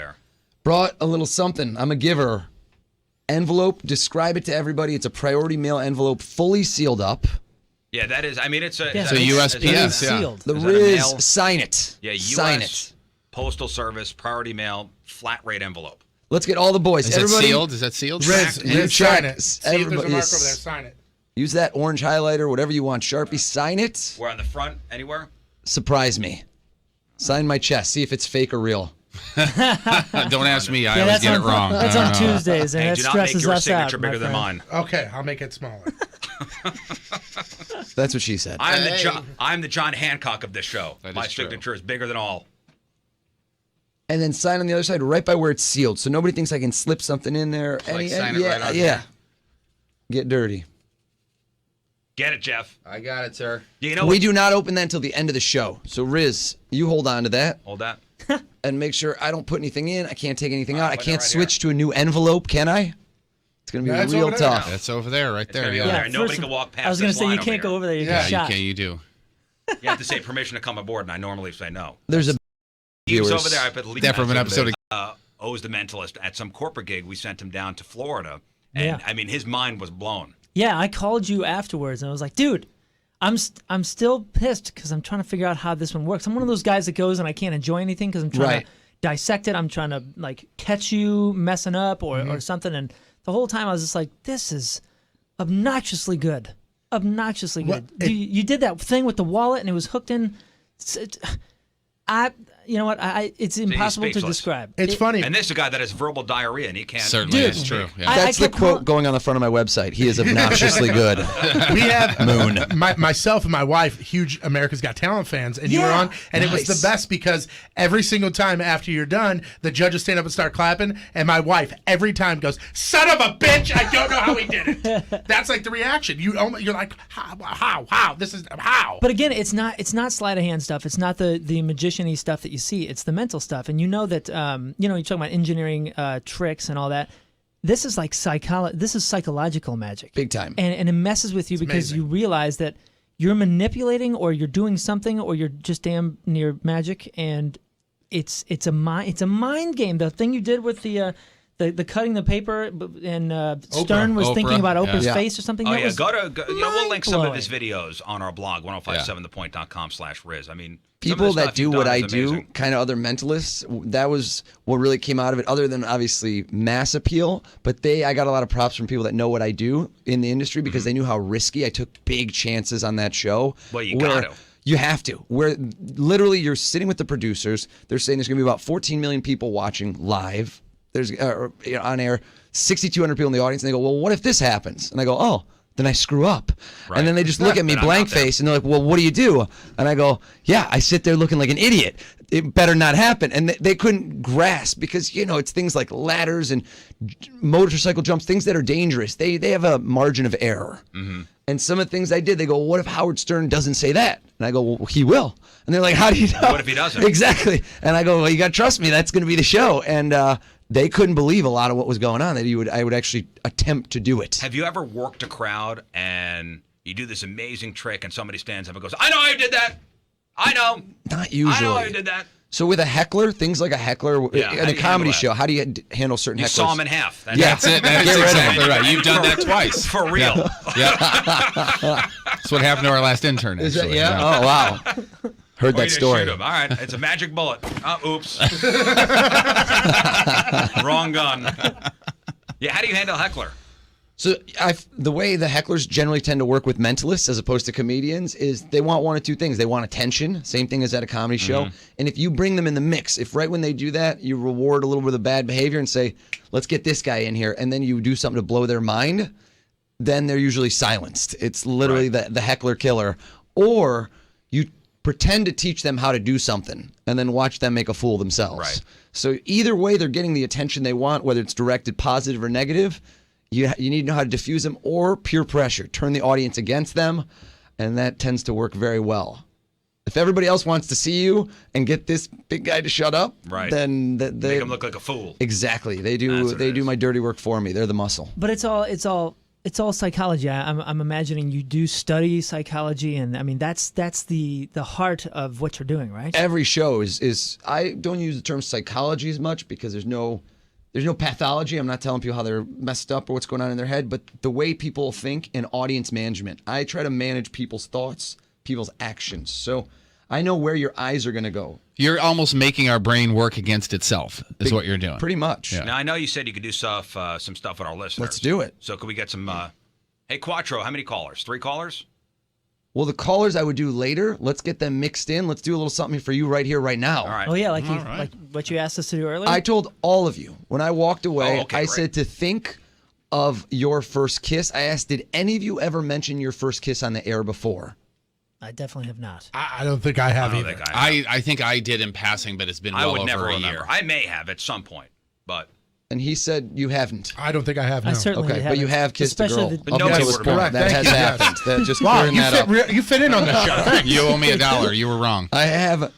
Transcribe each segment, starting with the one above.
there. Brought a little something. I'm a giver. Envelope, describe it to everybody. It's a priority mail envelope, fully sealed up. Yeah, that is. I mean, it's a USPS, sealed. The Riz, sign it. Yeah, U.S. Sign it. Postal Service, priority mail, flat rate envelope. Let's get all the boys. Is Everybody, that sealed? Is that sealed? Riz, sign it. See if there's a mark over there. yes. Sign it. Use that orange highlighter, whatever you want. Sharpie, sign it. Where on the front, anywhere? Surprise me. Sign my chest. See if it's fake or real. Don't ask me. I always get it wrong. That's on Tuesdays, and Hey, that do not make stresses your us out. signature my bigger than friend. mine. Okay, I'll make it smaller. That's what she said. I'm the John Hancock of this show. That is My true. signature is bigger than all. And then sign on the other side right by where it's sealed, so nobody thinks I can slip something in there. Sign it right on yeah. here. Get dirty. Get it, Jeff. I got it, sir. You know We what? do not open that until the end of the show. So Riz, you hold on to that Hold that. and make sure I don't put anything in. I can't take anything out. I put it can't right switch to a new envelope, can I? It's gonna be That's real over there. tough. That's over there, right there. gonna be Yeah. over there. first Nobody of- can walk past I was gonna this say you line over can't go here. over there. You Yeah. get You shot. can. You do. You have to say permission to come aboard, and I normally say no. There's a He was viewers. over there. I put That from an episode of O's the Mentalist at some corporate gig. We sent him down to Florida, and Yeah. I mean, his mind was blown. Yeah, I called you afterwards, and I was like, dude, I'm still pissed because I'm trying to figure out how this one works. I'm one of those guys that goes and I can't enjoy anything because I'm trying Right. to dissect it. I'm trying to like catch you messing up or something. And the whole time I was just like, this is obnoxiously good. Obnoxiously good. You did that thing with the wallet and it was hooked in. You know what? It's impossible to speechless. describe. It's funny. And this is a guy that has verbal diarrhea, and he can't. Certainly, Dude, it's true. Yeah. That's the kept quote calling- going on the front of my website. He is obnoxiously good. We have Moon. myself and my wife, huge America's Got Talent fans, and you were Yeah. on, and it was the Nice. best because every single time after you're done, the judges stand up and start clapping, and my wife every time goes, "Son of a bitch! I don't know how he did it." That's like the reaction. You're like, how? This is how. But again, it's not sleight of hand stuff. It's not the magician-y stuff that you see. It's the mental stuff. And you know that you're talking about engineering tricks and all that. This is like This is psychological magic, Big time. and it messes with you because amazing. you realize that you're manipulating or you're doing something or you're just damn near magic, and it's a mind game. The thing you did with the cutting the paper and Stern was thinking Oprah, about Oprah's yeah. face or something. Oh that yeah, was we'll link some of his mind-blowing. videos on our blog, 1057thepoint.com/Riz. I mean, People some of the that stuff do you've what done I is do, amazing. kind of other mentalists, that was what really came out of it, other than obviously mass appeal. But I got a lot of props from people that know what I do in the industry because they knew how risky. I took big chances on that show. Well, you where got to. You have to. Where literally you're sitting with the producers. They're saying there's going to be about 14 million people watching live. There's on air, 6,200 people in the audience, and they go, "Well, what if this happens?" And I go, "Oh." Then I screw up. Right. And then they just look at me Then I'm blank out there. face and they're like, well, what do you do? And I go, yeah, I sit there looking like an idiot. It better not happen. And they couldn't grasp because, it's things like ladders and motorcycle jumps, things that are dangerous. They have a margin of error. Mm-hmm. And some of the things I did, they go, well, what if Howard Stern doesn't say that? And I go, well, he will. And they're like, how do you know? What if he doesn't? Exactly. And I go, well, you got to trust me. That's going to be the show. And they couldn't believe a lot of what was going on, that I would actually attempt to do it. Have you ever worked a crowd and you do this amazing trick and somebody stands up and goes, "I know how you did that. I know. Not usually. I know how you did that." So with a heckler, things like a heckler Yeah, how in do a you comedy handle show, that? how do you handle certain You hecklers? saw him in half. Yeah. That's it. That's Get rid of exactly him. right. You've done that twice. For real. Yeah. That's what happened to our last intern. Is that, actually. yeah? Oh, wow. Heard Or that you just story. shoot him. All right, it's a magic bullet. Oh, oops. Wrong gun. Yeah, how do you handle a heckler? So the way the hecklers generally tend to work with mentalists as opposed to comedians is they want one of two things. They want attention, same thing as at a comedy show. And if you bring them in the mix, if right when they do that, you reward a little bit of bad behavior and say, let's get this guy in here, and then you do something to blow their mind, then they're usually silenced. It's literally the heckler killer. Or you pretend to teach them how to do something and then watch them make a fool of themselves. Right. So either way, they're getting the attention they want, whether it's directed positive or negative. You need to know how to diffuse them, or peer pressure. Turn the audience against them, and that tends to work very well. If everybody else wants to see you and get this big guy to shut up, Right. then they Make him look like a fool. exactly. They That's do what it they do is. my dirty work for me. They're the muscle. But it's all It's all psychology. I'm imagining you do study psychology, and I mean that's the heart of what you're doing, right? Every show is I don't use the term psychology as much because there's no pathology. I'm not telling people how they're messed up or what's going on in their head, but the way people think and audience management. I try to manage people's thoughts, people's actions. So I know where your eyes are going to go. You're almost making our brain work against itself, is what you're doing. Pretty much. Yeah. Now, I know you said you could do some stuff with our listeners. Let's do it. So could we get some, hey, Quattro, how many callers? 3 callers? Well, the callers I would do later. Let's get them mixed in. Let's do a little something for you right here, right now. All right. Oh yeah, All right. like what you asked us to do earlier. I told all of you when I walked away, Oh, okay, I great. said to think of your first kiss. I asked, did any of you ever mention your first kiss on the air before? I definitely have not. I don't think I have I don't either. think I have. I think I did in passing, but it's been I well would over never a remember. year. I may have at some point, but And he said you haven't. I don't think I have. No. I certainly Okay, haven't. but you have kissed a Especially girl. the- But nobody Up to this would've point. correct. That Thank has you. happened. That just Wow, clearing you that up. you fit in on the show. Thanks. You owe me $1. You were wrong. I have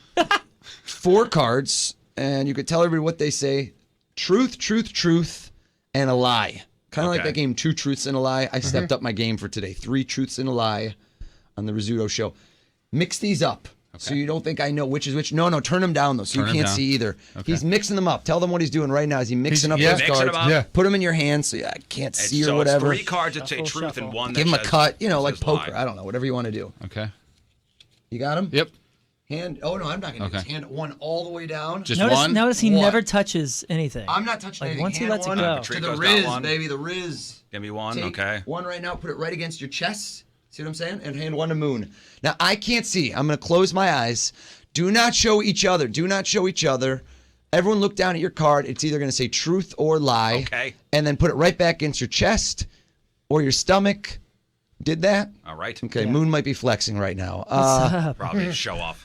4 cards, and you could tell everybody what they say. Truth, truth, truth, and a lie. Kind of like Okay. that game, 2 Truths and a Lie. I stepped up my game for today. 3 truths and a lie on the Rizzuto Show. Mix these up. So you don't think I know which is which. No, turn them down, though, so Turn you 'em can't down. see either. Okay. He's mixing them up. Tell them what he's doing right now. Is he mixing up yeah. those Mixing cards? them up. Yeah. Put them in your hands so I can't see so or whatever. it's 3 cards that say Shuffle, truth shuffle. and 1 that Give him a says- cut, like says poker. lie. I don't know, whatever you want to do. Okay. You got him? Yep. Hand. Oh, no, I'm not going to do Okay. this. Hand 1 all the way down. Just notice, one? notice he One. never touches anything. I'm not touching Like, anything. once he Hand lets it 1 go. to the Patrico's got Riz, one. baby, the Riz. Give me 1, Take okay. 1 right now, put it right against your chest. See what I'm saying? And hand 1 to Moon. Now, I can't see. I'm going to close my eyes. Do not show each other. Do not show each other. Everyone look down at your card. It's either going to say truth or lie. Okay. And then put it right back against your chest or your stomach. Did that? All right. Okay, Moon might be flexing right now. Probably a show off.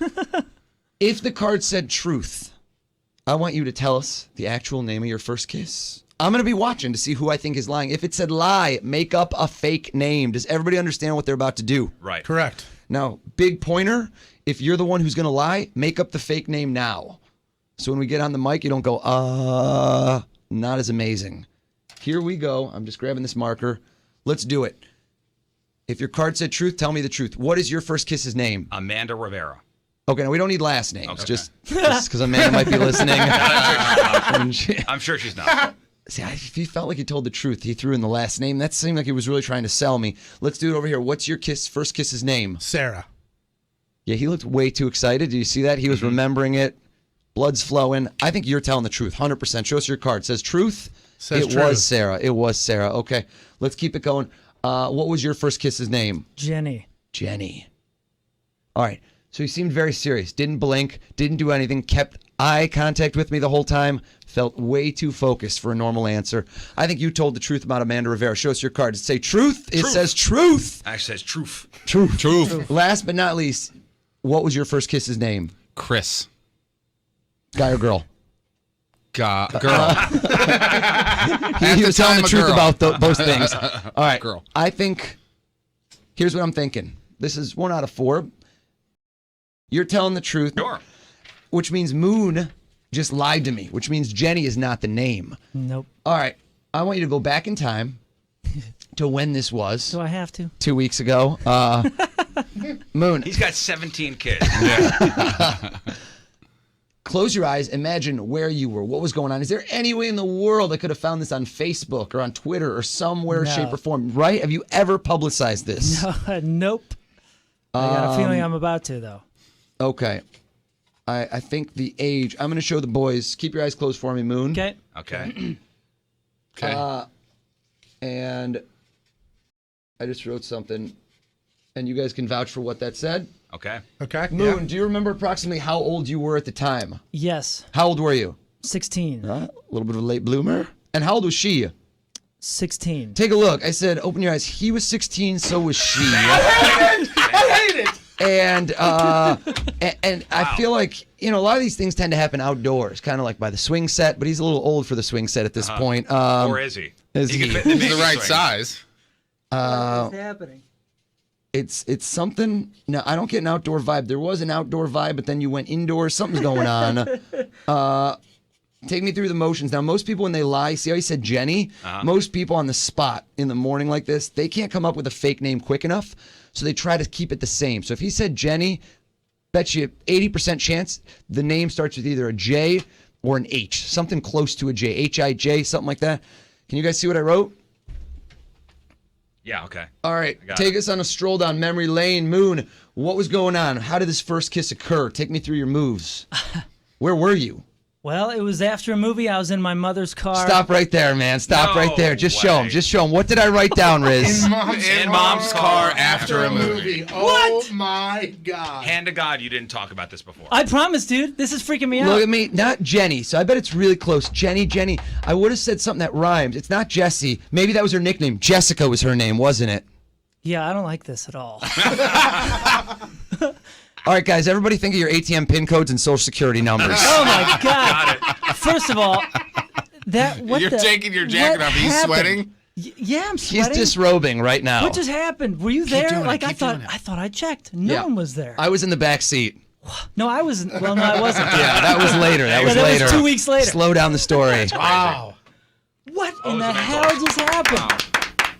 If the card said truth, I want you to tell us the actual name of your first kiss. I'm going to be watching to see who I think is lying. If it said lie, make up a fake name. Does everybody understand what they're about to do? Right. Correct. Now, big pointer, if you're the one who's going to lie, make up the fake name now. So when we get on the mic, you don't go, not as amazing. Here we go. I'm just grabbing this marker. Let's do it. If your card said truth, tell me the truth. What is your first kiss's name? Amanda Rivera. Okay, now we don't need last names. Okay. Just because Amanda might be listening. And she- I'm sure she's not. See, if he felt like he told the truth, he threw in the last name. That seemed like he was really trying to sell me. Let's do it over here. What's your first kiss's name? Sarah. Yeah, he looked way too excited. Do you see that? He was remembering it. Blood's flowing. I think you're telling the truth, 100%. Show us your card. Says truth. Says it truth. was Sarah. It was Sarah. Okay, let's keep it going. What was your first kiss's name? Jenny. Jenny. All right. So he seemed very serious. Didn't blink. Didn't do anything. Kept eye contact with me the whole time. Felt way too focused for a normal answer. I think you told the truth about Amanda Rivera. Show us your card. Does it say truth? It says truth. Actually says truth. Truth. Last but not least, what was your first kiss's name? Chris. Guy or girl? Girl. He was telling time, the a truth girl. about those things. All right. Girl. I think, here's what I'm thinking. This is 1 out of 4. You're telling the truth, Sure. which means Moon just lied to me, which means Jenny is not the name. Nope. All right. I want you to go back in time to when this was, Do I have to? 2 weeks ago. Moon, He's got 17 kids. close your eyes. Imagine where you were. What was going on? Is there any way in the world I could have found this on Facebook or on Twitter or somewhere, No. shape, or form? Right? Have you ever publicized this? Nope. I got a feeling I'm about to, though. Okay. I think the age. I'm going to show the boys. Keep your eyes closed for me, Moon. Okay. Okay. Okay. And I just wrote something, and you guys can vouch for what that said. Okay. Okay. Moon, do you remember approximately how old you were at the time? Yes. How old were you? 16. A little bit of a late bloomer. And how old was she? 16. Take a look. I said, open your eyes. He was 16, so was she. I hate it. And I feel like, a lot of these things tend to happen outdoors, kind of like by the swing set, but he's a little old for the swing set at this point. Or is he? is He he? can fit in the He's the baby right swing. size. What's happening? It's something. No, I don't get an outdoor vibe. There was an outdoor vibe, but then you went indoors. Something's going on. take me through the motions. Now, most people, when they lie, see how he said Jenny? Most people on the spot in the morning like this, they can't come up with a fake name quick enough, so they try to keep it the same. So if he said Jenny, bet you 80% chance the name starts with either a J or an H, something close to a J, H-I-J, something like that. Can you guys see what I wrote? Yeah, okay. All right, got take us on a stroll down memory lane. Moon, what was going on? How did this first kiss occur? Take me through your moves. Where were you? Well, it was after a movie. I was in my mother's car. Stop right there, man. Stop No right there. Just way. show him. Just show him. What did I write down, Riz? In mom's car after a movie. Oh my God. Hand to God, you didn't talk about this before. I promise, dude. This is freaking me out. Look at me. Not Jenny. So I bet it's really close. Jenny. I would have said something that rhymes. It's not Jessie. Maybe that was her nickname. Jessica was her name, wasn't it? Yeah, I don't like this at all. All right, guys. Everybody think of your ATM PIN codes and Social Security numbers. Oh my God! First of all, You're taking your jacket off. Are you sweating? Yeah, I'm He's sweating. disrobing right now. What just happened? Were you there? doing it, Like I keep thought. doing it. I thought I checked. No Yeah. one was there. I was in the back seat. No, I wasn't. Well, no, I wasn't. Yeah, that was later. That was that later. was 2 weeks later. Slow down the story. Wow. What in was the an hell insult. just happened?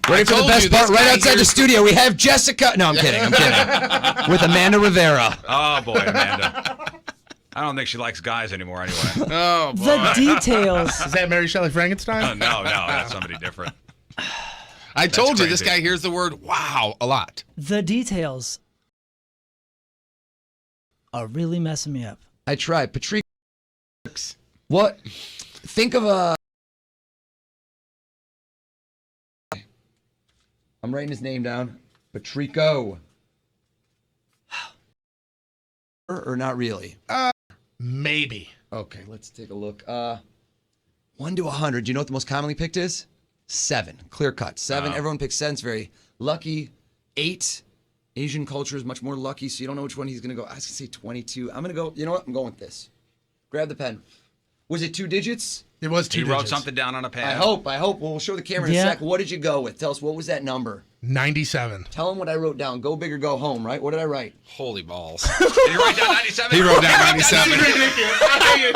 Ready for the told best you, part? this Right guy outside the here's- studio, we have Jessica. No, I'm kidding. With Amanda Rivera. Oh, boy, Amanda. I don't think she likes guys anymore anyway. Oh, boy. The details. Is that Mary Shelley Frankenstein? Oh, no, that's somebody different. I told you this crazy. guy hears the word wow a lot. The details are really messing me up. I tried. Patrick. What? Think of a. I'm writing his name down. Patrico. Or not really. Maybe. Okay, let's take a look. 1 to 100. Do you know what the most commonly picked is? 7. Clear cut. 7. Oh. Everyone picks 7. It's very lucky. 8. Asian culture is much more lucky, so you don't know which one he's going to go. I was going to say 22. I'm going to go. You know what? I'm going with this. Grab the pen. Was it 2 digits? It was He 2 wrote digits. something down on a pad. I hope. Well, we'll show the camera in Yeah. a sec. What did you go with? Tell us, what was that number? 97. Tell him what I wrote down. Go big or go home, right? What did I write? Holy balls. Did you write down 97? He wrote down 97. Are you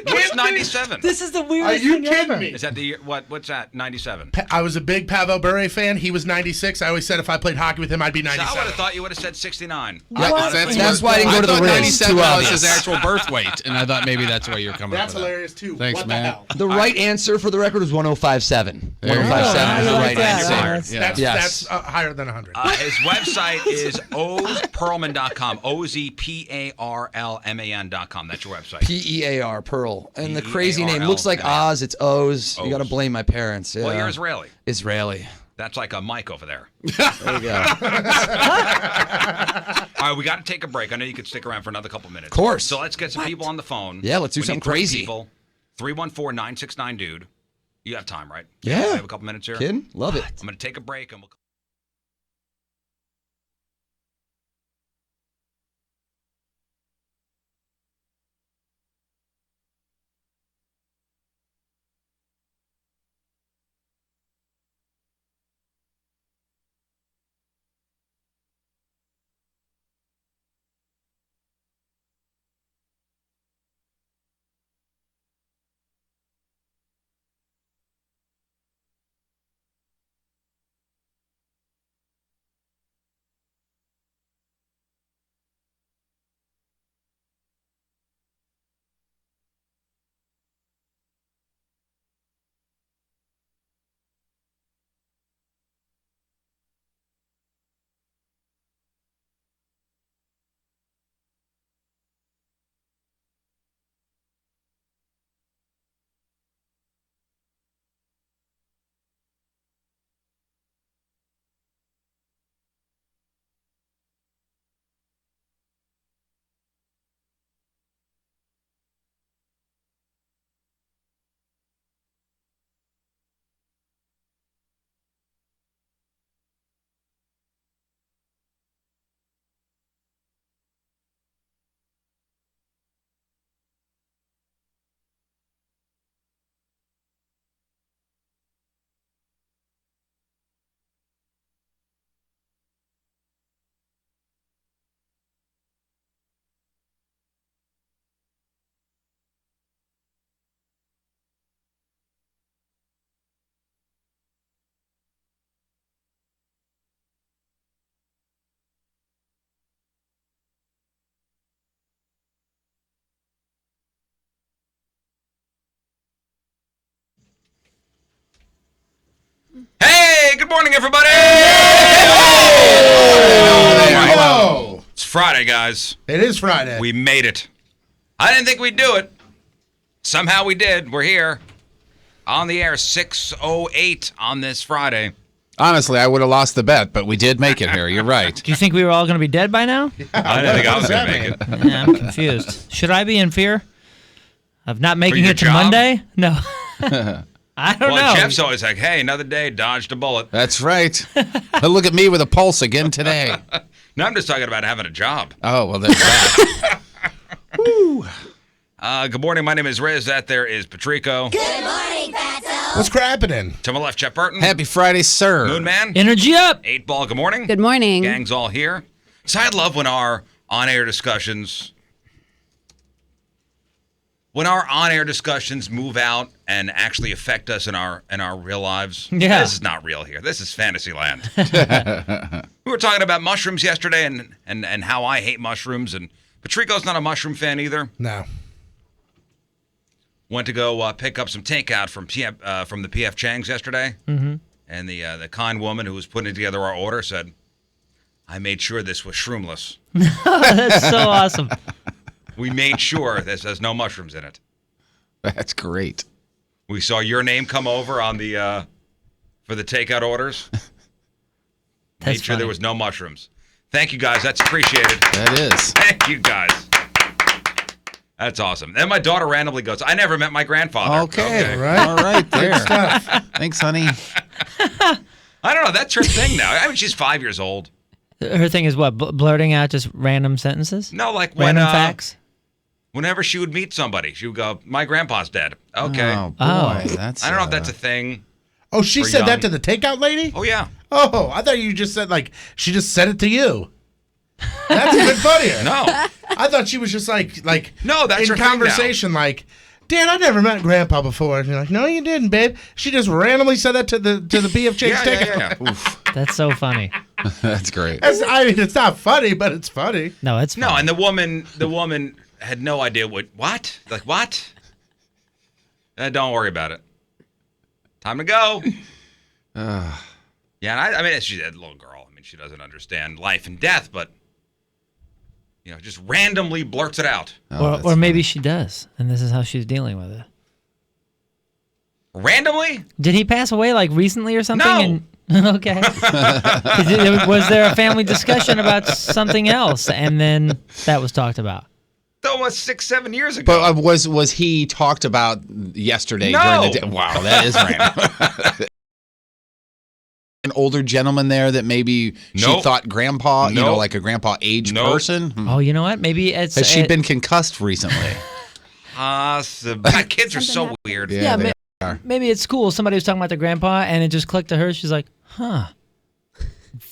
What's kidding me? 97? This is the Are weirdest you thing kidding ever. me? Is that the year? What's that? 97. I was a big Pavel Bure fan. He was 96. I always said if I played hockey with him, I'd be So I would 97. have thought you would have said 69. What? That's why I didn't go to the thought Riz. 97 Too was obvious. his actual birth weight, and I thought maybe that's why you're coming That's up with hilarious, too. Thanks, what man. the hell? The right answer for the record was 1057. There you go. 1057 is the Oh, I right like that. answer. That's- Yeah. That's, Yes. that's higher than 100. His website is ozperlman.com. OZPARLMAN.com. That's your website. P-E-A-R, Pearl. And the crazy name P-E-A-R-L. looks like Oz. It's O's. You got to O's. blame my parents. Yeah. Well, you're Israeli. Israeli. That's like a mic over there. There you go. All right, we got to take a break. I know you could stick around for another couple minutes. Of course. So let's get some people on the phone. Yeah, let's do We need something 3 crazy. People. 314-969-DUDE. You have time, right? Yeah. I have a couple minutes here. Kidding? Love it. I'm going to take a break and we'll. Hey, good morning, everybody. Whoa! It's Friday, guys. It is Friday. We made it. I didn't think we'd do it. Somehow we did. We're here. On the air, 6:08 on this Friday. Honestly, I would have lost the bet, but we did make it here. You're right. Do you think we were all going to be dead by now? I didn't think I was going to make it. Yeah, I'm confused. Should I be in fear of not making your it to job? Monday? No. I don't Well, know. Jeff's always like, hey, another day, dodged a bullet. That's right. Look at me with a pulse again today. No, I'm just talking about having a job. Oh, well, there's that. Good morning. My name is Riz. That there is Patrico. Good morning, Fatso. What's crappening? To my left, Jeff Burton. Happy Friday, sir. Moon Man. Energy up. 8-Ball, good morning. Good morning. Gang's all here. So I love when our on-air discussions move out and actually affect us in our real lives. Yeah. This is not real here. This is fantasy land. We were talking about mushrooms yesterday and how I hate mushrooms, and Patrico's not a mushroom fan either. No. Went to go pick up some takeout from the PF Chang's yesterday. Mm-hmm. And the kind woman who was putting together our order said, I made sure this was shroomless. That's so awesome. We made sure this has no mushrooms in it. That's great. We saw your name come over on the for the takeout orders. That's Made sure there funny. was no mushrooms. Thank you, guys. That's appreciated. That is. Thank you, guys. That's awesome. Then my daughter randomly goes, I never met my grandfather. Okay. Right. All right, there. Stuff. Thanks, honey. I don't know. That's her thing now. I mean, she's 5 years old. Her thing is what? Blurting out just random sentences? No, like when Random facts? whenever she would meet somebody, she would go, my grandpa's dead. Okay. Oh, boy. Oh. That's, I don't know if that's a thing. Oh, she For said young. that to the takeout lady? Oh, yeah. Oh, I thought you just said, like, she just said it to you. That's even funnier. No. I thought she was just like No, that's her in thing now. conversation, like, Dad, I never met Grandpa before. And you're like, no, you didn't, babe. She just randomly said that to the BF Chang's Yeah, takeout. yeah. Oof. That's so funny. That's great. I mean, it's not funny, but it's funny. No, it's No, funny. and the woman had no idea what? Like, what? Don't worry about it. Time to go. Yeah, and I mean, she's a little girl. I mean, she doesn't understand life and death, but, you know, just randomly blurts it out. Oh, or maybe she does, and this is how she's dealing with it. Randomly? Did he pass away like recently or something? No. Okay. Was there a family discussion about something else, and then that was talked about? That was 6-7 years ago. But was he talked about yesterday No. during the day? Wow, that is random. An older gentleman there that maybe she Nope. thought grandpa, you know, Nope. like a grandpa age Nope. person. Oh, you know what? Maybe it's Has she been concussed recently? Kids are so weird. Yeah, they maybe at school somebody was talking about their grandpa, and it just clicked to her. She's like, "Huh,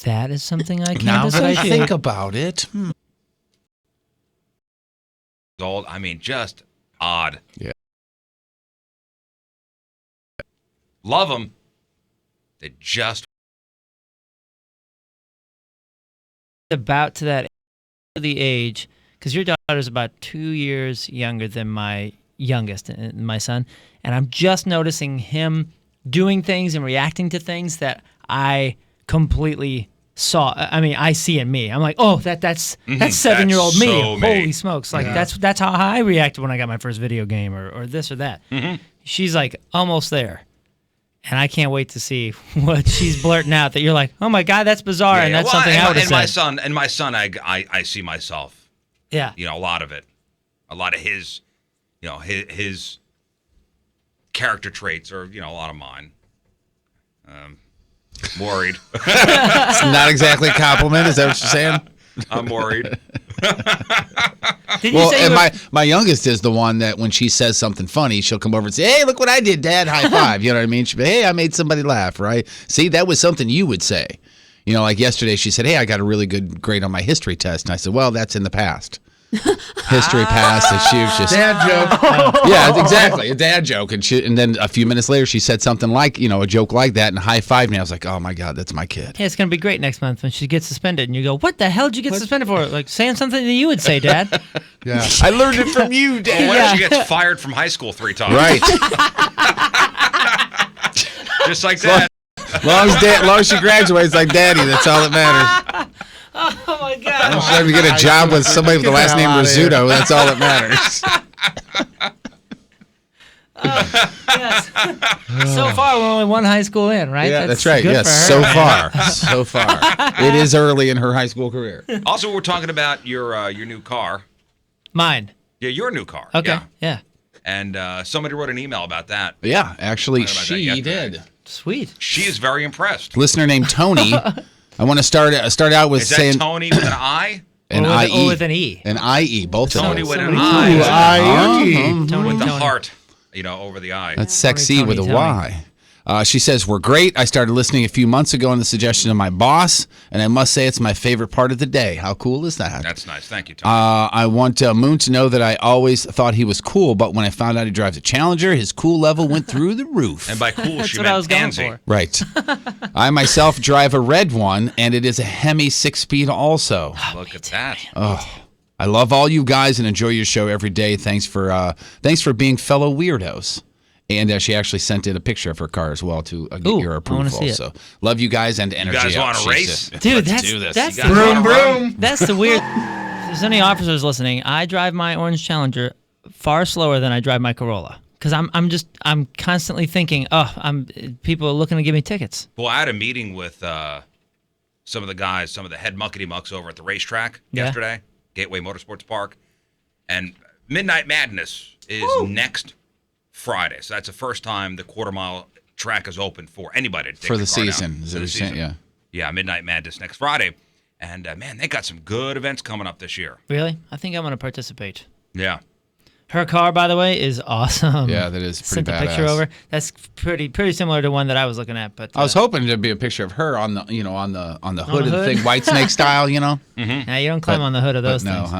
that is something I can't Now that I dissociate." think about it. Old. I mean, just odd. Yeah. Love them. They just. About to that the age, because your daughter's about 2 years younger than my youngest, my son, and I'm just noticing him doing things and reacting to things that I completely saw. I mean, I see in me. I'm like, oh, that's 7-year-old That's me. so me. Holy smokes! Like that's how I reacted when I got my first video game or this or that. She's like almost there. And I can't wait to see what she's blurting out that you're like, oh my God, that's bizarre, and that's something I would have said. My son, I see myself. Yeah. You know, a lot of it, a lot of his, you know, his character traits, or you know, a lot of mine. Worried. It's not exactly a compliment. Is that what you're saying? I'm worried. Did you Well, say and you were- my youngest is the one that when she says something funny, she'll come over and say, "Hey, look what I did, Dad! High five!" You know what I mean? She'll be, "Hey, I made somebody laugh." Right? See, that was something you would say. You know, like yesterday, she said, "Hey, I got a really good grade on my history test," and I said, "Well, that's in the past." History passed, and she was just Dad joke. yeah, exactly, a dad joke, and then a few minutes later, she said something like, you know, a joke like that, and high fived me. I was like, "Oh my God, that's my kid." Yeah, it's gonna be great next month when she gets suspended, and you go, "What the hell did you get suspended for?" Like saying something that you would say, Dad. Yeah. I learned it from you, Dad. What Yeah. if she gets fired from high school 3 times? Right. Just like that. Long as she graduates like Daddy, that's all that matters. Oh my God! I'm sure if you get a job with somebody with the last name Rizzuto, that's all that matters. Yes. So far, we're only one high school in, right? Yeah, that's right. good Yes, for her. so far. It is early in her high school career. Also, we're talking about your new car. Mine. Yeah, your new car. Okay. Yeah. And somebody wrote an email about that. Yeah, actually, Talking about that she yesterday. did. Sweet. She is very impressed. Listener named Tony. I want to start out with Is that saying Tony with an I? an Or IE. with an E. An IE, both of Tony those. with an Somebody- I. Tony, With the Tony. heart, over the I. That's sexy Tony, with a Tony. Y. She says, we're great. I started listening a few months ago on the suggestion of my boss, and I must say it's my favorite part of the day. How cool is that? That's nice. Thank you, Tony. I want Moon to know that I always thought he was cool, but when I found out he drives a Challenger, his cool level went through the roof. And by cool, That's she what meant I was going pansy. for. Right. I myself drive a red one, and it is a Hemi 6-speed also. Look at that. I love all you guys and enjoy your show every day. Thanks for being fellow weirdos. And she actually sent in a picture of her car as well to get Ooh, your I approval. wanna see it. So love you guys and energy. guys up, wanna she race? said. Dude, Let's do this. that's You the guys Broom, wanna run? broom. That's the weird. If there's any officers listening, I drive my orange Challenger far slower than I drive my Corolla because I'm constantly thinking, people are looking to give me tickets. Well, I had a meeting with some of the guys, some of the head muckety mucks over at the racetrack Yeah. yesterday, Gateway Motorsports Park, and Midnight Madness is next Friday. So that's the first time the quarter mile track is open for anybody to take For the the car down. season. Is For that the what you're saying? season. Yeah. Yeah, Midnight Madness next Friday. And, man, they got some good events coming up this year. Really? I think I'm going to participate. Yeah. Her car, by the way, is awesome. Yeah, that is pretty Sent the picture badass. over. That's pretty similar to one that I was looking at. But I was hoping there'd be a picture of her on the on the hood the of the hood? thing, White Snake style, now you don't climb But- on the hood of those no, things.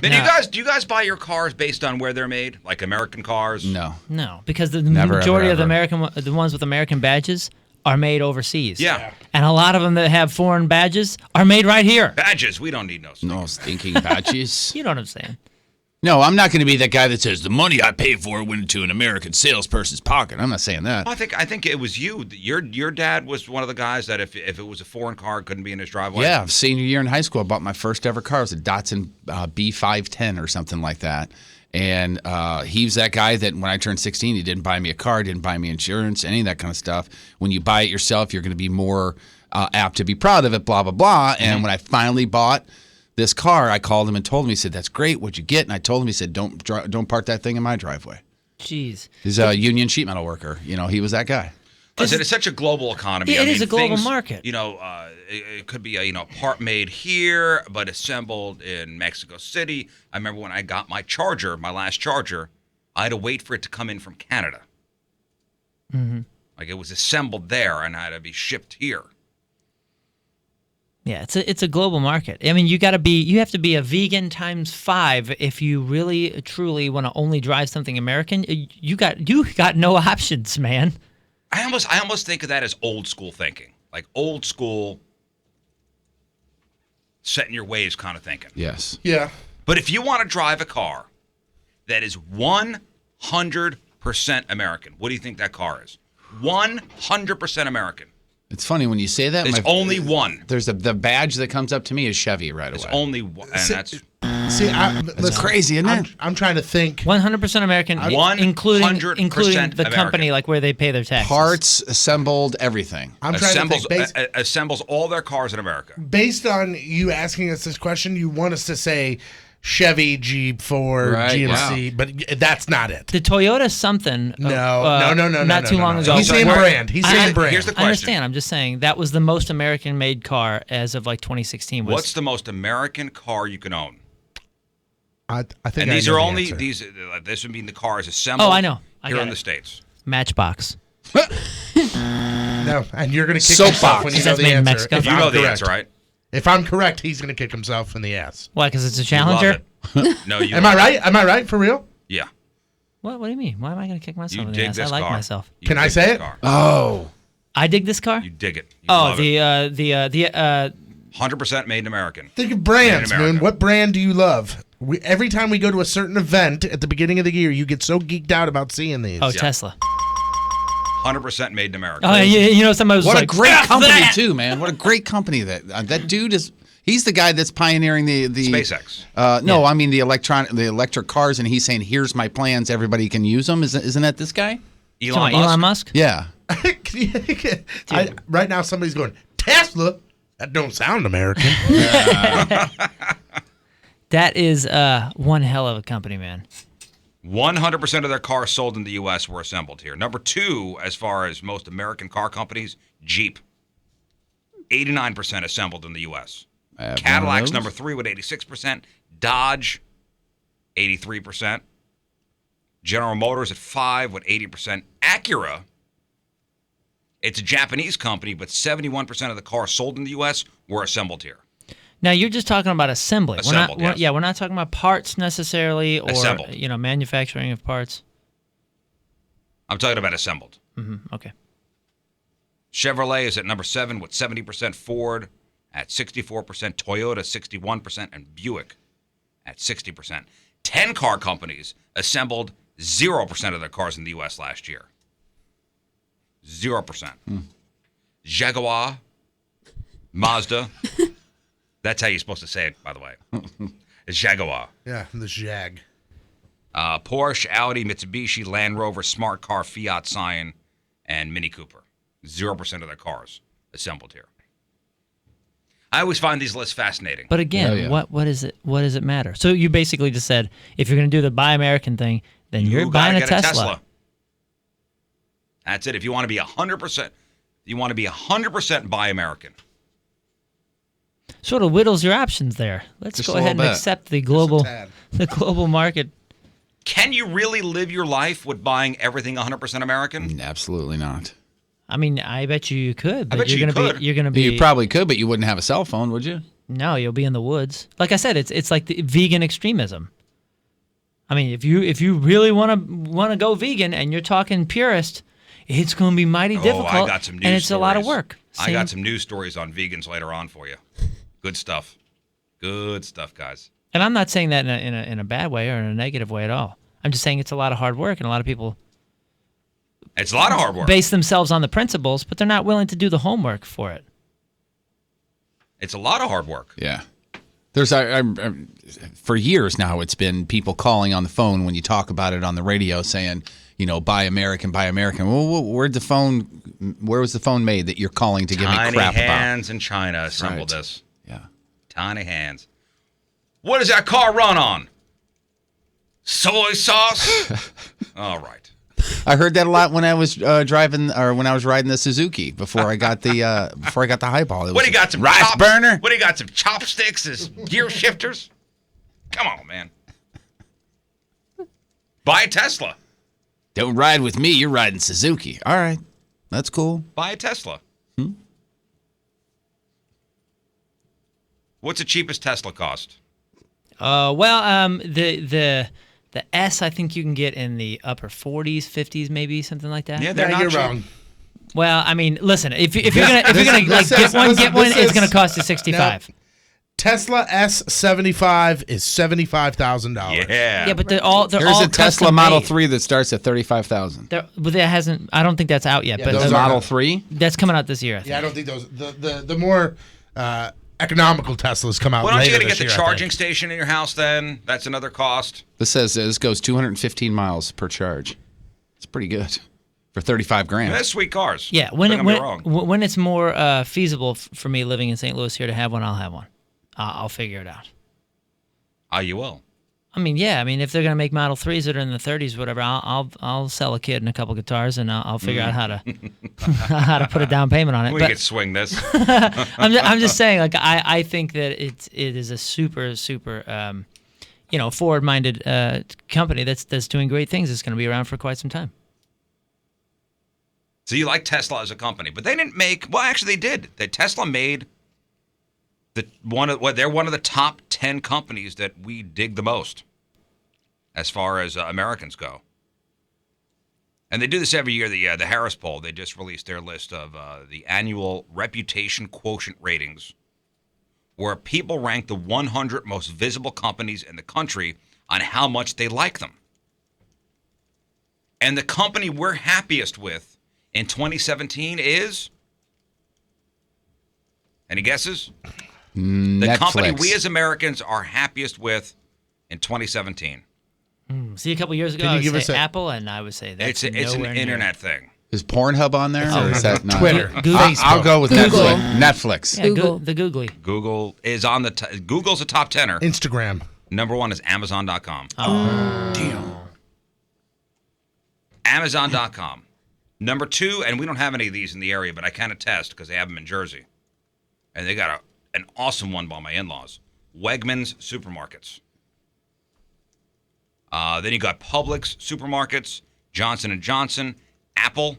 Then No. do you guys buy your cars based on where they're made? Like American cars? No. No, because the Never, majority ever, of the ever. the ones with American badges are made overseas. Yeah. And a lot of them that have foreign badges are made right here. Badges. We don't need no stickers. No stinking badges. You know what I'm saying? No, I'm not going to be that guy that says the money I paid for it went into an American salesperson's pocket. I'm not saying that. I think it was you. Your dad was one of the guys that if it was a foreign car, it couldn't be in his driveway. Yeah, senior year in high school, I bought my first ever car. It was a Datsun B510 or something like that. And he was that guy that when I turned 16, he didn't buy me a car, didn't buy me insurance, any of that kind of stuff. When you buy it yourself, you're going to be more apt to be proud of it, blah, blah, blah. And when I finally bought this car, I called him and told him, he said, that's great, what'd you get? And I told him, he said, don't park that thing in my driveway. Jeez. He's a union sheet metal worker. He was that guy. Listen, it's such a global economy. It is a global market. It could be a part made here, but assembled in Mexico City. I remember when I got my charger, my last charger, I had to wait for it to come in from Canada. Mm-hmm. Like it was assembled there, and I had to be shipped here. Yeah, it's a global market. I mean, you have to be a vegan times 5 if you really truly want to only drive something American. You got no options, man. I almost think of that as old school thinking, like old school, set in your ways kind of thinking. Yes. Yeah. But if you want to drive a car that is 100% American, what do you think that car is? 100% American. It's funny when you say that. It's only one. There's the badge that comes up to me is Chevy right It's away. only one. And that's See, That's crazy, isn't it? I'm trying to think. 100% American, 100% including the American. company, like where they pay their taxes. Parts, assembled, everything. I'm trying to think. assembles all their cars in America. Based on you asking us this question, you want us to say Chevy, Jeep, Ford, Right, GMC, but that's not it. The Toyota something. No. Not too long ago. He's saying brand. He's saying brand. Here's the I question. understand. I'm just saying that was the most American-made car as of like 2016. What's the most American car you can own? I think. And I these know are the only answer. these. This would mean the car is assembled. Oh, I know. I here got in it. the States. Matchbox? No, and you're going to kick Soapbox. yourself when you know That's the made in answer. Mexico. If You I'm know the correct. answer, right? If I'm correct, he's going to kick himself in the ass. Why? Because it's a You love Challenger. it. No, you. Am I right? Am I right for real? Yeah. What do you mean? Why am I going to kick myself You in the dig ass? this I like car. myself. You Can I dig say this it? car. Oh. I dig this car. You dig it. You Oh, love it. the 100% made in American. Think of brands, Made in America. Moon. What brand do you love? Every time we go to a certain event at the beginning of the year, you get so geeked out about seeing these. Tesla. 100% made in America. Oh, somebody was What like, a great "F company that!" too, man. What a great company that dude is. He's the guy that's pioneering the SpaceX. No, I mean the electric cars, and he's saying, "Here's my plans. Everybody can use them." Isn't that this guy? Elon Musk? Yeah. Right now, somebody's going, Tesla? That don't sound American. That is one hell of a company, man. 100% of their cars sold in the U.S. were assembled here. Number 2, as far as most American car companies, Jeep. 89% assembled in the U.S. Cadillac's number 3 with 86%. Dodge, 83%. General Motors at 5 with 80%. Acura, it's a Japanese company, but 71% of the cars sold in the U.S. were assembled here. Now you're just talking about assembly. Assembled, we're not, yes. we're not talking about parts necessarily, or Assembled. manufacturing of parts. I'm talking about assembled. Okay. Chevrolet is at number 7 with 70%. Ford at 64%. Toyota 61%, and Buick at 60%. 10 car companies assembled 0% of their cars in the U.S. last year. 0%. Jaguar, Mazda. That's how you're supposed to say it, by the way. It's Jaguar. Yeah, the Jag. Porsche, Audi, Mitsubishi, Land Rover, Smart Car, Fiat, Scion, and Mini Cooper. 0% of their cars assembled here. I always find these lists fascinating. But again, what is it? What does it matter? So you basically just said, if you're going to do the Buy American thing, then you're buying gotta a get Tesla. That's it. If you want to be 100%, you want to be 100% Buy American. Sort of whittles your options there. Let's Just go a ahead and little bit. accept the global, tad. the global market. Can you really live your life with buying everything 100% American? Absolutely not. I mean, I bet you could. But bet you're you gonna could. be. You're gonna be. You probably could, but you wouldn't have a cell phone, would you? No, you'll be in the woods. Like I said, it's like the vegan extremism. I mean, if you really want to go vegan and you're talking purist, it's going to be mighty difficult. I got some news and it's stories. a lot of work. I got some news stories on vegans later on for you. Good stuff. Good stuff, guys. And I'm not saying that in a bad way or in a negative way at all. I'm just saying it's a lot of hard work, and a lot of people It's a lot of hard work. base themselves on the principles, but they're not willing to do the homework for it. It's a lot of hard work. Yeah. There's for years now, it's been people calling on the phone when you talk about it on the radio saying, buy American, buy American. Well, where was the phone made that you're calling to give me crap Tiny hands in China assembled Right. this. about? Yeah. Tiny hands. What does that car run on? Soy sauce? All right. I heard that a lot when I was driving, or when I was riding the Suzuki before I got the highball. It What was do you got? Some rice burner? What do you got? Some chopsticks as gear shifters? Come on, man. Buy a Tesla. Don't ride with me. You're riding Suzuki. All right, that's cool. Buy a Tesla. What's the cheapest Tesla cost? The S, I think you can get in the upper 40s, 50s, maybe something like that. Yeah, they're Yeah, not you're cheap. wrong. Well, I mean, listen, if you're gonna this get is- one, this it's is- gonna cost you $65. Tesla S75 is $75,000. Yeah. Yeah, but they're all There's all a Tesla custom Model made. 3 that starts at $35,000. But that hasn't. I don't think that's out yet. but those The are- Model 3? that's coming out this year. I think. Yeah, I don't think those the more economical Teslas come out Well, aren't you later going to this get the year, I charging think. station in your house then? That's another cost. This says this goes 215 miles per charge. It's pretty good for 35 grand. That's sweet cars. Yeah, Don't get me wrong. when it's more feasible for me living in St. Louis here to have one, I'll have one. I'll figure it out. You will. I mean, yeah. I mean, if they're gonna make Model 3s that are in the 30s, whatever, I'll sell a kid and a couple guitars, and I'll figure out how to how to put a down payment on it. We But could swing this. I'm just saying, like, I think that it is a super forward-minded company that's doing great things. It's going to be around for quite some time. So you like Tesla as a company, but they didn't make. Well, actually, they did. Tesla made they're one of the top 10 companies that we dig the most, as far as Americans go. And they do this every year. The Harris poll. They just released their list of the annual reputation quotient ratings, where people rank the 100 most visible companies in the country on how much they like them. And the company we're happiest with in 2017 is? Any guesses? The Netflix. company we as Americans are happiest with in 2017. See, a couple years ago, Can I you would give say us a- Apple, and I would say that's It's an nowhere near. internet thing. Is Pornhub on there, or is that not? Twitter, Google. I'll go with Google. Netflix. Yeah, Google. the Googly. Google is on the Google's a top 10er. Instagram. Number 1 is Amazon.com. Damn. Amazon.com. Number 2, and we don't have any of these in the area, but I can attest because they have them in Jersey. And they got an awesome one by my in-laws. Wegmans Supermarkets. Then you got Publix Supermarkets, Johnson & Johnson, Apple.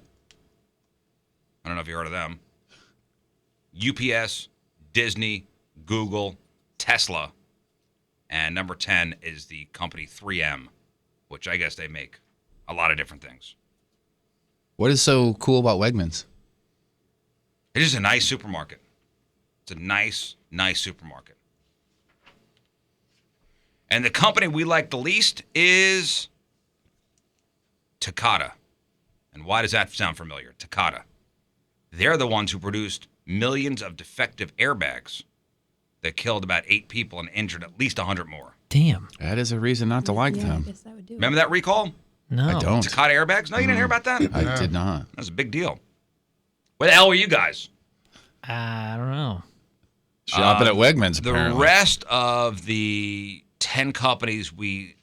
I don't know if you heard of them. UPS, Disney, Google, Tesla. And number 10 is the company 3M, which I guess they make a lot of different things. What is so cool about Wegmans? It is a nice supermarket. It's a nice supermarket. And the company we like the least is Takata. And why does that sound familiar? Takata. They're the ones who produced millions of defective airbags that killed about 8 people and injured at least 100 more. Damn. That is a reason not to like Yeah, I them. guess that would do it. Remember that recall? No. I don't. Takata airbags? No, you didn't hear about that? That I did not. was a big deal. Where the hell were you guys? I don't know. Shopping at Wegmans, The apparently. rest of the 10 companies we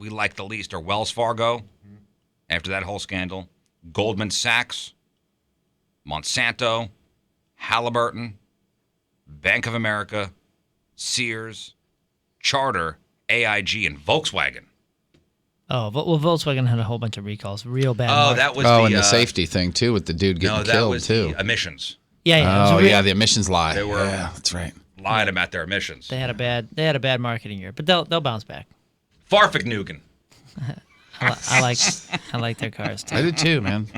like the least are Wells Fargo, after that whole scandal, Goldman Sachs, Monsanto, Halliburton, Bank of America, Sears, Charter, AIG, and Volkswagen. Oh, well, Volkswagen had a whole bunch of recalls. Real bad. Oh, market. that was and the safety thing, too, with the dude getting No, that killed, was too. the emissions. Yeah, yeah. It was Oh, real- yeah, the emissions lie. They were- Yeah, that's right. Lied about their emissions. They had a bad marketing year, but they'll bounce back. Farfignugan. I like their cars I too. did, too, man.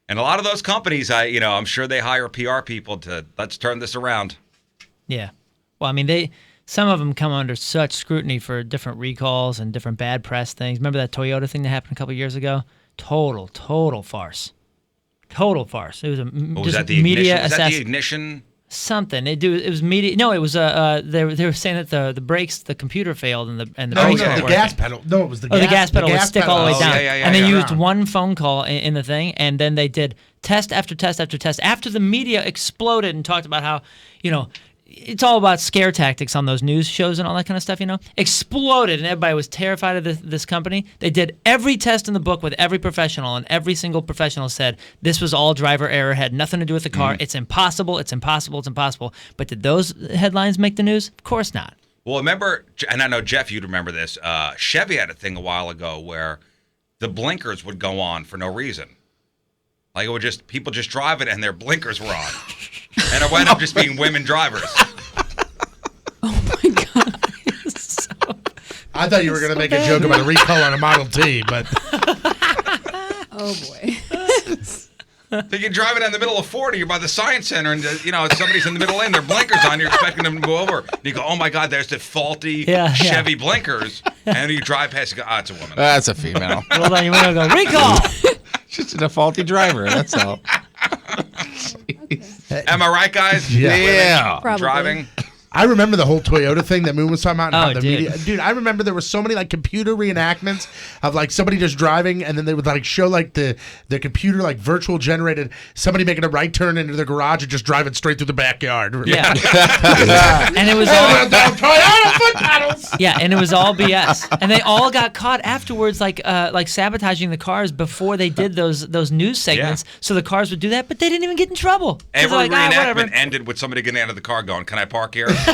And a lot of those companies, I'm sure they hire PR people to let's turn this around. Yeah. Well, I mean, some of them come under such scrutiny for different recalls and different bad press things. Remember that Toyota thing that happened a couple years ago? Total farce. Total farce. It was Was just that the media ignition? Was that the assassin. ignition? Something. It was media. No, it was they were saying that the brakes, the computer failed and the No, brakes no, weren't the working. gas pedal. No, it was the Oh, gas. the gas pedal would stick all the way Oh, down. yeah, and they yeah. used one phone call in the thing, and then they did test after test after test. After the media exploded and talked about how, it's all about scare tactics on those news shows and all that kind of stuff, exploded, and everybody was terrified of this company. They did every test in the book with every professional, and every single professional said this was all driver error, had nothing to do with the car. It's impossible. But did those headlines make the news? Of course not. Well, remember, and I know, Jeff, you'd remember this. Chevy had a thing a while ago where the blinkers would go on for no reason. Like it would people just drive it and their blinkers were on. And it wound up just being women drivers. Oh my god. I thought you were going to make a joke about a recall on a Model T, but Oh boy. So you drive it in the middle of 40, you're by the Science Center, and somebody's in the middle lane, their blinkers on, you're expecting them to go over. And you go, oh my God, there's the faulty Chevy blinkers. And you drive past, you go, it's a woman. That's a female. Roll down your window and go, recall! Just a faulty driver, that's all. Am I right, guys? Yeah. Yeah. Probably. Driving. I remember the whole Toyota thing that Moon was talking about. And how Oh, the dude. media, dude, I remember there were so many like computer reenactments of like somebody just driving, and then they would like show like the computer like virtual generated somebody making a right turn into the garage and just driving straight through the backyard. Yeah. And it was all Toyota foot pedals. yeah, and it was all BS. And they all got caught afterwards, like sabotaging the cars before they did those news segments. Yeah. So the cars would do that, but they didn't even get in trouble. 'Cause they're Every like, whatever. reenactment ended with somebody getting out of the car going, can I park here? Remember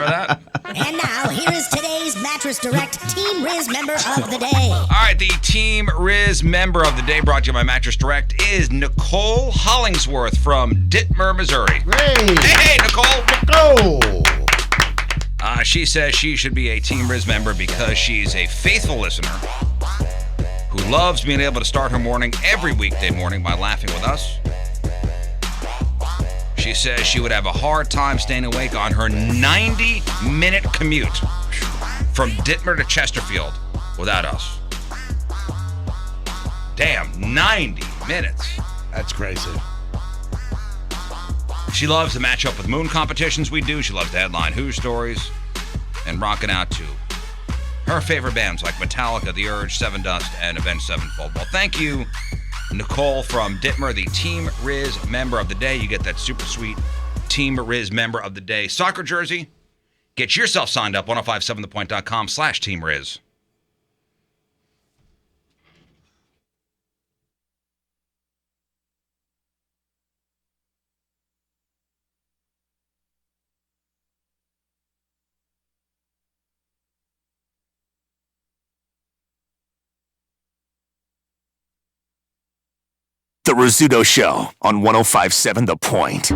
that? And now, here is today's Mattress Direct Team Riz member of the day. All right, the Team Riz member of the day brought to you by Mattress Direct is Nicole Hollingsworth from Dittmer, Missouri. Hey, Nicole. Go. She says she should be a Team Riz member because she's a faithful listener who loves being able to start her morning every weekday morning by laughing with us. She says she would have a hard time staying awake on her 90-minute commute from Dittmer to Chesterfield without us. 90 minutes. That's crazy. She loves to match up with moon competitions we do. She loves to headline Who stories and rocking out to her favorite bands like Metallica, The Urge, Seven Dust, and Avenged Sevenfold. Well, thank you, Nicole from Dittmer, the Team Riz member of the day. You get that super sweet Team Riz member of the day soccer jersey. Get yourself signed up, 1057thepoint.com/Team Riz. The Rizzuto Show on 1057 The Point.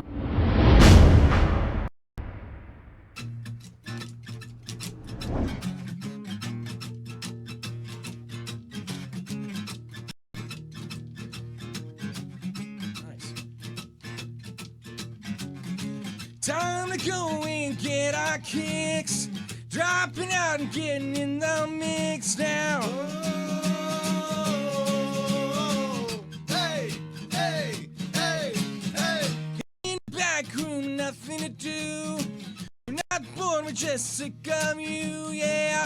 Time to go and get our kicks, dropping out and getting in the mix now. Hey, hey, hey, hey. In the back room, nothing to do. We're not bored, we're just sick of you, yeah.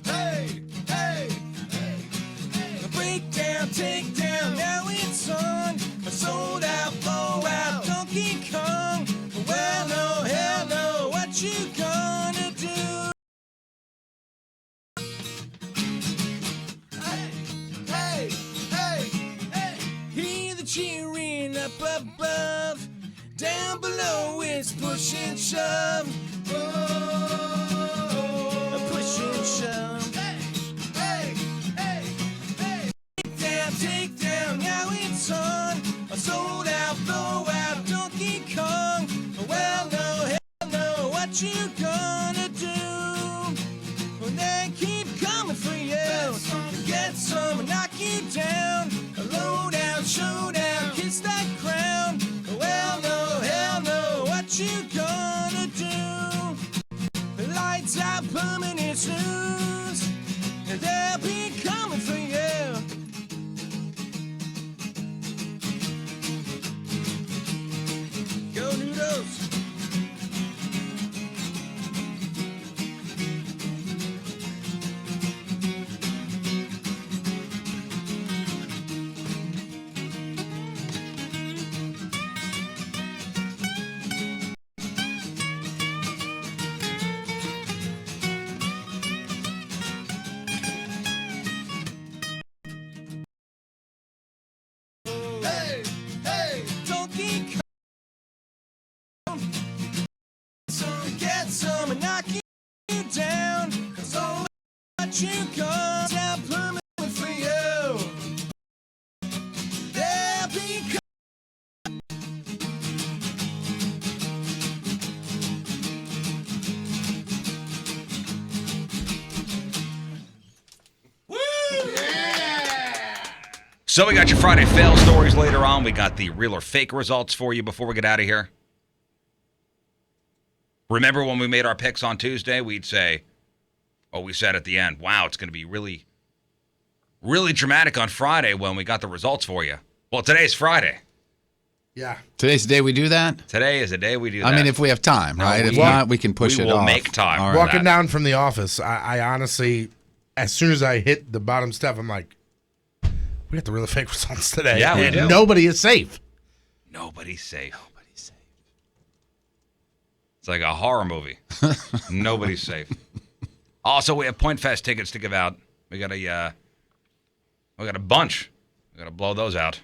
Hey, hey, hey, hey. Break down, take down, now it's on. Sold out, blow out, Donkey Kong. Well, no, hell no, what you gonna do? Hey, hey, hey, hey. Hear the cheering up above. Down below it's push and shove. Oh, push and shove. Hey, hey, hey, hey. Take down, now it's on. Sold out, blow out, Donkey Kong. Well, no, hell no, what you gonna do? When they keep coming for you, get some and knock you down. A low down, showdown, kiss that crown. Well, no, hell no, what you gonna do? The lights out, permanent snooze. They'll be coming for you. Go Noodles! Hey, hey, Donkey Kong. Get some and knock you down. Cause all what you got down permanent for you. They'll be So we got your Friday fail stories later on. We got the real or fake results for you before we get out of here. Remember when we made our picks on Tuesday, we'd say, we said at the end, wow, it's going to be really, really dramatic on Friday when we got the results for you. Well, today's Friday. Yeah. Today's the day we do that? Today is the day we do that. I mean, if we have time, right? If not, we can push we it will off. make time. All for Walking that. down from the office, I honestly, as soon as I hit the bottom step, I'm like, we got the real fake results today. Yeah, we And do. Nobody is safe. Nobody's safe. It's like a horror movie. Nobody's safe. Also, we have Point Fest tickets to give out. We got a bunch. We got to blow those out.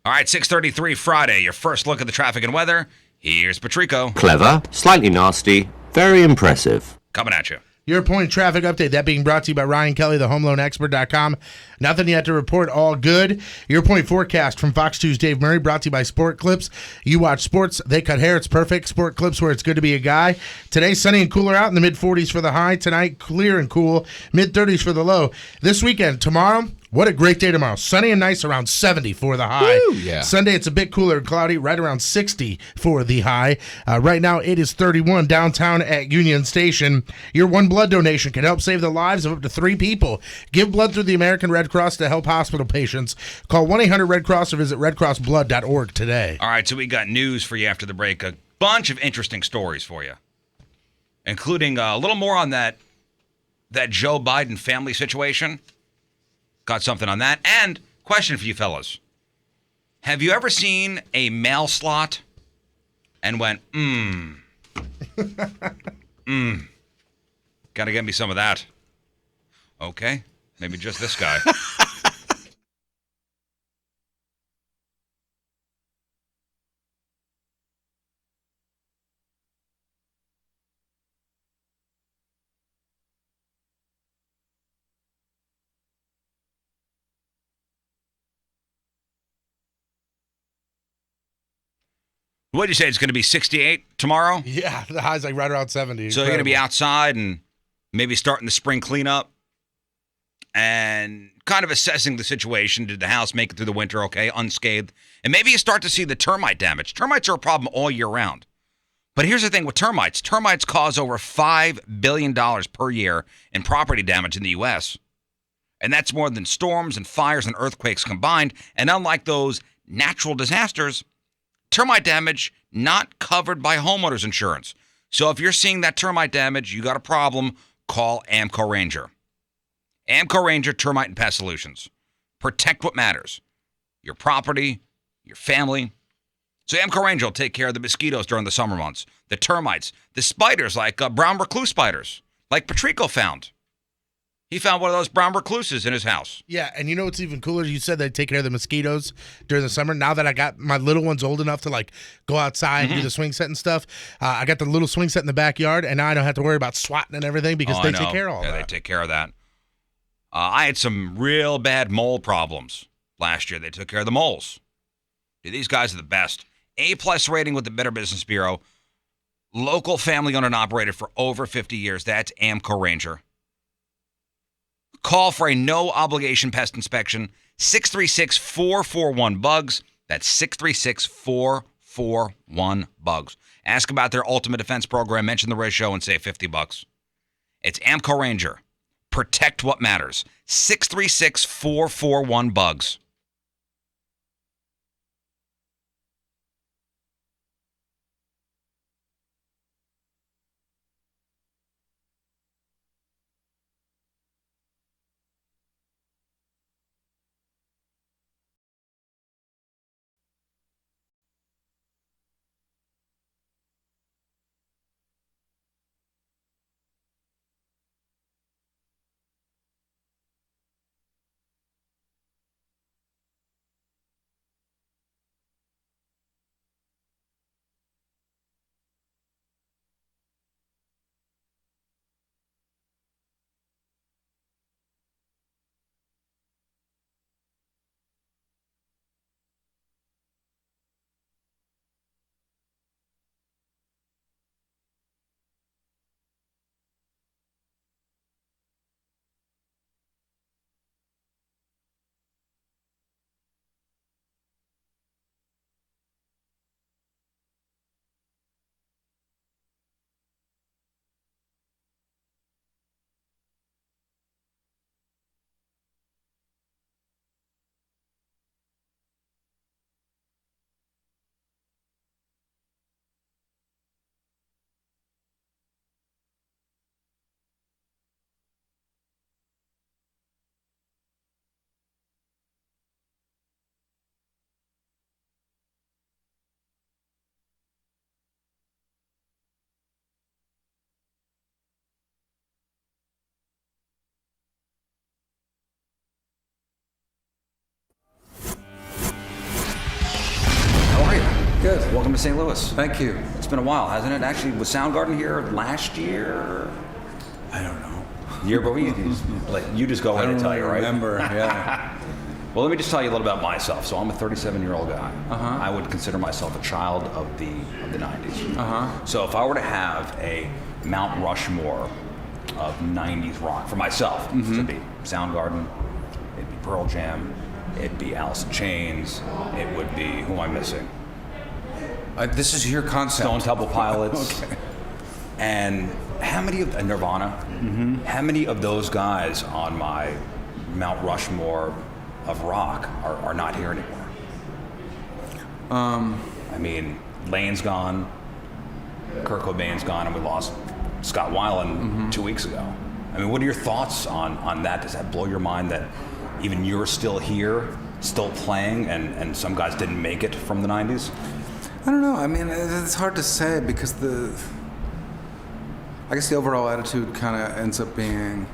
All right, 6:33 Friday. Your first look at the traffic and weather. Here's Patrico Clever, slightly nasty, very impressive. coming at you. Your point traffic update, that being brought to you by Ryan Kelly, thehomeloanexpert.com. Nothing yet to report, all good. Your point forecast from Fox 2's Dave Murray, brought to you by Sport Clips. You watch sports, they cut hair, it's perfect. Sport Clips, where it's good to be a guy. Today, sunny and cooler out in the mid-40s for the high. Tonight, clear and cool, mid-30s for the low. This weekend, tomorrow, What a great day tomorrow. Sunny and nice, around 70 for the high. Woo, yeah. Sunday, it's a bit cooler and cloudy, right around 60 for the high. Right now, it is 31 downtown at Union Station. Your one blood donation can help save the lives of up to 3 people. Give blood through the American Red Cross to help hospital patients. Call 1-800-RED-CROSS or visit redcrossblood.org today. All right, so we got news for you after the break. A bunch of interesting stories for you, including a little more on that Joe Biden family situation. Got something on that. And question for you fellas. Have you ever seen a mail slot and went, gotta get me some of that? Okay, maybe just this guy. What did you say? It's going to be 68 tomorrow? Yeah, the high's like right around 70. So you're going to be Incredible. outside and maybe starting the spring cleanup and kind of assessing the situation. Did the house make it through the winter okay, unscathed? And maybe you start to see the termite damage. Termites are a problem all year round. But here's the thing with termites. Termites cause over $5 billion per year in property damage in the U.S. And that's more than storms and fires and earthquakes combined. And unlike those natural disasters, termite damage not covered by homeowners insurance. So if you're seeing that termite damage, you got a problem, call Amco Ranger. Amco Ranger Termite and Pest Solutions. Protect what matters. Your property, your family. So Amco Ranger will take care of the mosquitoes during the summer months, the termites, the spiders like brown recluse spiders, like Patrico found. He found one of those brown recluses in his house. Yeah, and you know what's even cooler? You said they take care of the mosquitoes during the summer. Now that I got my little ones old enough to like go outside and do the swing set and stuff, I got the little swing set in the backyard, and now I don't have to worry about swatting and everything because they take care of all that. Yeah, they take care of that. I had some real bad mole problems last year. They took care of the moles. Dude, these guys are the best. A-plus rating with the Better Business Bureau. Local family owned and operated for over 50 years. That's Amco Ranger. Call for a no-obligation pest inspection, 636-441-BUGS. That's 636-441-BUGS. Ask about their Ultimate Defense Program, mention the Riz Show, and save $50. It's Amco Ranger. Protect what matters. 636-441-BUGS. Good. Welcome to St. Louis. Thank you. It's been a while, hasn't it? Actually, was Soundgarden here last year? I don't know. Year, but you just go ahead and tell you, right? Remember, yeah. Well, let me just tell you a little about myself. So I'm a 37-year-old guy. Uh-huh. I would consider myself a child of the 90s. Uh-huh. So if I were to have a Mount Rushmore of 90s rock for myself, it'd be Soundgarden, it'd be Pearl Jam, it'd be Alice in Chains, it would be, who am I missing? This is your concept. Stone Temple Pilots. Okay. And how many of Nirvana? How many of those guys on my Mount Rushmore of rock are not here anymore? I mean, Lane's gone, Kurt Cobain's gone, and we lost Scott Weiland 2 weeks ago. I mean, what are your thoughts on that? Does that blow your mind that even you're still here, still playing, and some guys didn't make it from the 90s? I don't know. I mean, it's hard to say because I guess the overall attitude kind of ends up being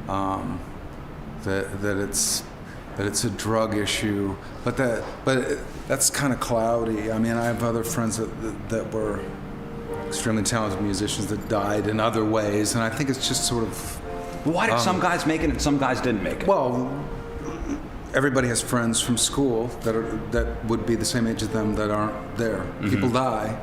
that it's a drug issue, but that's kind of cloudy. I mean, I have other friends that were extremely talented musicians that died in other ways, and I think it's just sort of. Why did some guys make it and some guys didn't make it? Well, everybody has friends from school that would be the same age as them that aren't there. People die.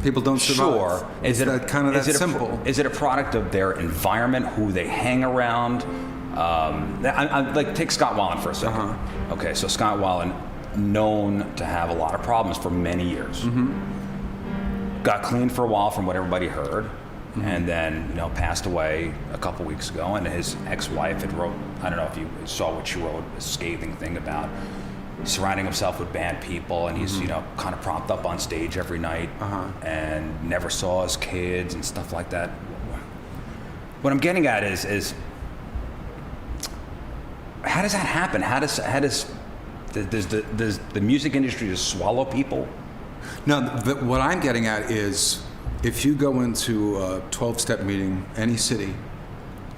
People don't survive. Sure. Is it that simple? Is it a product of their environment, who they hang around? Like, take Scott Weiland for a second. Okay, so Scott Weiland, known to have a lot of problems for many years. Got clean for a while from what everybody heard, and then passed away a couple weeks ago. And his ex-wife had wrote, I don't know if you saw what she wrote, a scathing thing about surrounding himself with bad people, and he's kind of propped up on stage every night, and never saw his kids and stuff like that. What I'm getting at is how does that happen? Does the music industry just swallow people? No, what I'm getting at is if you go into a 12-step meeting, any city,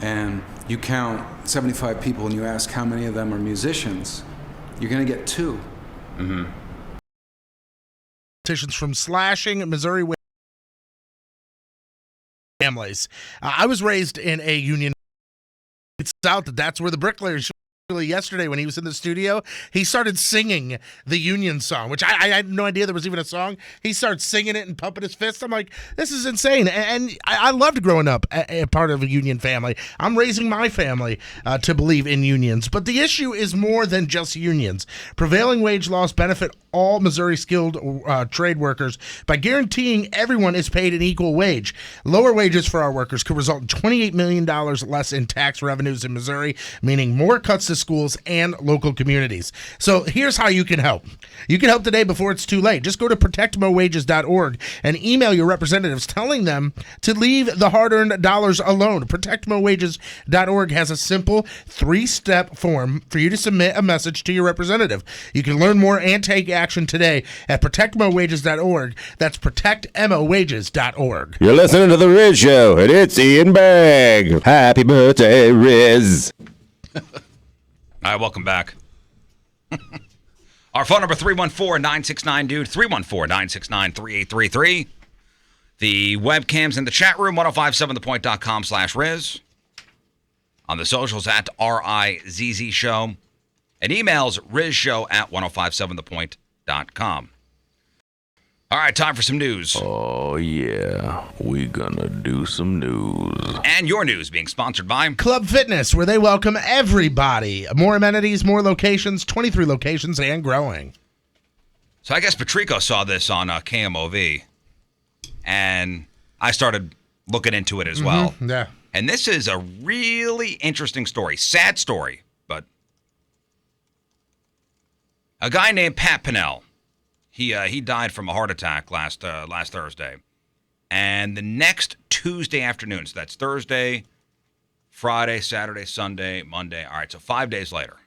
and you count 75 people and you ask how many of them are musicians, you're going to get 2. Politicians from slashing Missouri families. I was raised in a union. It's out that's where the bricklayers. Yesterday when he was in the studio, he started singing the Union song, which I had no idea there was even a song. He started singing it and pumping his fists. I'm like, this is insane. And I loved growing up a part of a union family. I'm raising my family to believe in unions. But the issue is more than just unions. Prevailing wage laws benefit all Missouri skilled trade workers by guaranteeing everyone is paid an equal wage. Lower wages for our workers could result in $28 million less in tax revenues in Missouri, meaning more cuts to schools and local communities. So here's how you can help. You can help today before it's too late. Just go to protectmowages.org and email your representatives telling them to leave the hard-earned dollars alone. Protectmowages.org has a simple 3-step form for you to submit a message to your representative. You can learn more and take action today at protectmowages.org. That's protectmowages.org. You're listening to The Riz Show, and it's Ian Bagg. Happy birthday, Riz. All right, welcome back. Our phone number, 314-969-DUDE, 314-969-3833. The webcams in the chat room, 1057thepoint.com/Riz. On the socials, at RIZZ Show. And emails, rizshow@1057thepoint.com. All right, time for some news. Oh, yeah. We gonna do some news. And your news being sponsored by Club Fitness, where they welcome everybody. More amenities, more locations, 23 locations, and growing. So I guess Patrico saw this on KMOV, and I started looking into it as well. Yeah. And this is a really interesting story. Sad story, but a guy named Pat Pinnell. He died from a heart attack last Thursday. And the next Tuesday afternoon, so that's Thursday, Friday, Saturday, Sunday, Monday. All right, so 5 days later,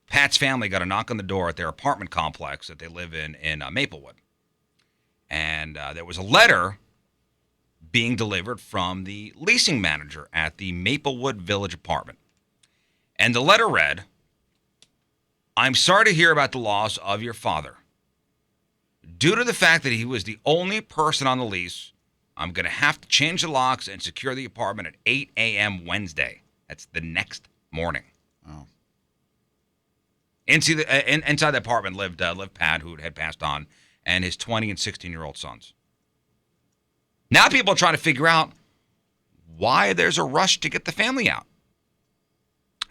Pat's family got a knock on the door at their apartment complex that they live in Maplewood. And there was a letter being delivered from the leasing manager at the Maplewood Village apartment. And the letter read, "I'm sorry to hear about the loss of your father. Due to the fact that he was the only person on the lease, I'm going to have to change the locks and secure the apartment at 8 a.m. Wednesday." That's the next morning. Oh. Inside the apartment lived Pat, who had passed on, and his 20 and 16-year-old sons. Now people are trying to figure out why there's a rush to get the family out.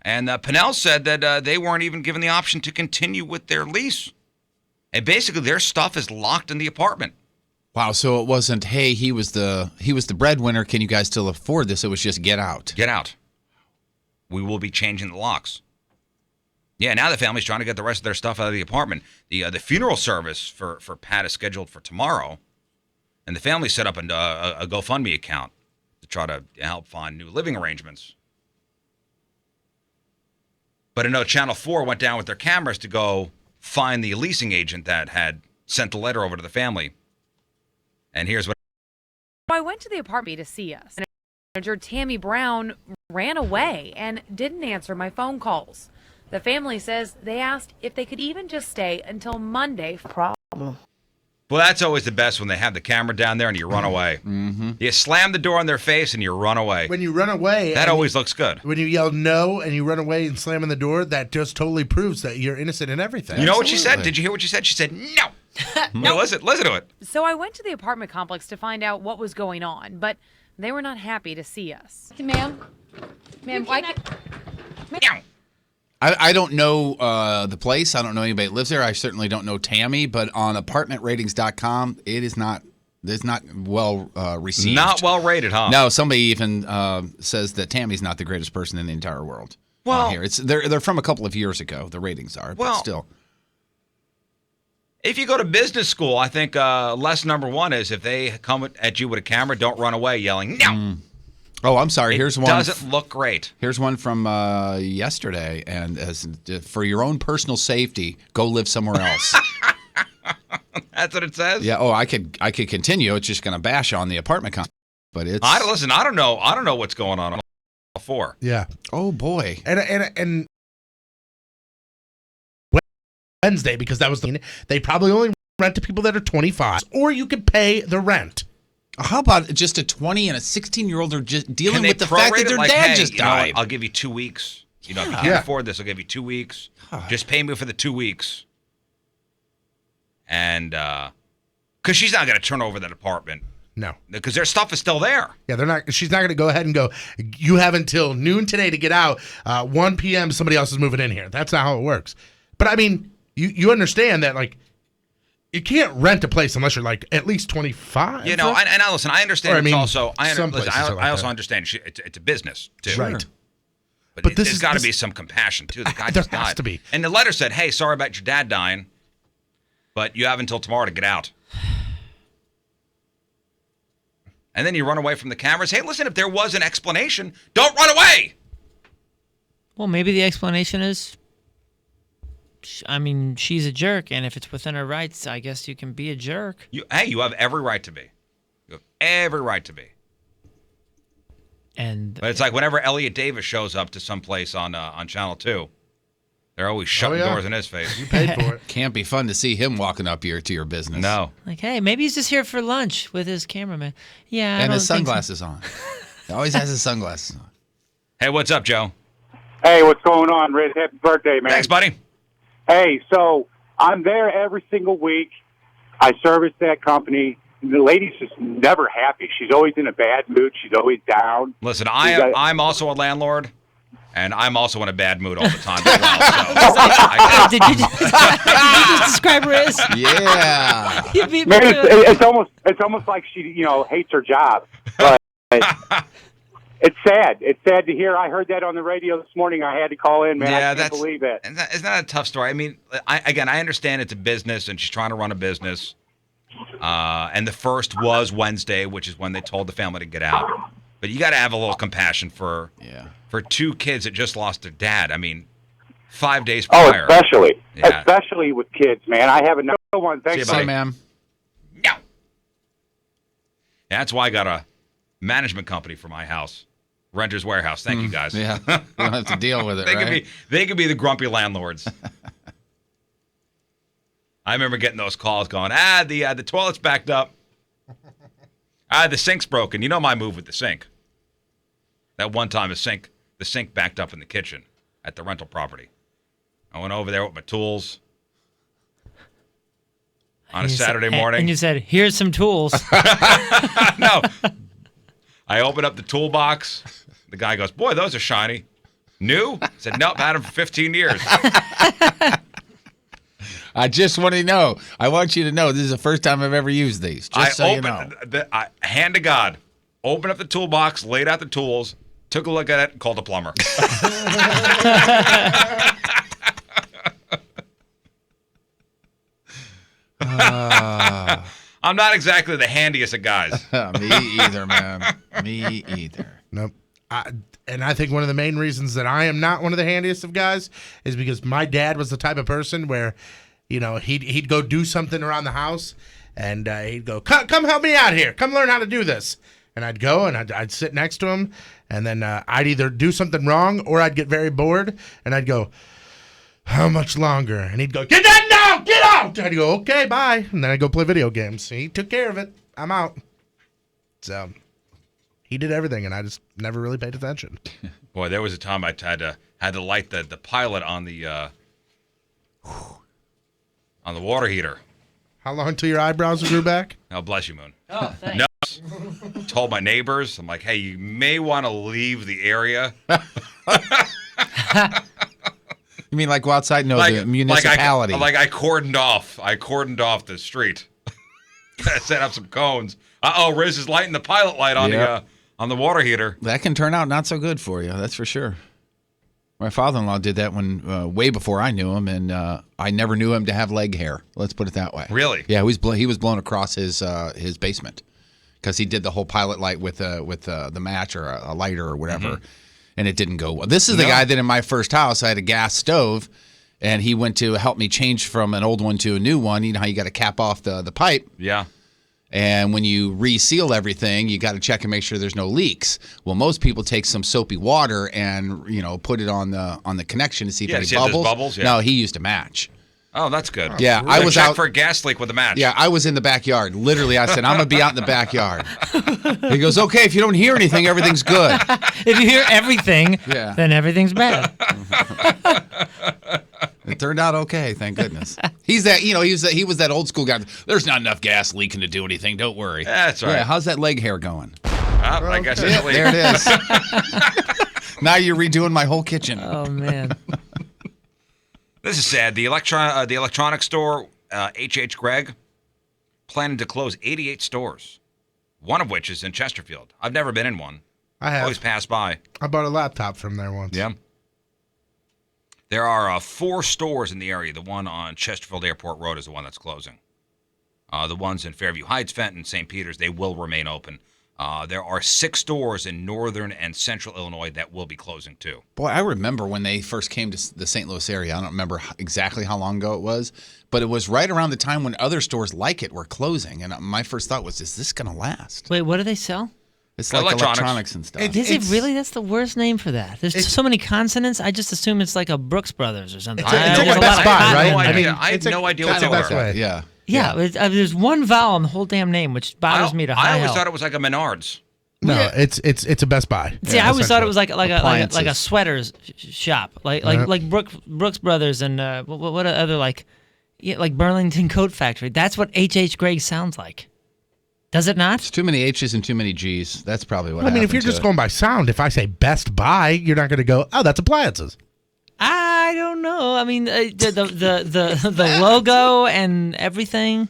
And Pinnell said that they weren't even given the option to continue with their lease. And basically, their stuff is locked in the apartment. Wow, so it wasn't, hey, he was the breadwinner. Can you guys still afford this? It was just get out. Get out. We will be changing the locks. Yeah, now the family's trying to get the rest of their stuff out of the apartment. The funeral service for Pat is scheduled for tomorrow, and the family set up a GoFundMe account to try to help find new living arrangements. But I know Channel 4 went down with their cameras to go find the leasing agent that had sent the letter over to the family. And here's what. I went to the apartment to see us. Manager Tammy Brown ran away and didn't answer my phone calls. The family says they asked if they could even just stay until Monday. Problem. Well, that's always the best when they have the camera down there and you run away. Mm-hmm. You slam the door in their face and you run away. When you run away, that always looks good. When you yell no and you run away and slam in the door, that just totally proves that you're innocent in everything. You know what she said? Did you hear what she said? She said no. No, listen to it. So I went to the apartment complex to find out what was going on, but they were not happy to see us. Ma'am, why? I don't know the place. I don't know anybody that lives there. I certainly don't know Tammy, but on apartmentratings.com, it's not well received. Not well rated, huh? No, somebody even says that Tammy's not the greatest person in the entire world. Well, here they're from a couple of years ago. The ratings are, but still. If you go to business school, I think lesson number one is if they come at you with a camera, don't run away yelling no. Oh, I'm sorry. Here's one. Doesn't look great. Here's one from yesterday, and for your own personal safety, go live somewhere else. That's what it says. Yeah. Oh, I could continue. It's just going to bash on the apartment complex, but it's. Listen. I don't know what's going on before. Yeah. Oh boy. And Wednesday, because that was they probably only rent to people that are 25, or you could pay the rent. How about just a 20 and a 16-year-old are just dealing with the fact that their dad just died? I'll give you 2 weeks. If you can't afford this, I'll give you 2 weeks. Just pay me for the 2 weeks. And because she's not going to turn over that apartment. No. Because their stuff is still there. Yeah, they're not. She's not going to go ahead and go, you have until noon today to get out. 1 p.m., somebody else is moving in here. That's not how it works. But, I mean, you understand that, like, you can't rent a place unless you're like at least 25. You know, and listen, I understand. Or, it's also, I I also understand it's a business too. Right. But there's got to be some compassion too. The guy just died. Has to be. And the letter said, "Hey, sorry about your dad dying, but you have until tomorrow to get out." And then you run away from the cameras. Hey, listen, if there was an explanation, don't run away. Well, maybe the explanation is, I mean, she's a jerk, and if it's within her rights, I guess you can be a jerk. You have every right to be. You have every right to be. But it's like whenever Elliot Davis shows up to some place on Channel 2, they're always shutting doors in his face. You paid for it. Can't be fun to see him walking up here to your business. No. Like, hey, maybe he's just here for lunch with his cameraman. Yeah, and his sunglasses on. He always has his sunglasses on. Hey, what's up, Joe? Hey, what's going on, Riz? Happy birthday, man. Thanks, buddy. Hey, so I'm there every single week. I service that company. The lady's just never happy. She's always in a bad mood. She's always down. Listen, I'm also a landlord, and I'm also in a bad mood all the time as well. So did you just describe her as? Yeah. Man, it's almost like she hates her job. But it's sad. It's sad to hear. I heard that on the radio this morning. I had to call in, man. Yeah, I can't believe it. Isn't that a tough story? I mean, I understand it's a business, and she's trying to run a business. And the first was Wednesday, which is when they told the family to get out. But you got to have a little compassion for 2 kids that just lost their dad. I mean, 5 days prior. Oh, especially with kids, man. I have another one. Thanks, buddy. Ma'am. No. Yeah, that's why I got a management company for my house. Renter's Warehouse. Thank you, guys. Yeah, you don't have to deal with it, they could be the grumpy landlords. I remember getting those calls going, the toilet's backed up. The sink's broken. You know my move with the sink. That one time the sink backed up in the kitchen at the rental property. I went over there with my tools on a Saturday morning. And you said, here's some tools. No. I opened up the toolbox. The guy goes, boy, those are shiny. New? I said, nope, had them for 15 years. I just want to know. I want you to know this is the first time I've ever used these. Just so you know. Hand to God, opened up the toolbox, laid out the tools, took a look at it, and called a plumber. I'm not exactly the handiest of guys. Me either, man. Me either. Nope. And I think one of the main reasons that I am not one of the handiest of guys is because my dad was the type of person where, he'd go do something around the house, and he'd go, come help me out here. Come learn how to do this. And I'd go, and I'd sit next to him, and then I'd either do something wrong, or I'd get very bored, and I'd go, how much longer? And he'd go, get that now! Get out! I'd go, okay, bye. And then I'd go play video games. He took care of it. I'm out. So he did everything, and I just never really paid attention. Boy, there was a time I had to light the pilot on the water heater. How long till your eyebrows grew back? Oh, bless you, Moon. Oh, thanks. No. Told my neighbors, I'm like, hey, you may want to leave the area. You mean like go outside? No, the municipality. I cordoned off. I cordoned off the street. Set up some cones. Riz is lighting the pilot light on the water heater. That can turn out not so good for you. That's for sure. My father-in-law did that when way before I knew him, and I never knew him to have leg hair. Let's put it that way. Really? Yeah, he was blown across his basement because he did the whole pilot light with the match or a lighter or whatever. And it didn't go well. This is the guy that in my first house, I had a gas stove, and he went to help me change from an old one to a new one. You know how you got to cap off the pipe? Yeah. And when you reseal everything, you got to check and make sure there's no leaks. Well, most people take some soapy water and put it on the connection to see if any bubbles. Bubbles. Yeah. No, he used a match. Oh, that's good. Yeah, I was check out for a gas leak with a match. Yeah, I was in the backyard. Literally, I said, I'm going to be out in the backyard. He goes, okay, if you don't hear anything, everything's good. If you hear everything, then everything's bad. It turned out okay, thank goodness. He's that, he was that old school guy. There's not enough gas leaking to do anything. Don't worry. That's right. Yeah, how's that leg hair going? I guess it's leak. There it is. Now you're redoing my whole kitchen. Oh, man. This is sad. The electronics store, H.H. Gregg, planning to close 88 stores, one of which is in Chesterfield. I've never been in one. I have. Always pass by. I bought a laptop from there once. Yeah. There are 4 stores in the area. The one on Chesterfield Airport Road is the one that's closing. The ones in Fairview Heights, Fenton, St. Peters, they will remain open. There are 6 stores in northern and central Illinois that will be closing too. Boy, I remember when they first came to the St. Louis area. I don't remember exactly how long ago it was, but it was right around the time when other stores like it were closing. And my first thought was, is this going to last? Wait, what do they sell? It's like electronics and stuff. Is it really? That's the worst name for that. There's so many consonants. I just assume it's like a Brooks Brothers or something. It's a Best Buy, right? I have no idea what they were. Yeah. Yeah, there's one vowel in the whole damn name, which bothers me to high I always hell. thought it was like a Menards. No, it's a Best Buy. See, I always thought it was like a sweaters shop, like Brooks Brothers and what other like Burlington Coat Factory. That's what H.H. Gregg sounds like. Does it not? It's too many H's and too many G's. That's probably what. I mean, if you're just going by sound, if I say Best Buy, you're not going to go, oh, that's appliances. I don't know. I mean, the logo and everything.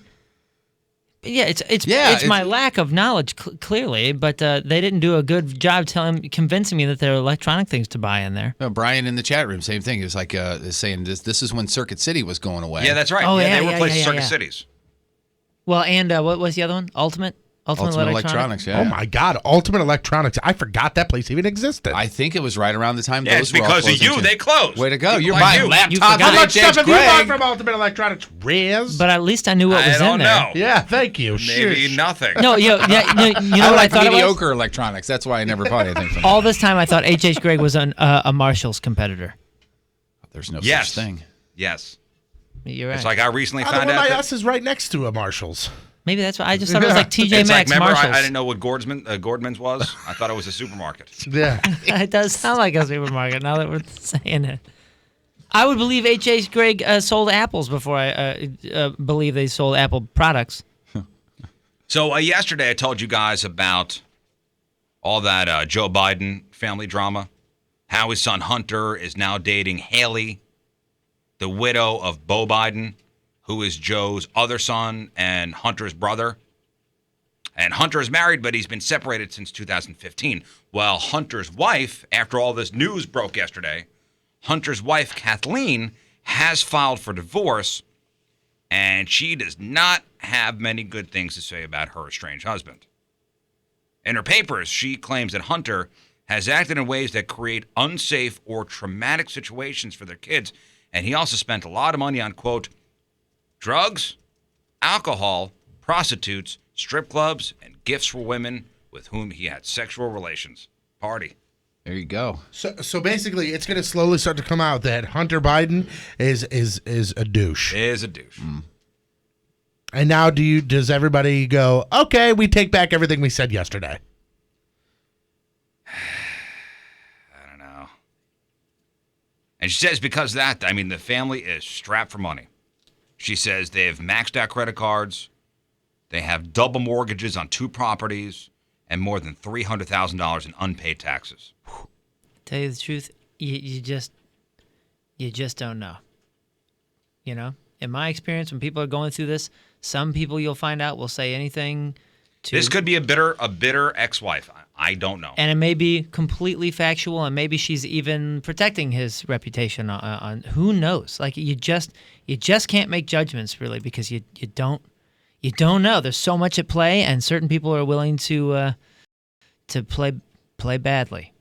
Yeah, it's my lack of knowledge clearly, but they didn't do a good job convincing me that there are electronic things to buy in there. No, Brian in the chat room, same thing. He was like saying this is when Circuit City was going away. Yeah, that's right. Oh, they replaced Circuit Cities. Well, and what was the other one? Ultimate Electronics. Yeah. Oh my God, Ultimate Electronics! I forgot that place even existed. I think it was right around the time it's those were all because of you too. they closed. Way to go! People You're like buying you. laptops. How much stuff have you bought Gregg. from Ultimate Electronics, Riz? But at least I knew what was I don't in there. know. Yeah, thank you. Maybe nothing. No, you know I what like I thought mediocre electronics. That's why I never bought anything from them. All this time I thought H.H. Gregg was a Marshall's competitor. There's no such thing. Yes. You're right. It's like I recently The found one out by that us is right next to a Marshall's. Maybe that's why I just thought it was like TJ it's Maxx, like, remember, Marshalls. I didn't know what Gordman's was. I thought it was a supermarket. Yeah. It does sound like a supermarket now that we're saying it. I would believe H.H. Gregg sold apples before I believe they sold Apple products. So yesterday I told you guys about all that Joe Biden family drama. how his son Hunter is now dating Haley, the widow of Beau Biden, who is Joe's other son and Hunter's brother. And Hunter is married, but he's been separated since 2015. While Hunter's wife, after all this news broke yesterday, Hunter's wife, Kathleen, has filed for divorce, and she does not have many good things to say about her estranged husband. In her papers, she claims that Hunter has acted in ways that create unsafe or traumatic situations for their kids, and he also spent a lot of money on, quote, drugs, alcohol, prostitutes, strip clubs, and gifts for women with whom he had sexual relations. Party. There you go. So basically, it's going to slowly start to come out that Hunter Biden is a douche. Is a douche. And now does everybody go, okay, we take back everything we said yesterday? I don't know. And she says because of that, I mean, the family is strapped for money. She says they have maxed out credit cards, they have double mortgages on 2 properties, and more than $300,000 in unpaid taxes. Tell you the truth, you just don't know. You know, in my experience, when people are going through this, some people you'll find out will say anything to. This could be a bitter ex-wife. I don't know. And it may be completely factual, and maybe she's even protecting his reputation on who knows. Like you just can't make judgments really because you don't know. There's so much at play, and certain people are willing to play badly.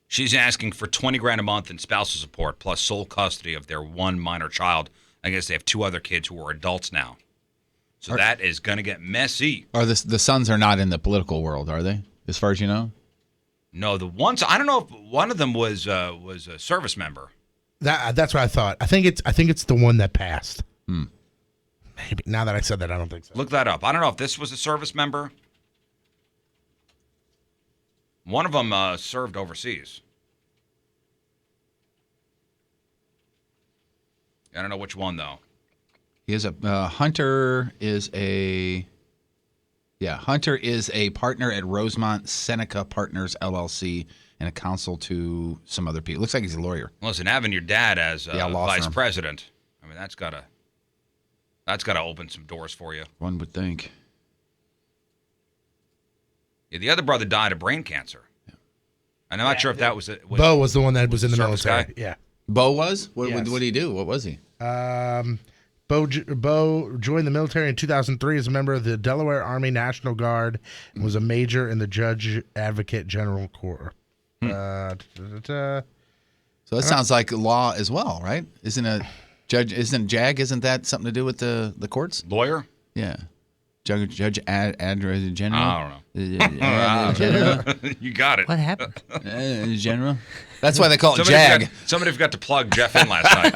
She's asking for $20,000 a month in spousal support plus sole custody of their one minor child. I guess they have 2 other kids who are adults now. So that is going to get messy. Or the sons are not in the political world, are they? As far as you know? No, the ones I don't know if one of them was a service member. That's what I thought. I think it's the one that passed. Maybe. Now that I said that, I don't think so. Look that up. I don't know if this was a service member. One of them served overseas. I don't know which one, though. He is Hunter is a partner at Rosemont Seneca Partners, LLC, and a counsel to some other people. Looks like he's a lawyer. Listen, having your dad as vice firm. president, I mean, that's got to open some doors for you. One would think. Yeah, the other brother died of brain cancer. Yeah. And I'm not sure if that was it. Beau was the one that was in the military. Guy? Yeah. Beau was? What Yes. did he do? What was he? Beau joined the military in 2003 as a member of the Delaware Army National Guard and was a major in the Judge Advocate General Corps. So that sounds like law as well, right? Isn't JAG? Isn't that something to do with the courts? Lawyer? Yeah. Judge General. I don't know. General. You got it. What happened? General. That's why they call it JAG. Somebody forgot to plug Jeff in last night.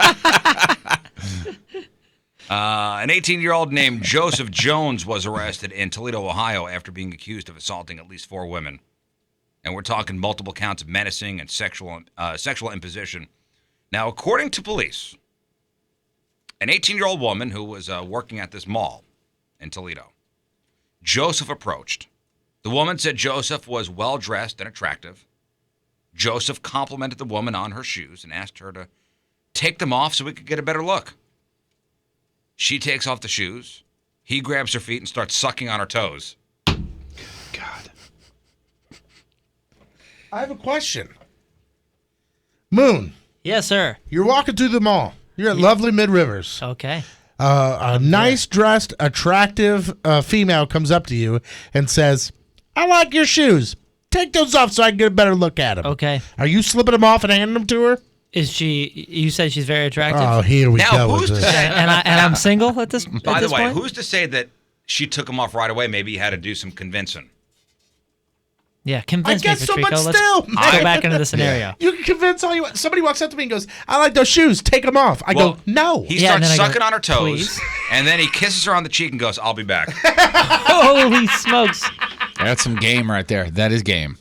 An 18-year-old named Joseph Jones was arrested in Toledo, Ohio, after being accused of assaulting at least 4 women. And we're talking multiple counts of menacing and sexual imposition. Now, according to police, an 18-year-old woman who was working at this mall in Toledo, Joseph approached. The woman said Joseph was well-dressed and attractive. Joseph complimented the woman on her shoes and asked her to take them off so we could get a better look. She takes off the shoes. He grabs her feet and starts sucking on her toes. God. I have a question. Moon. Yes, sir. You're walking through the mall. You're at lovely Mid Rivers. Okay. A nice dressed, attractive female comes up to you and says, I like your shoes. Take those off so I can get a better look at them. Okay. Are you slipping them off and handing them to her? Is she? You said she's very attractive. Oh, here we Now, go. who's with to this. say? and I'm single at this. By at the this way, point? who's to say that she took him off right away? Maybe he had to do some convincing. Yeah, convince I get me, so Patrico. much Let's still, go man. back into the scenario. You can convince all you want. Somebody walks up to me and goes, I like those shoes. Take them off. I Well, go, no. He Yeah, and starts then I go, sucking on her toes, "Please." and then he kisses her on the cheek and goes, I'll be back. Holy smokes! That's some game right there. That is game.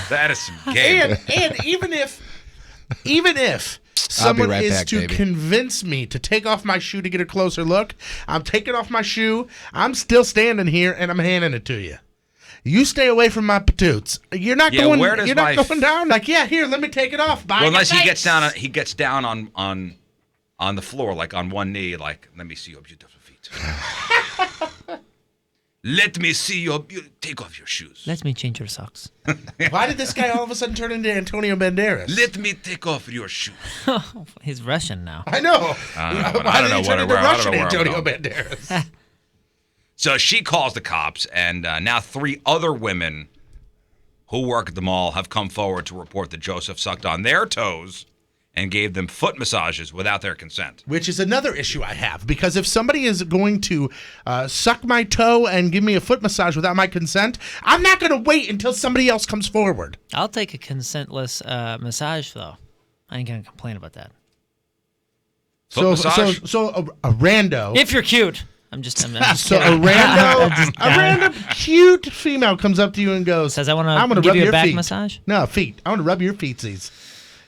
That is some game. And even if someone right is back, to baby. convince me to take off my shoe to get a closer look, I'm taking off my shoe. I'm still standing here and I'm handing it to you. You stay away from my patoots. You're not Yeah, going. where does You're not my going down. Like, yeah, here, let me take it off. Bye. Well, unless he Thanks. gets down on the floor, like on one knee, like, let me see your beautiful feet. Let me see your take off your shoes. Let me change your socks. Why did this guy all of a sudden turn into Antonio Banderas? Let me take off your shoes. He's Russian now. I know. I don't know Why did he turn into where Russian I'm Antonio going. Banderas? So she calls the cops, and now 3 other women who work at the mall have come forward to report that Joseph sucked on their toes and gave them foot massages without their consent. Which is another issue I have, because if somebody is going to suck my toe and give me a foot massage without my consent, I'm not going to wait until somebody else comes forward. I'll take a consentless massage, though. I ain't gonna complain about that. Foot massage? So a rando. If you're cute. I'm just so kidding. a random cute female comes up to you and goes, Says, I want I'm to gonna give rub you your a back feet. massage? No, feet. I want to rub your feetsies.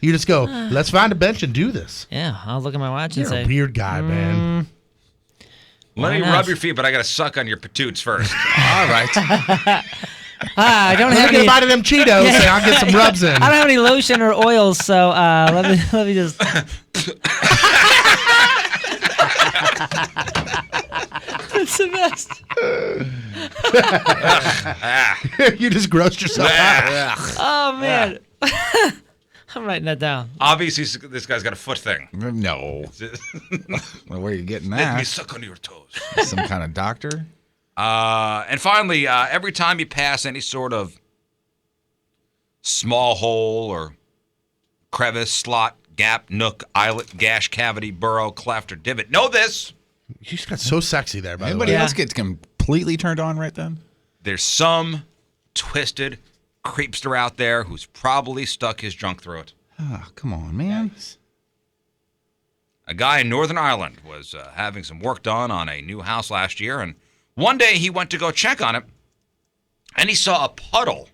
You just go, let's find a bench and do this. Yeah, I'll look at my watch You're and say, a weird guy, man. Let me not? rub your feet, but I got to suck on your patoots first. All right. I don't Let have me get a any. bite of them Cheetos and I'll get some rubs in. I don't have any lotion or oils, so let me just. That's the best. You just grossed yourself out. Oh man, I'm writing that down. Obviously, this guy's got a foot thing. No. Well, where are you getting Let me that? suck on your toes. Some kind of doctor? And finally, every time you pass any sort of small hole or crevice, slot, gap, nook, eyelet, gash, cavity, burrow, cleft, or divot, know this. You just got so sexy there, by Anybody the way. else get completely turned on right then? There's some twisted creepster out there who's probably stuck his junk through it. Oh, come on, man. A guy in Northern Ireland was having some work done on a new house last year, and one day he went to go check on it, and he saw a puddle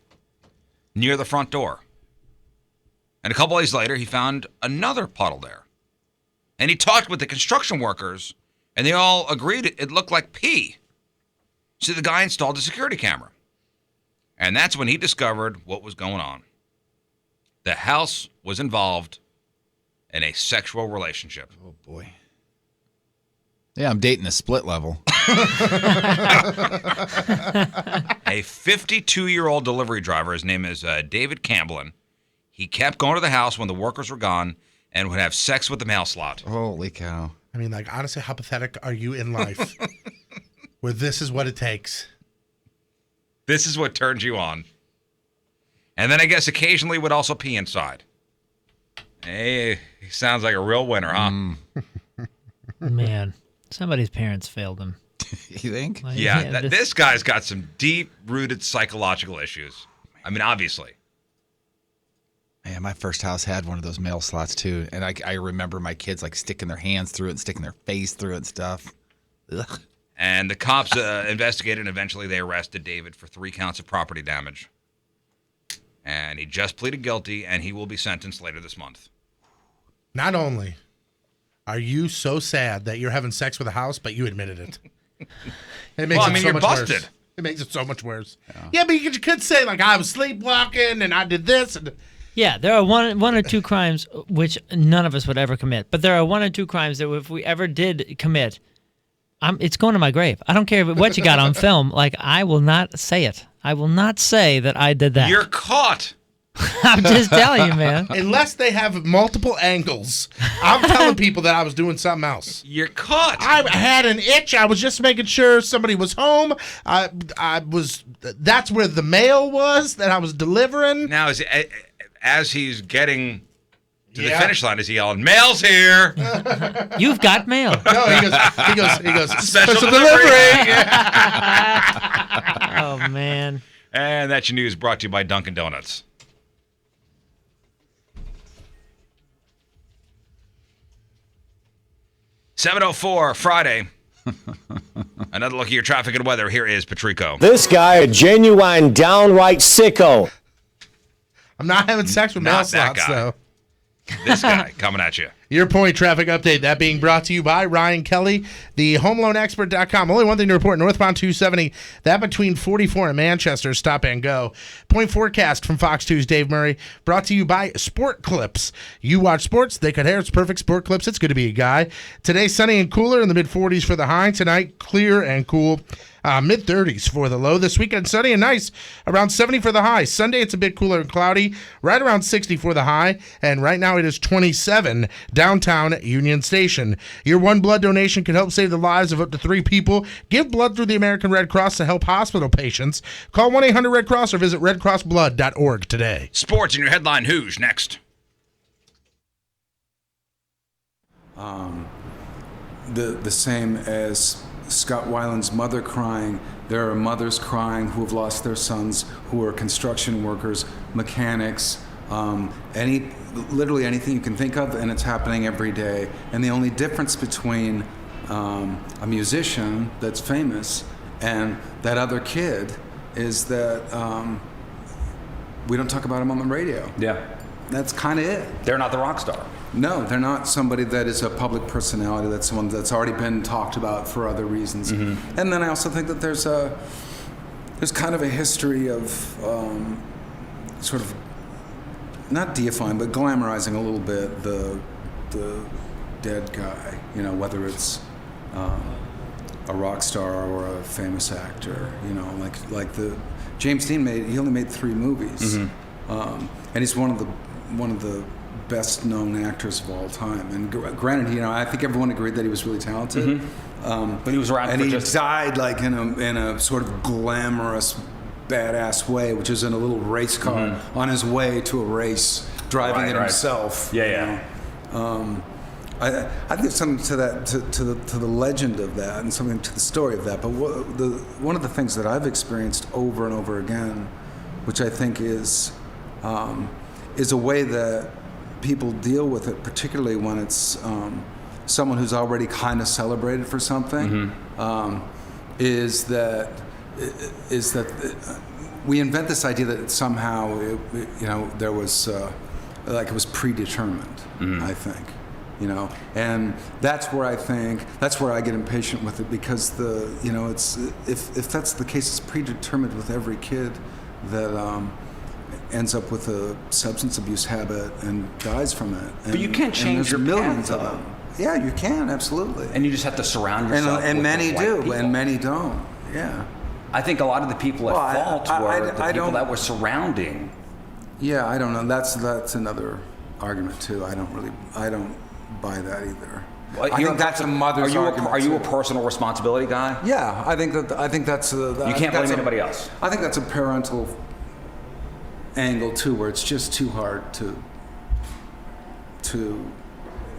near the front door. And a couple days later, he found another puddle there. And he talked with the construction workers, and they all agreed it looked like pee. So the guy installed a security camera. And that's when he discovered what was going on. The house was involved in a sexual relationship. Oh, boy. Yeah, I'm dating a split level. A 52-year-old delivery driver, his name is David Camblin. He kept going to the house when the workers were gone and would have sex with the mail slot. Holy cow. I mean, like, honestly, how pathetic are you in life where this is what it takes? This is what turns you on. And then I guess occasionally would also pee inside. Hey, he sounds like a real winner, huh? Man, somebody's parents failed him. You think? Like, Yeah, this guy's got some deep-rooted psychological issues. I mean, obviously. Man, my first house had one of those mail slots, too. And I remember my kids, like, sticking their hands through it and sticking their face through it and stuff. Ugh. And the cops investigated, and eventually they arrested David for 3 counts of property damage. And he just pleaded guilty, and he will be sentenced later this month. Not only are you so sad that you're having sex with a house, but you admitted it. It makes it so you're much busted. worse. It makes it so much worse. Yeah, but you could say, like, I was sleepwalking and I did this. And Yeah, there are one or two crimes which none of us would ever commit. But there are 1 or 2 crimes that if we ever did commit, it's going to my grave. I don't care what you got on film. Like, I will not say it. I will not say that I did that. You're caught. I'm just telling you, man. unless they have multiple angles, I'm telling people that I was doing something else. You're caught. I had an itch. I was just making sure somebody was home. That's where the mail was that I was delivering. Now, as he's getting to the finish line, is he yelling, "Mail's here"? You've got mail. No, he goes, Special delivery. Oh, man. And that's your news brought to you by Dunkin' Donuts. $7:04 Friday. Another look at your traffic and weather. Here is Patrico. This guy, a genuine, downright sicko. I'm not having sex with mail Not that slots, guy. though. This guy coming at you. Your point traffic update, that being brought to you by Ryan Kelly, the homeloanexpert.com. Only one thing to report, northbound 270, that between 44 and Manchester, stop and go. Point forecast from Fox 2's Dave Murray, brought to you by Sport Clips. You watch sports, they cut hair, it's perfect. Sport Clips, it's good to be a guy. Today, sunny and cooler in the mid-40s for the high. Tonight, clear and cool. Mid-30s for the low. This weekend, sunny and nice, around 70 for the high. Sunday, it's a bit cooler and cloudy, right around 60 for the high. And right now, it is 27 downtown Union Station. Your one blood donation can help save the lives of up to 3 people. Give blood through the American Red Cross to help hospital patients. Call 1-800-RED-CROSS or visit redcrossblood.org today. Sports in your headline Who's next. The same as Scott Weiland's mother crying, there are mothers crying who have lost their sons, who are construction workers, mechanics, literally anything you can think of, and it's happening every day. And the only difference between a musician that's famous and that other kid is that we don't talk about him on the radio. Yeah. That's kind of it. They're not the rock star. No, they're not somebody that is a public personality. That's someone that's already been talked about for other reasons. Mm-hmm. And then I also think that there's kind of a history of sort of not deifying, but glamorizing a little bit the dead guy. You know, whether it's a rock star or a famous actor. You know, like the James Dean he only made 3 movies, and he's one of the best known actors of all time. And granted, you know, I think everyone agreed that he was really talented. But he was around, and he died like in a sort of glamorous, badass way, which is in a little race car on his way to a race, driving it himself. Yeah. I think there's something to that, to the legend of that, and something to the story of that. But one of the things that I've experienced over and over again, which I think is a way that people deal with it, particularly when it's someone who's already kind of celebrated for something, is that we invent this idea that somehow there was like it was predetermined. I think, you know, and that's where I get impatient with it, because it's if that's the case, it's predetermined with every kid that ends up with a substance abuse habit and dies from it. But you can't change your millions path, of them. Yeah, you can, absolutely. And you just have to surround yourself and with many do, people. and many don't. Yeah. I think a lot of the people at fault were the people that were surrounding. Yeah, I don't know. That's another argument too. I don't buy that either. Well, I think that's a mother's argument. Are you a personal responsibility guy? Yeah, I think that's. You can't blame anybody else. I think that's a parental angle too, where it's just too hard to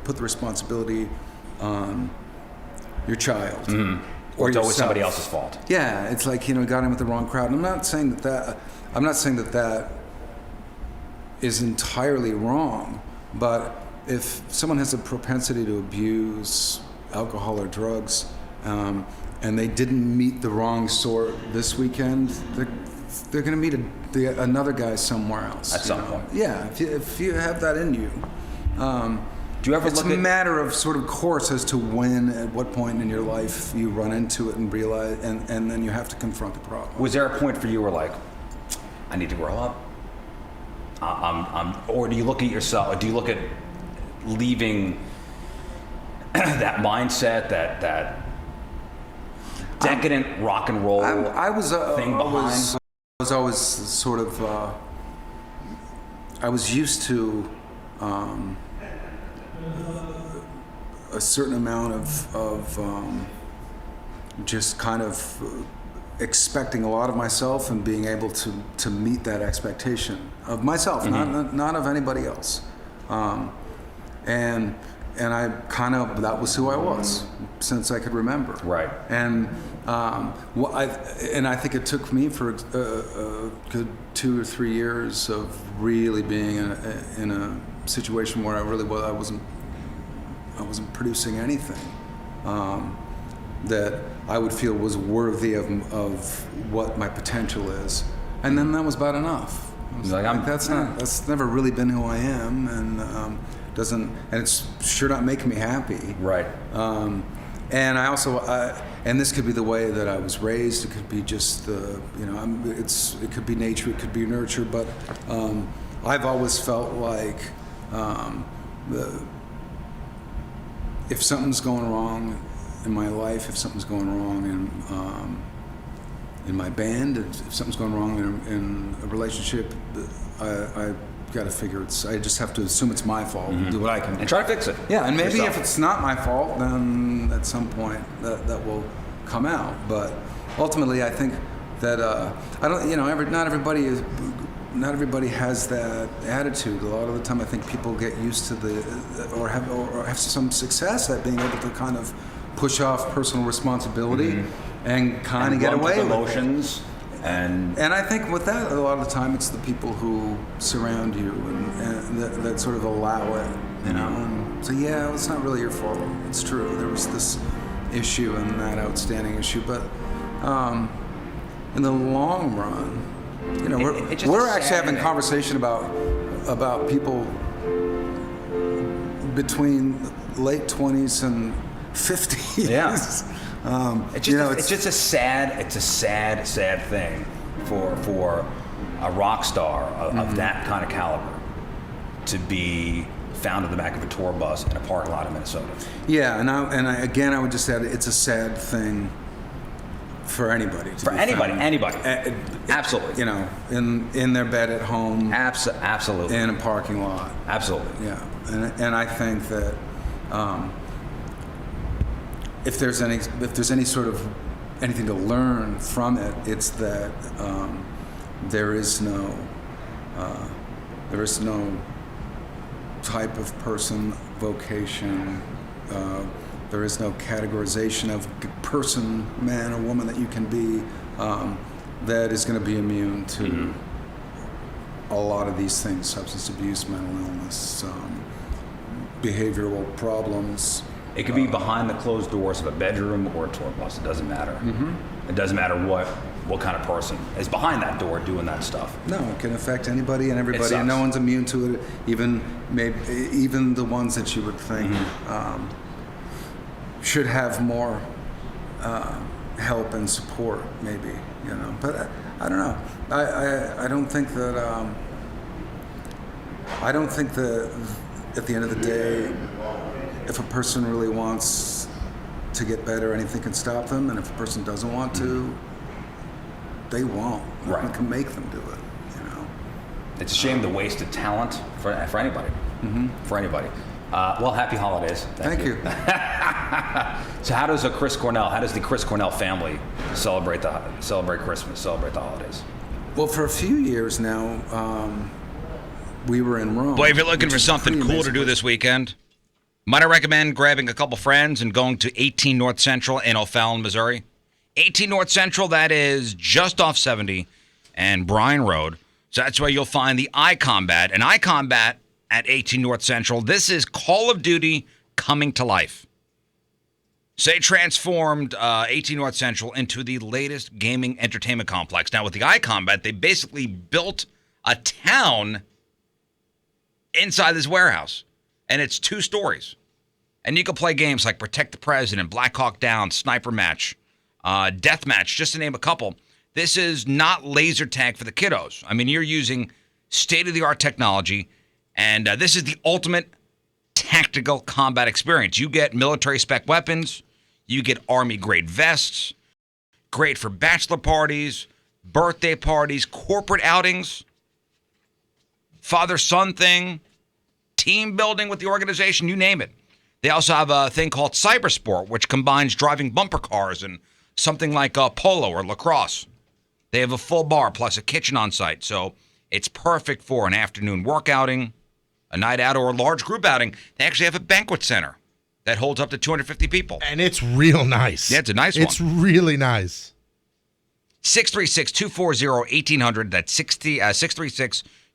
put the responsibility on your child or it's always somebody else's fault. Yeah, it's like, you know, got in with the wrong crowd. And I'm not saying that is entirely wrong, but if someone has a propensity to abuse alcohol or drugs, and they didn't meet the wrong sort this weekend, they're going to meet another guy somewhere else. At some point. Yeah, if you have that in you. Do you ever it's a matter of sort of course as to when, at what point in your life you run into it and realize, and then you have to confront the problem. Was there a point for you where like, I need to grow up? Or do you look at yourself? Do you look at leaving that mindset, that decadent rock and roll thing behind? I was always sort of. I was used to a certain amount of just kind of expecting a lot of myself and being able to meet that expectation of myself, not of anybody else. And I kind of, that was who I was since I could remember. Right. And I think it took me for a good 2 or 3 years of really being in a situation where I wasn't producing anything that I would feel was worthy of what my potential is, and then that was about enough. That's never really been who I am, and and it's sure not making me happy. Right. And I also, and this could be the way that I was raised. It could be just it could be nature, it could be nurture. But I've always felt like if something's going wrong in my life, if something's going wrong in my band, if something's going wrong in a relationship, I got to figure I just have to assume it's my fault. Do what I can do. And try to fix it. Yeah, and maybe yourself. if it's not my fault, then at some point that will come out. But ultimately, I think that not everybody has that attitude. A lot of the time, I think people get used to or have some success at being able to kind of push off personal responsibility and kind of get away with emotions. And I think with that, a lot of the time, it's the people who surround you and that sort of allow it, you know. And so yeah, it's not really your fault. It's true. There was this issue and that outstanding issue, but in the long run, you know, we're actually having a conversation about people between late 20s and 50s. Yeah. It's just a sad thing for a rock star of that kind of caliber to be found in the back of a tour bus in a parking lot in Minnesota. Yeah, and I would just add, it's a sad thing for anybody. Anybody. Absolutely. You know, in their bed at home. Absolutely. In a parking lot. Absolutely. Yeah, and I think that. If there's any sort of anything to learn from it, it's that there is no type of person, vocation. There is no categorization of person, man or woman that you can be that is going to be immune to a lot of these things: substance abuse, mental illness, behavioral problems. It could be behind the closed doors of a bedroom or a tour bus. It doesn't matter. It doesn't matter what kind of person is behind that door doing that stuff. No, it can affect anybody and everybody, and no one's immune to it. Even the ones that you would think should have more help and support, maybe. You know, but I don't know. I don't think that. I don't think that at the end of the day, if a person really wants to get better, anything can stop them. And if a person doesn't want to, they won't. Right. Nothing can make them do it. You know. It's a shame the wasted talent for anybody. For anybody. Well, happy holidays. Thank you. So how does the Chris Cornell family celebrate Christmas, celebrate the holidays? Well, for a few years now, we were in Rome. Boy, if you're looking for something cool to do this weekend, might I recommend grabbing a couple friends and going to 18 North Central in O'Fallon, Missouri. 18 North Central, that is just off 70 and Bryan Road. So that's where you'll find the iCombat. And iCombat at 18 North Central, this is Call of Duty coming to life. So they transformed 18 North Central into the latest gaming entertainment complex. Now with the iCombat, they basically built a town inside this warehouse. And it's 2 stories. And you can play games like Protect the President, Black Hawk Down, Sniper Match, Death Match, just to name a couple. This is not laser tag for the kiddos. I mean, you're using state-of-the-art technology, and this is the ultimate tactical combat experience. You get military-spec weapons. You get Army-grade vests. Great for bachelor parties, birthday parties, corporate outings, father-son thing, team building with the organization, you name it. They also have a thing called Cybersport, which combines driving bumper cars and something like polo or lacrosse. They have a full bar plus a kitchen on site, so it's perfect for an afternoon work outing, a night out, or a large group outing. They actually have a banquet center that holds up to 250 people. And it's real nice. Yeah, it's a nice one. It's really nice. 636-240-1800. That's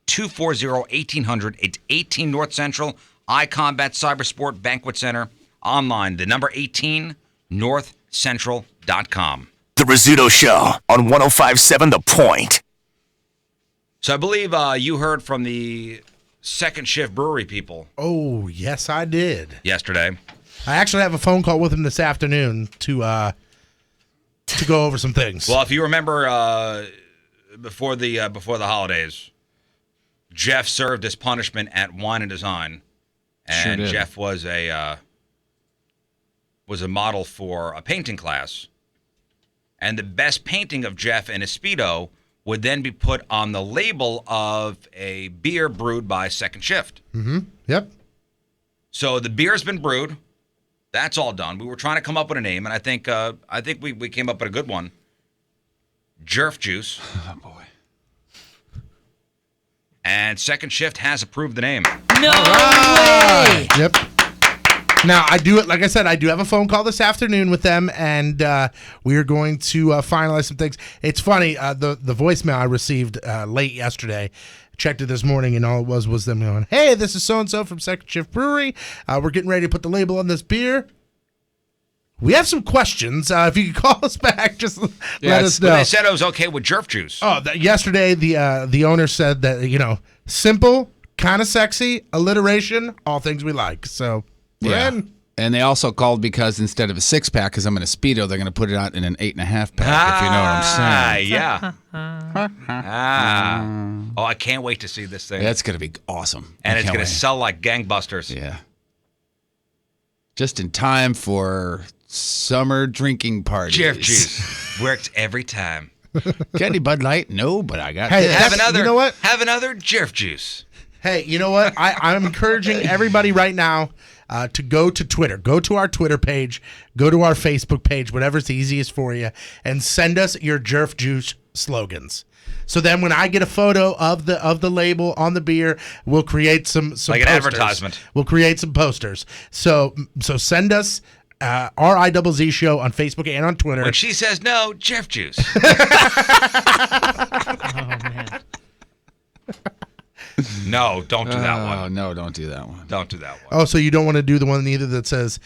636-240-1800. It's 18 North Central, iCombat Cybersport Banquet Center. Online, the number 18, northcentral.com. The Rizzuto Show on 105.7 The Point. So I believe you heard from the Second Shift Brewery people Oh, yes, I did. yesterday. I actually have a phone call with him this afternoon to go over some things. Well, if you remember before the holidays, Jeff served his punishment at Wine and Design, and did. Jeff was a model for a painting class, and the best painting of Jeff in a Speedo would then be put on the label of a beer brewed by Second Shift. Mm-hmm. Yep. So the beer's been brewed. That's all done. We were trying to come up with a name, and I think we came up with a good one. Jerf Juice. Oh, boy. And Second Shift has approved the name. No way! Yep. Now, I do it. Like I said, I do have a phone call this afternoon with them, and we are going to finalize some things. It's funny, the voicemail I received late yesterday, checked it this morning, and all it was them going, "Hey, this is so-and-so from Second Shift Brewery. We're getting ready to put the label on this beer. We have some questions. If you could call us back, just let us know." But they said it was okay with Jerf Juice. Oh, yesterday the owner said that, simple, kind of sexy, alliteration, all things we like. So we're in. And they also called because instead of a 6-pack, because I'm in a Speedo, they're going to put it out in an 8.5-pack, if you know what I'm saying. Yeah. Oh, I can't wait to see this thing. That's going to be awesome. And I it's can't going to wait. sell like gangbusters. Yeah. Just in time for summer drinking parties. Jerf Juice works every time. Got any Bud Light? No, but I got Hey, this. Have another. You know what? Have another Jerf Juice. Hey, you know what? I'm encouraging everybody right now to go to Twitter. Go to our Twitter page. Go to our Facebook page, whatever's easiest for you, and send us your Jerf Juice slogans. So then when I get a photo of the label on the beer, we'll create some Like an posters. advertisement. We'll create some posters. So send us RIZZ Show on Facebook and on Twitter. When she says no, Jerf Juice. Oh, man. No, don't do that one. Oh, no, don't do that one. Don't do that one. Oh, so you don't want to do the one either that says,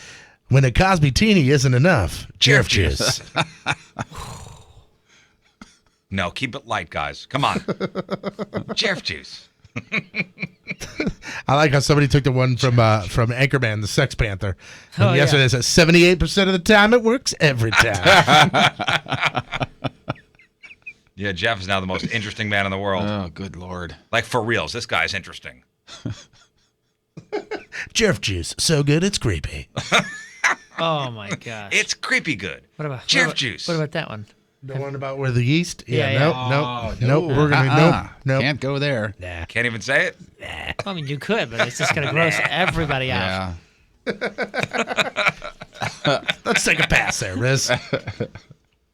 "When a Cosby Teeny isn't enough, Jerf Juice." No, keep it light, guys. Come on. Jerf Juice. I like how somebody took the one from Anchorman, the Sex Panther. And Oh, yesterday it said 78% of the time it works every time. Yeah, Jeff is now the most interesting man in the world. Oh, good Lord. Like, for reals, this guy's interesting. Jerf Juice, so good it's creepy. Oh, my gosh. It's creepy good. What about Jerf Juice? What about that one? The one about where the yeast? Yeah, Nope. We're gonna nope. Can't go there. Nah. Can't even say it? I mean, you could, but it's just going to gross everybody out. Yeah. Let's take a pass there, Riz.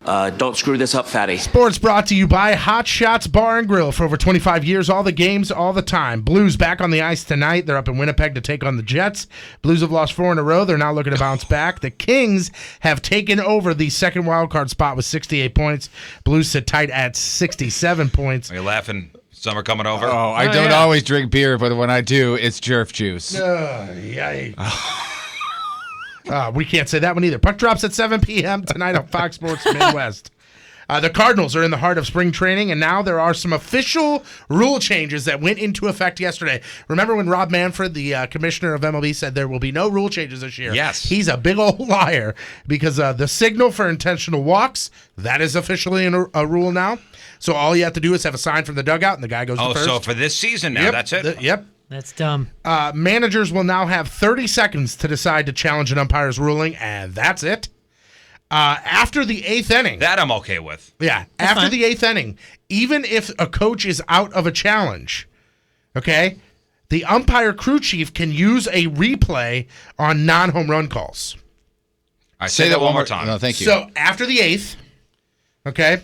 Don't screw this up, fatty. Sports brought to you by Hot Shots Bar and Grill. For over 25 years, all the games, all the time. Blues back on the ice tonight. They're up in Winnipeg to take on the Jets. Blues have lost 4 in a row. They're now looking to bounce back. The Kings have taken over the second wildcard spot with 68 points. Blues sit tight at 67 points. Are you laughing? Summer coming over? Oh, I don't always drink beer, but when I do, it's Jerf Juice. We can't say that one either. Puck drops at 7 p.m. tonight on Fox Sports Midwest. The Cardinals are in the heart of spring training, and now there are some official rule changes that went into effect yesterday. Remember when Rob Manfred, the commissioner of MLB, said there will be no rule changes this year? Yes. He's a big old liar because the signal for intentional walks, that is officially a rule now. So all you have to do is have a sign from the dugout, and the guy goes to first. So for this season now, Yep, that's it? Yep. That's dumb. Managers will now have 30 seconds to decide to challenge an umpire's ruling, and that's it. After the 8th inning. That I'm okay with. Yeah. That's After fine. the 8th inning, even if a coach is out of a challenge, okay, the umpire crew chief can use a replay on non-home run calls. I say that one more time. No, thank you. So after the 8th, okay,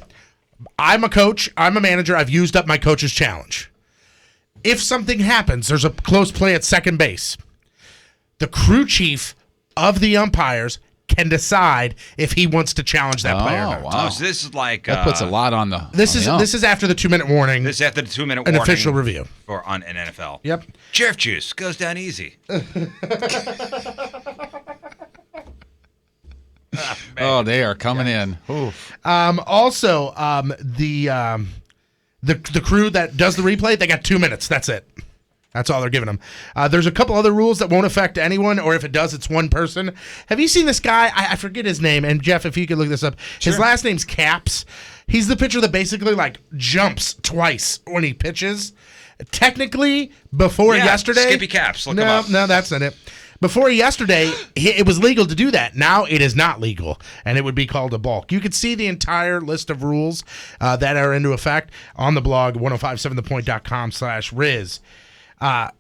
I'm a coach, I'm a manager, I've used up my coach's challenge. If something happens, there's a close play at second base, the crew chief of the umpires can decide if he wants to challenge that player or not. Wow. Oh, so this is like... That puts a lot on the... This is after the 2-minute warning. This is after the 2-minute An warning. official review. For an NFL. Yep. Jerf Juice goes down easy. Oh, they are coming in. Oof. Also, the crew that does the replay, they got 2 minutes. That's it. That's all they're giving him. There's a couple other rules that won't affect anyone, or if it does, it's one person. Have you seen this guy? I forget his name. And Jeff, if you could look this up, his last name's Caps. He's the pitcher that basically like jumps twice when he pitches. Technically, before yesterday, Skippy Caps. Look him up. No, that's not it. Before yesterday, it was legal to do that. Now it is not legal, and it would be called a balk. You could see the entire list of rules that are into effect on the blog, 1057thepoint.com/Riz.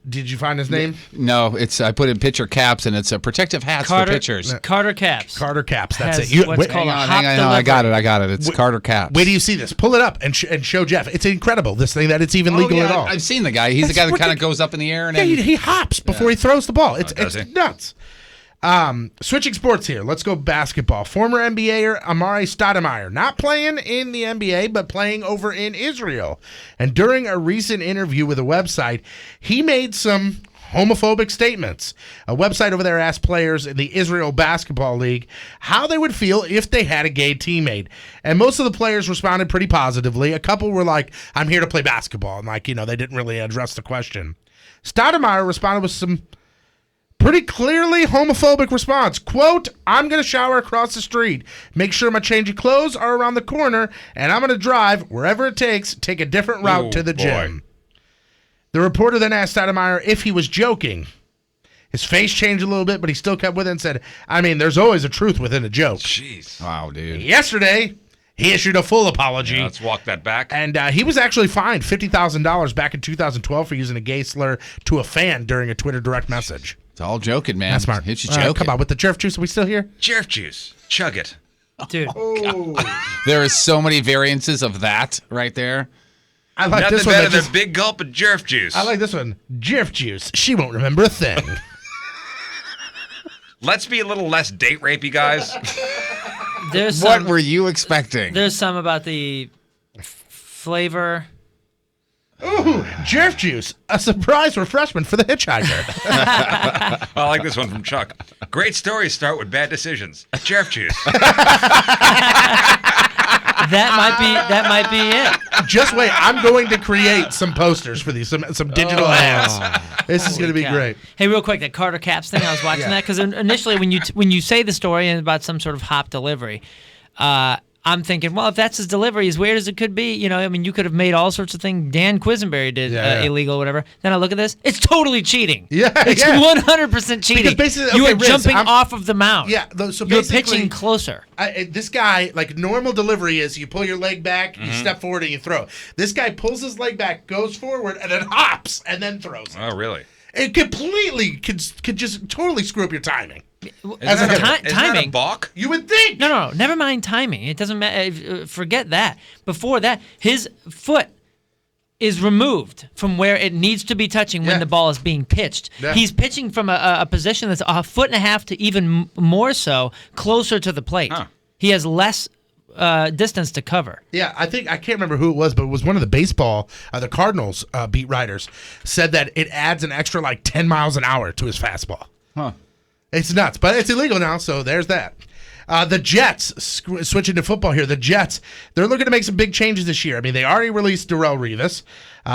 Did you find his name? No, I put in pitcher caps, and it's a protective hats for pitchers. Carter Caps. Carter Caps. That's Has it. what's called a hop Hang on, I got it. It's Carter Caps. Wait till you see this. Pull it up and show Jeff. It's incredible, this thing, that it's even legal at all. I've seen the guy. He's the guy that kind of goes up in the air. And he hops before he throws the ball. It's does he? nuts. Switching sports here. Let's go basketball. Former NBAer Amare Stoudemire, not playing in the NBA, but playing over in Israel. And during a recent interview with a website, he made some homophobic statements. A website over there asked players in the Israel Basketball League how they would feel if they had a gay teammate. And most of the players responded pretty positively. A couple were like, I'm here to play basketball. And they didn't really address the question. Stoudemire responded with some pretty clearly homophobic response. Quote, I'm going to shower across the street, make sure my change of clothes are around the corner, and I'm going to drive, wherever it takes, take a different route to the gym. The reporter then asked Stoudemire if he was joking. His face changed a little bit, but he still kept with it and said, I mean, there's always a truth within a joke. Jeez. Wow, dude. Yesterday, he issued a full apology. Yeah, let's walk that back. And he was actually fined $50,000 back in 2012 for using a gay slur to a fan during a Twitter direct message. It's all joking, man. That's smart. It's joking. Come on, with the Jerf juice, are we still here? Jerf juice. Chug it. Dude. There are so many variances of that right there. I like Nothing this one. better than a big gulp of Jerf juice. I like this one. Jerf juice. She won't remember a thing. Let's be a little less date rapey, guys. What were you expecting? There's some about the flavor. Ooh, Jerf juice. A surprise refreshment for the hitchhiker. I like this one from Chuck. Great stories start with bad decisions. Jerf juice. That might be it. Just wait. I'm going to create some posters for these, some digital ads. This is going to be great. Hey, real quick, that Carter Caps thing, I was watching that because initially when you say the story and about some sort of hop delivery, I'm thinking, well, if that's his delivery, as weird as it could be, you could have made all sorts of things Dan Quisenberry did illegal, whatever. Then I look at this, it's totally cheating. It's 100% cheating. Because basically, you are Riz, jumping off of the mound. Yeah, so you're basically, pitching closer. This guy, like normal delivery is you pull your leg back, you step forward, and you throw. This guy pulls his leg back, goes forward, and then hops, and then throws it. Oh, really? It completely could just totally screw up your timing. Isn't that a balk? You would think. No. Never mind timing. It doesn't matter. Forget that. Before that, his foot is removed from where it needs to be touching when the ball is being pitched. Yeah. He's pitching from a position that's a foot and a half to even more so closer to the plate. Huh. He has less distance to cover. Yeah, I can't remember who it was, but it was one of the baseball, the Cardinals beat writers said that it adds an extra like 10 miles an hour to his fastball. Huh. It's nuts, but it's illegal now, so there's that. The Jets, switching to football here, the Jets, they're looking to make some big changes this year. I mean, they already released Darrelle Revis.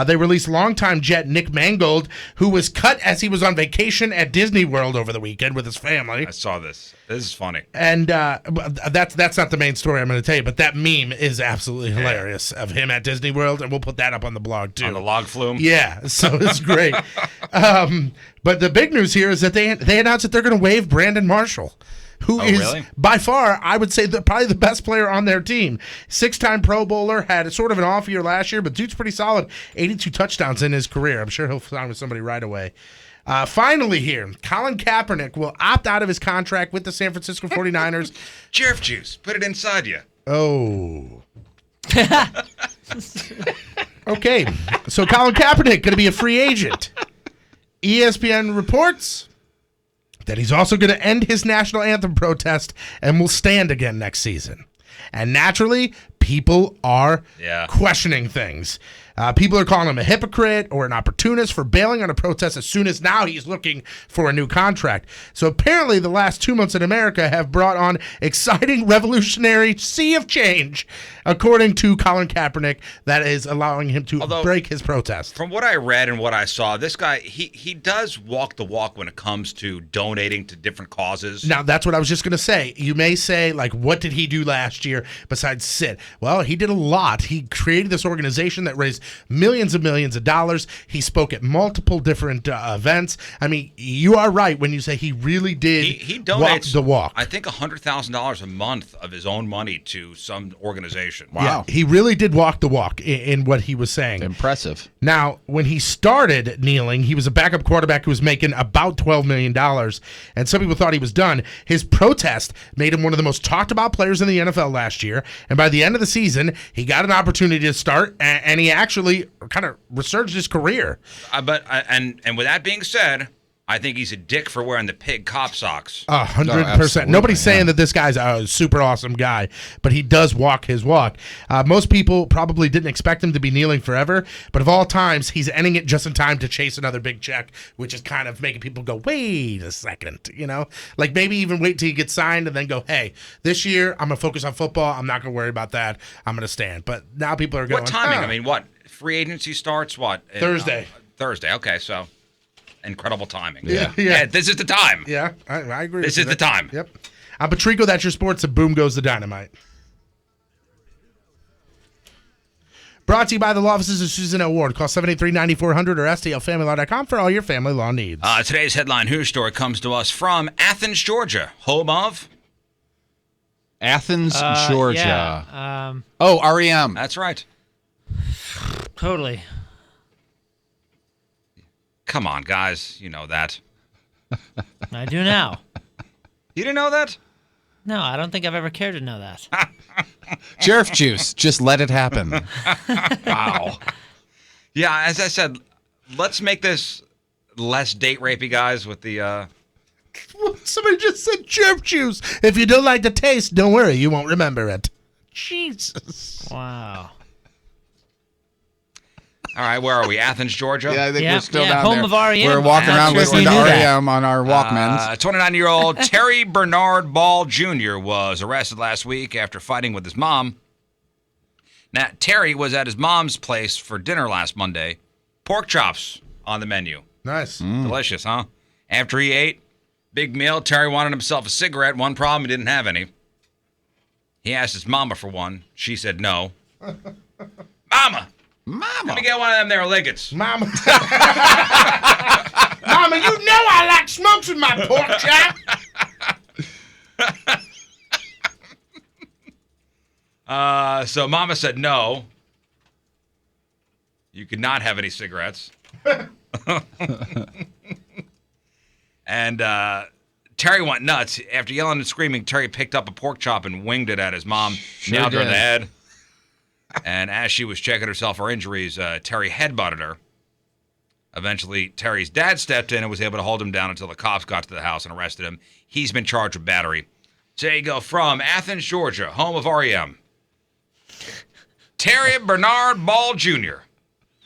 They released longtime Jet Nick Mangold, who was cut as he was on vacation at Disney World over the weekend with his family. I saw this. This is funny. And that's not the main story I'm going to tell you, but that meme is absolutely hilarious of him at Disney World, and we'll put that up on the blog, too. On the log flume? Yeah, so it's great. But the big news here is that they announced that they're going to waive Brandon Marshall, who is really? by far, I would say, probably the best player on their team. 6-time Pro Bowler, had sort of an off year last year, but dude's pretty solid. 82 touchdowns in his career. I'm sure he'll sign with somebody right away. Finally here, Colin Kaepernick will opt out of his contract with the San Francisco 49ers. Jerf juice. Put it inside you. Oh. Okay, so Colin Kaepernick going to be a free agent. ESPN reports that he's also going to end his national anthem protest and will stand again next season. And naturally, people are questioning things. People are calling him a hypocrite or an opportunist for bailing on a protest as soon as now he's looking for a new contract. So apparently the last 2 months in America have brought on exciting, revolutionary sea of change, according to Colin Kaepernick, that is allowing him to break his protest. From what I read and what I saw, this guy, he does walk the walk when it comes to donating to different causes. Now, that's what I was just going to say. You may say, like, what did he do last year besides sit? Well, he did a lot. He created this organization that raised millions of dollars. He spoke at multiple different events. I mean, you are right when you say he really did he donates, walk the walk. I think $100,000 a month of his own money to some organization. Wow. Yeah, he really did walk the walk in what he was saying. Impressive. Now, when he started kneeling, he was a backup quarterback who was making about $12 million, and some people thought he was done. His protest made him one of the most talked about players in the NFL last year, and by the end of the season, he got an opportunity to start, and he actually kind of resurged his career. And with that being said, I think he's a dick for wearing the pig cop socks. 100%. Nobody's saying that this guy's a super awesome guy, but he does walk his walk. Most people probably didn't expect him to be kneeling forever, but of all times, he's ending it just in time to chase another big check, which is kind of making people go, wait a second, you know? Like maybe even wait till you get signed and then go, hey, this year I'm going to focus on football. I'm not going to worry about that. I'm going to stand. But now people are going, what timing? I mean, what? Free agency starts what? Thursday. Thursday. Okay, so incredible timing. Yeah. This is the time. Yeah, I agree. This is the time. Yep. Patrico, that's your sports, and boom goes the dynamite. Brought to you by the law offices of Susan L. Ward. Call 783-9400 or STLFamilyLaw.com for all your family law needs. Today's headline news story comes to us from Athens, Georgia, home of Athens, Georgia. Yeah, REM. That's right. totally. Come on, guys. You know that. I do now. You didn't know that? No, I don't think I've ever cared to know that. Jerf juice. Just let it happen. Wow. Yeah, as I said, let's make this less date rapey, guys, with the... Somebody just said jerf juice. If you don't like the taste, don't worry. You won't remember it. Jesus. Wow. All right, where are we? Athens, Georgia? Yeah, I think we're still down home there. of REM. We're walking around listening to REM on our Walkmans. 29-year-old Terry Bernard Ball Jr. was arrested last week after fighting with his mom. Now, Terry was at his mom's place for dinner last Monday. Pork chops on the menu. Nice. Delicious, huh? After he ate, big meal, Terry wanted himself a cigarette. One problem, he didn't have any. He asked his mama for one. She said no. Mama! Let me get one of them there liggets. Mama. Mama, you know I like smokes with my pork chop. So Mama said no. You could not have any cigarettes. And Terry went nuts. After yelling and screaming, Terry picked up a pork chop and winged it at his mom. Nailed her in the head. And as she was checking herself for injuries, Terry headbutted her. Eventually, Terry's dad stepped in and was able to hold him down until the cops got to the house and arrested him. He's been charged with battery. So there you go, from Athens, Georgia, home of REM. Terry Bernard Ball Jr.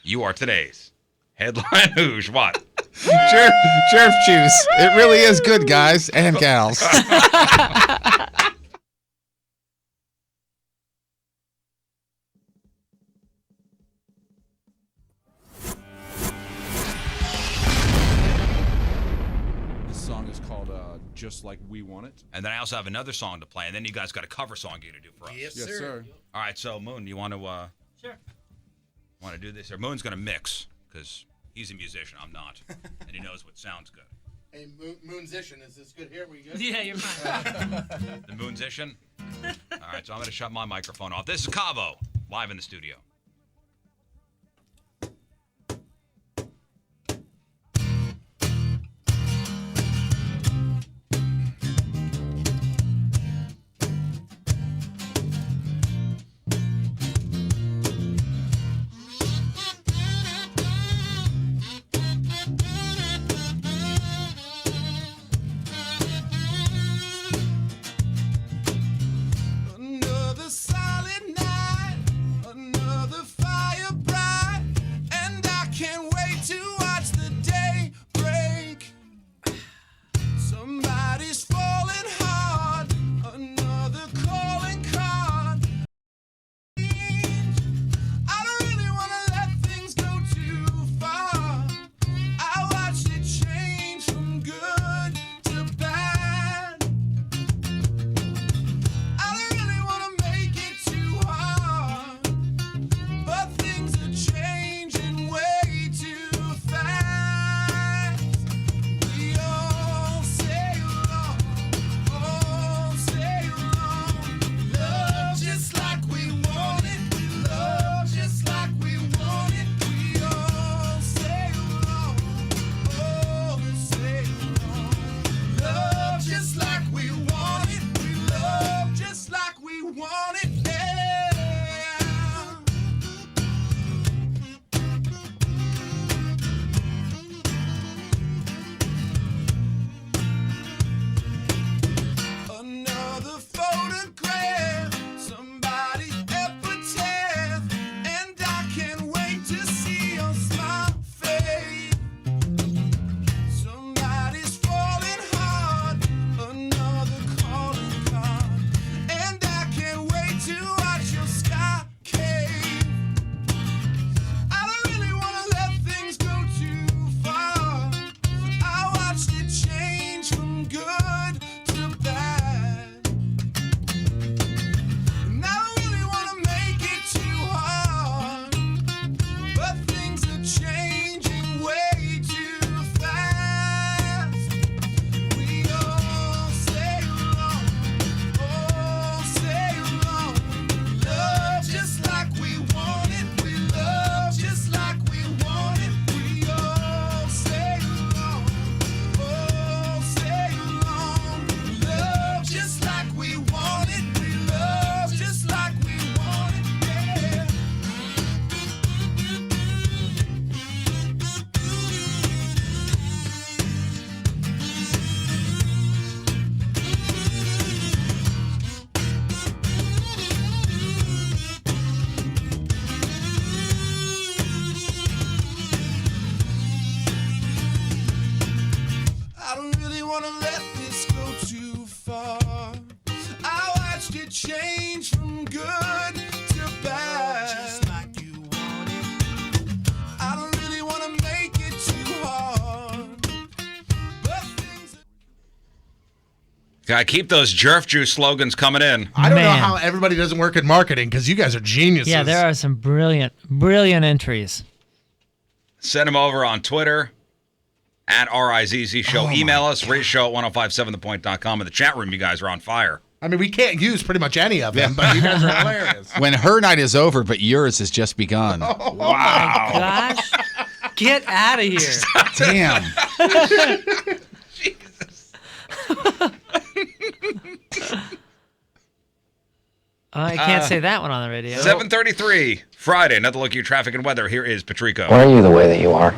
You are today's headline news. What? Jerf juice. It really is good, guys and gals. Just Like We Want It. And then I also have another song to play, and then you guys got a cover song you to do for us. Yes, sir. All right, so Moon, you want to Sure. Want to do this? Or Moon's going to mix because he's a musician. I'm not, and he knows what sounds good. Hey, Moonsition, is this good here? We good? Yeah, you're fine. The Moonsition. All right, so I'm going to shut my microphone off. This is Cavo live in the studio. Another solid night, another Gotta keep those Jerf Juice slogans coming in. I don't know Man. how everybody doesn't work in marketing because you guys are geniuses. Yeah, there are some brilliant entries. Send them over on Twitter at RIZZ Show. Email us, Rizzo at 1057thepoint.com. In the chat room, you guys are on fire. I mean, we can't use pretty much any of them, but you guys are hilarious. When her night is over, but yours has just begun. Wow. Gosh, get out of here. Damn. Jesus. I can't say that one on the radio. 7:33, Friday. Another look at your traffic and weather. Here is Patrico. Why are you the way that you are?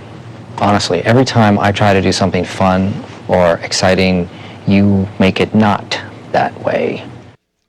Honestly, every time I try to do something fun or exciting, you make it not that way.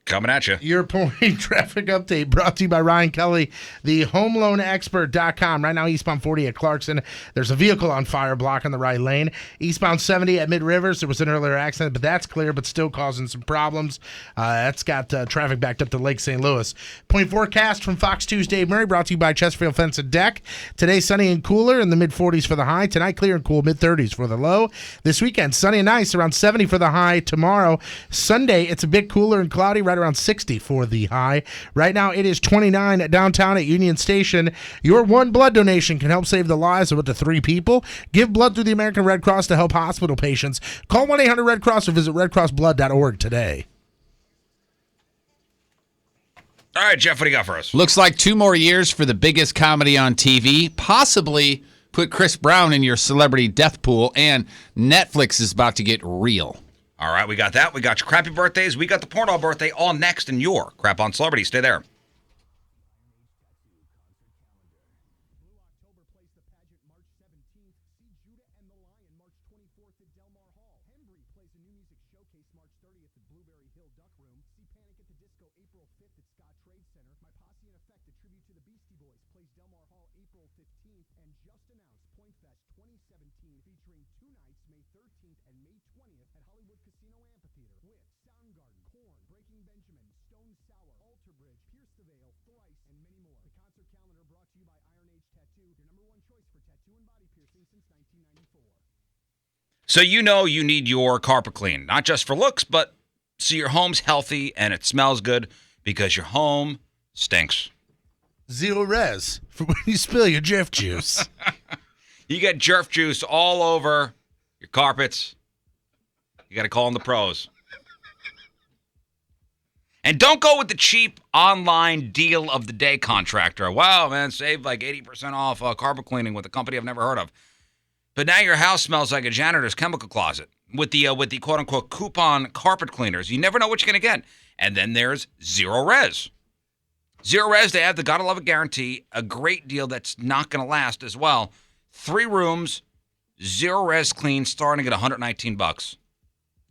Coming at you. Your point traffic update brought to you by Ryan Kelly, the homeloanexpert.com. Right now, eastbound 40 at Clarkson. There's a vehicle on fire blocking the right lane. Eastbound 70 at Mid Rivers. There was an earlier accident, but that's clear, but still causing some problems. That's got traffic backed up to Lake St. Louis. Point forecast from Fox 2's Dave Murray, brought to you by Chesterfield Fence and Deck. Today, sunny and cooler in the mid 40s for the high. Tonight, clear and cool, mid 30s for the low. This weekend, sunny and nice, around 70 for the high. Tomorrow, Sunday, it's a bit cooler and cloudy, right around 60 for the high. Right now, it is 29 downtown at Union Station. Your one blood donation can help save the lives of up to 3 people. Give blood through the American Red Cross to help hospital patients. Call 1-800-RED-CROSS or visit redcrossblood.org today. All right, Jeff, what do you got for us? Looks like 2 more years for the biggest comedy on TV. Possibly put Chris Brown in your celebrity death pool, and Netflix is about to get real. All right, we got that. We got your crappy birthdays. We got the porno birthday all next in your Crap on Celebrity. Stay there. So you know you need your carpet clean, not just for looks, but so your home's healthy and it smells good because your home stinks. Zero res for when you spill your Jerf juice. You get Jerf juice all over your carpets. You got to call in the pros. And don't go with the cheap online deal of the day contractor. Wow, man, save like 80% off carpet cleaning with a company I've never heard of. But now your house smells like a janitor's chemical closet with the quote-unquote coupon carpet cleaners. You never know what you're going to get. And then there's Zero Res. Zero Res, they have the gotta love it guarantee, a great deal that's not going to last as well. 3 rooms, Zero Res clean, starting at $119.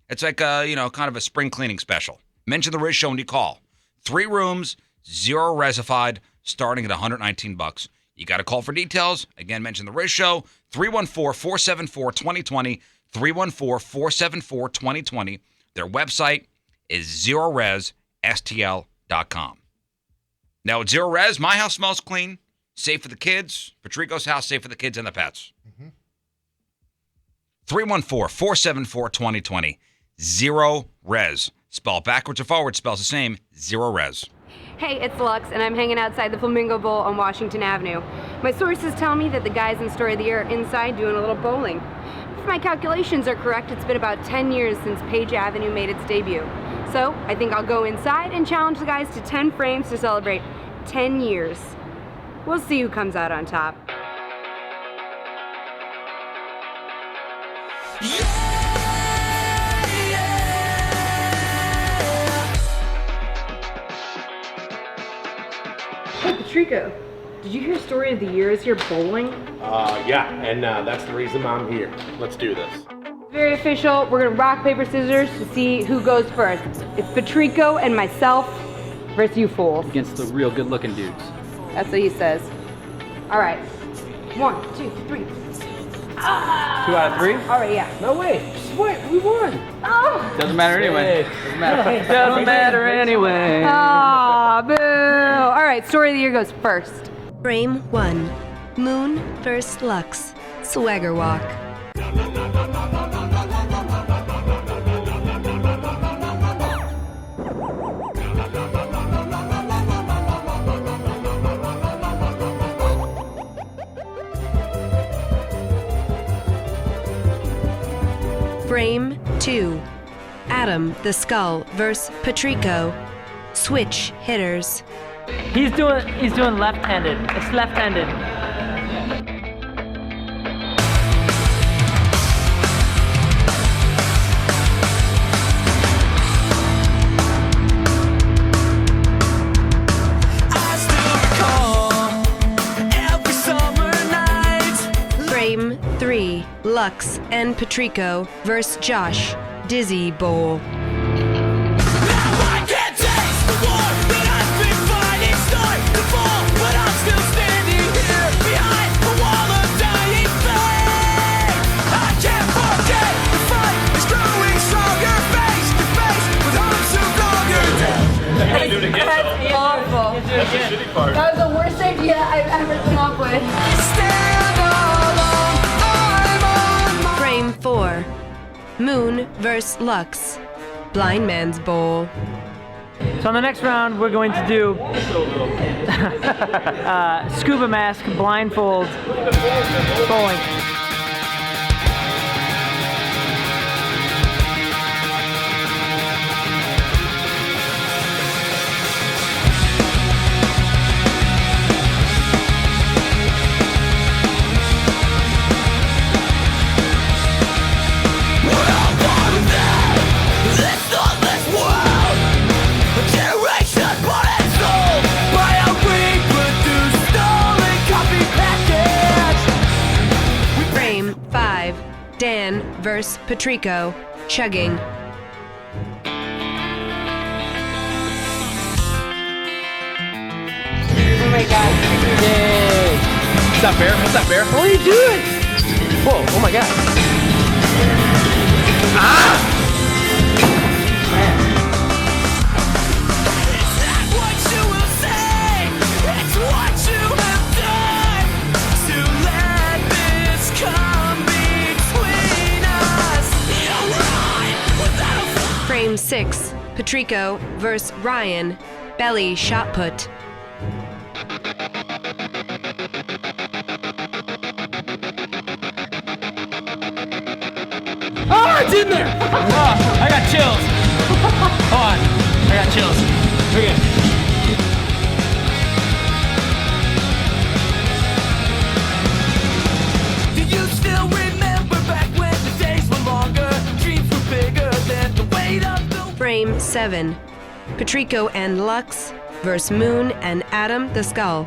It's like kind of a spring cleaning special. Mention the Riz Show when you call. 3 rooms, Zero Resified, starting at $119. You got to call for details. Again, mention the Riz Show, 314-474-2020, 314-474-2020. Their website is ZeroResSTL.com. Now, at Zero Res, my house smells clean, safe for the kids. Patrico's house, safe for the kids and the pets. 314-474-2020, Zero Res. Spell backwards or forward, spells the same, Zero Res. Hey, it's Lux, and I'm hanging outside the Flamingo Bowl on Washington Avenue. My sources tell me that the guys in Story of the Year are inside doing a little bowling. If my calculations are correct, it's been about 10 years since Page Avenue made its debut. So I think I'll go inside and challenge the guys to 10 frames to celebrate 10 years. We'll see who comes out on top. Hey, Patrico, did you hear Story of the Year is here bowling? Yeah, and that's the reason I'm here. Let's do this. Very official. We're gonna rock, paper, scissors to see who goes first. It's Patrico and myself versus you fools. Against the real good-looking dudes. That's what he says. All right. 1, 2, 3. Ah! 2 out of 3? All right, yeah. No way. Just wait. We won. Oh! Doesn't matter anyway. Doesn't matter. Doesn't matter anyway. Aw, boo. All right, Story of the Year goes first. Frame 1. Moon vs. Lux. Swagger Walk. Frame 2. Adam the Skull versus Patrico. Switch hitters. He's doing left-handed. It's left-handed. Frame 3. Lux and Patrico versus Josh. Dizzy Bowl. That's awful. That was the worst idea I've ever come up with. Frame 4. Moon versus Lux. Blind Man's Bowl. So on the next round, we're going to do scuba mask, blindfold, bowling. Frame 5. Dan versus Patrico. Chugging. Oh my god. Yay. Is that fair? Is that fair? What are you doing? Whoa, oh my god. Frame 6. Patrico versus Ryan. Belly shot put. Oh, it's in there! Oh, I got chills. Hold on. I got chills. Okay. Do you still remember back when the days were longer? Dreams were bigger than the weight of the... Frame 7. Patrico and Lux versus Moon and Adam the Skull.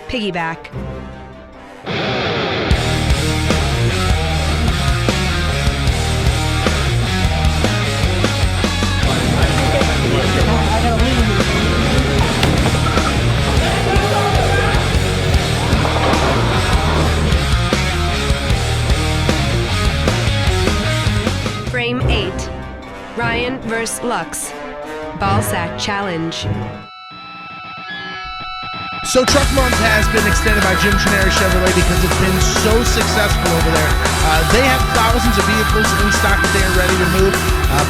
Piggyback. Frame 8. Ryan vs. Lux. Ball sack challenge. So Truck Month has been extended by Jim Chineri Chevrolet because it's been so successful over there. They have thousands of vehicles in stock that they are ready to move,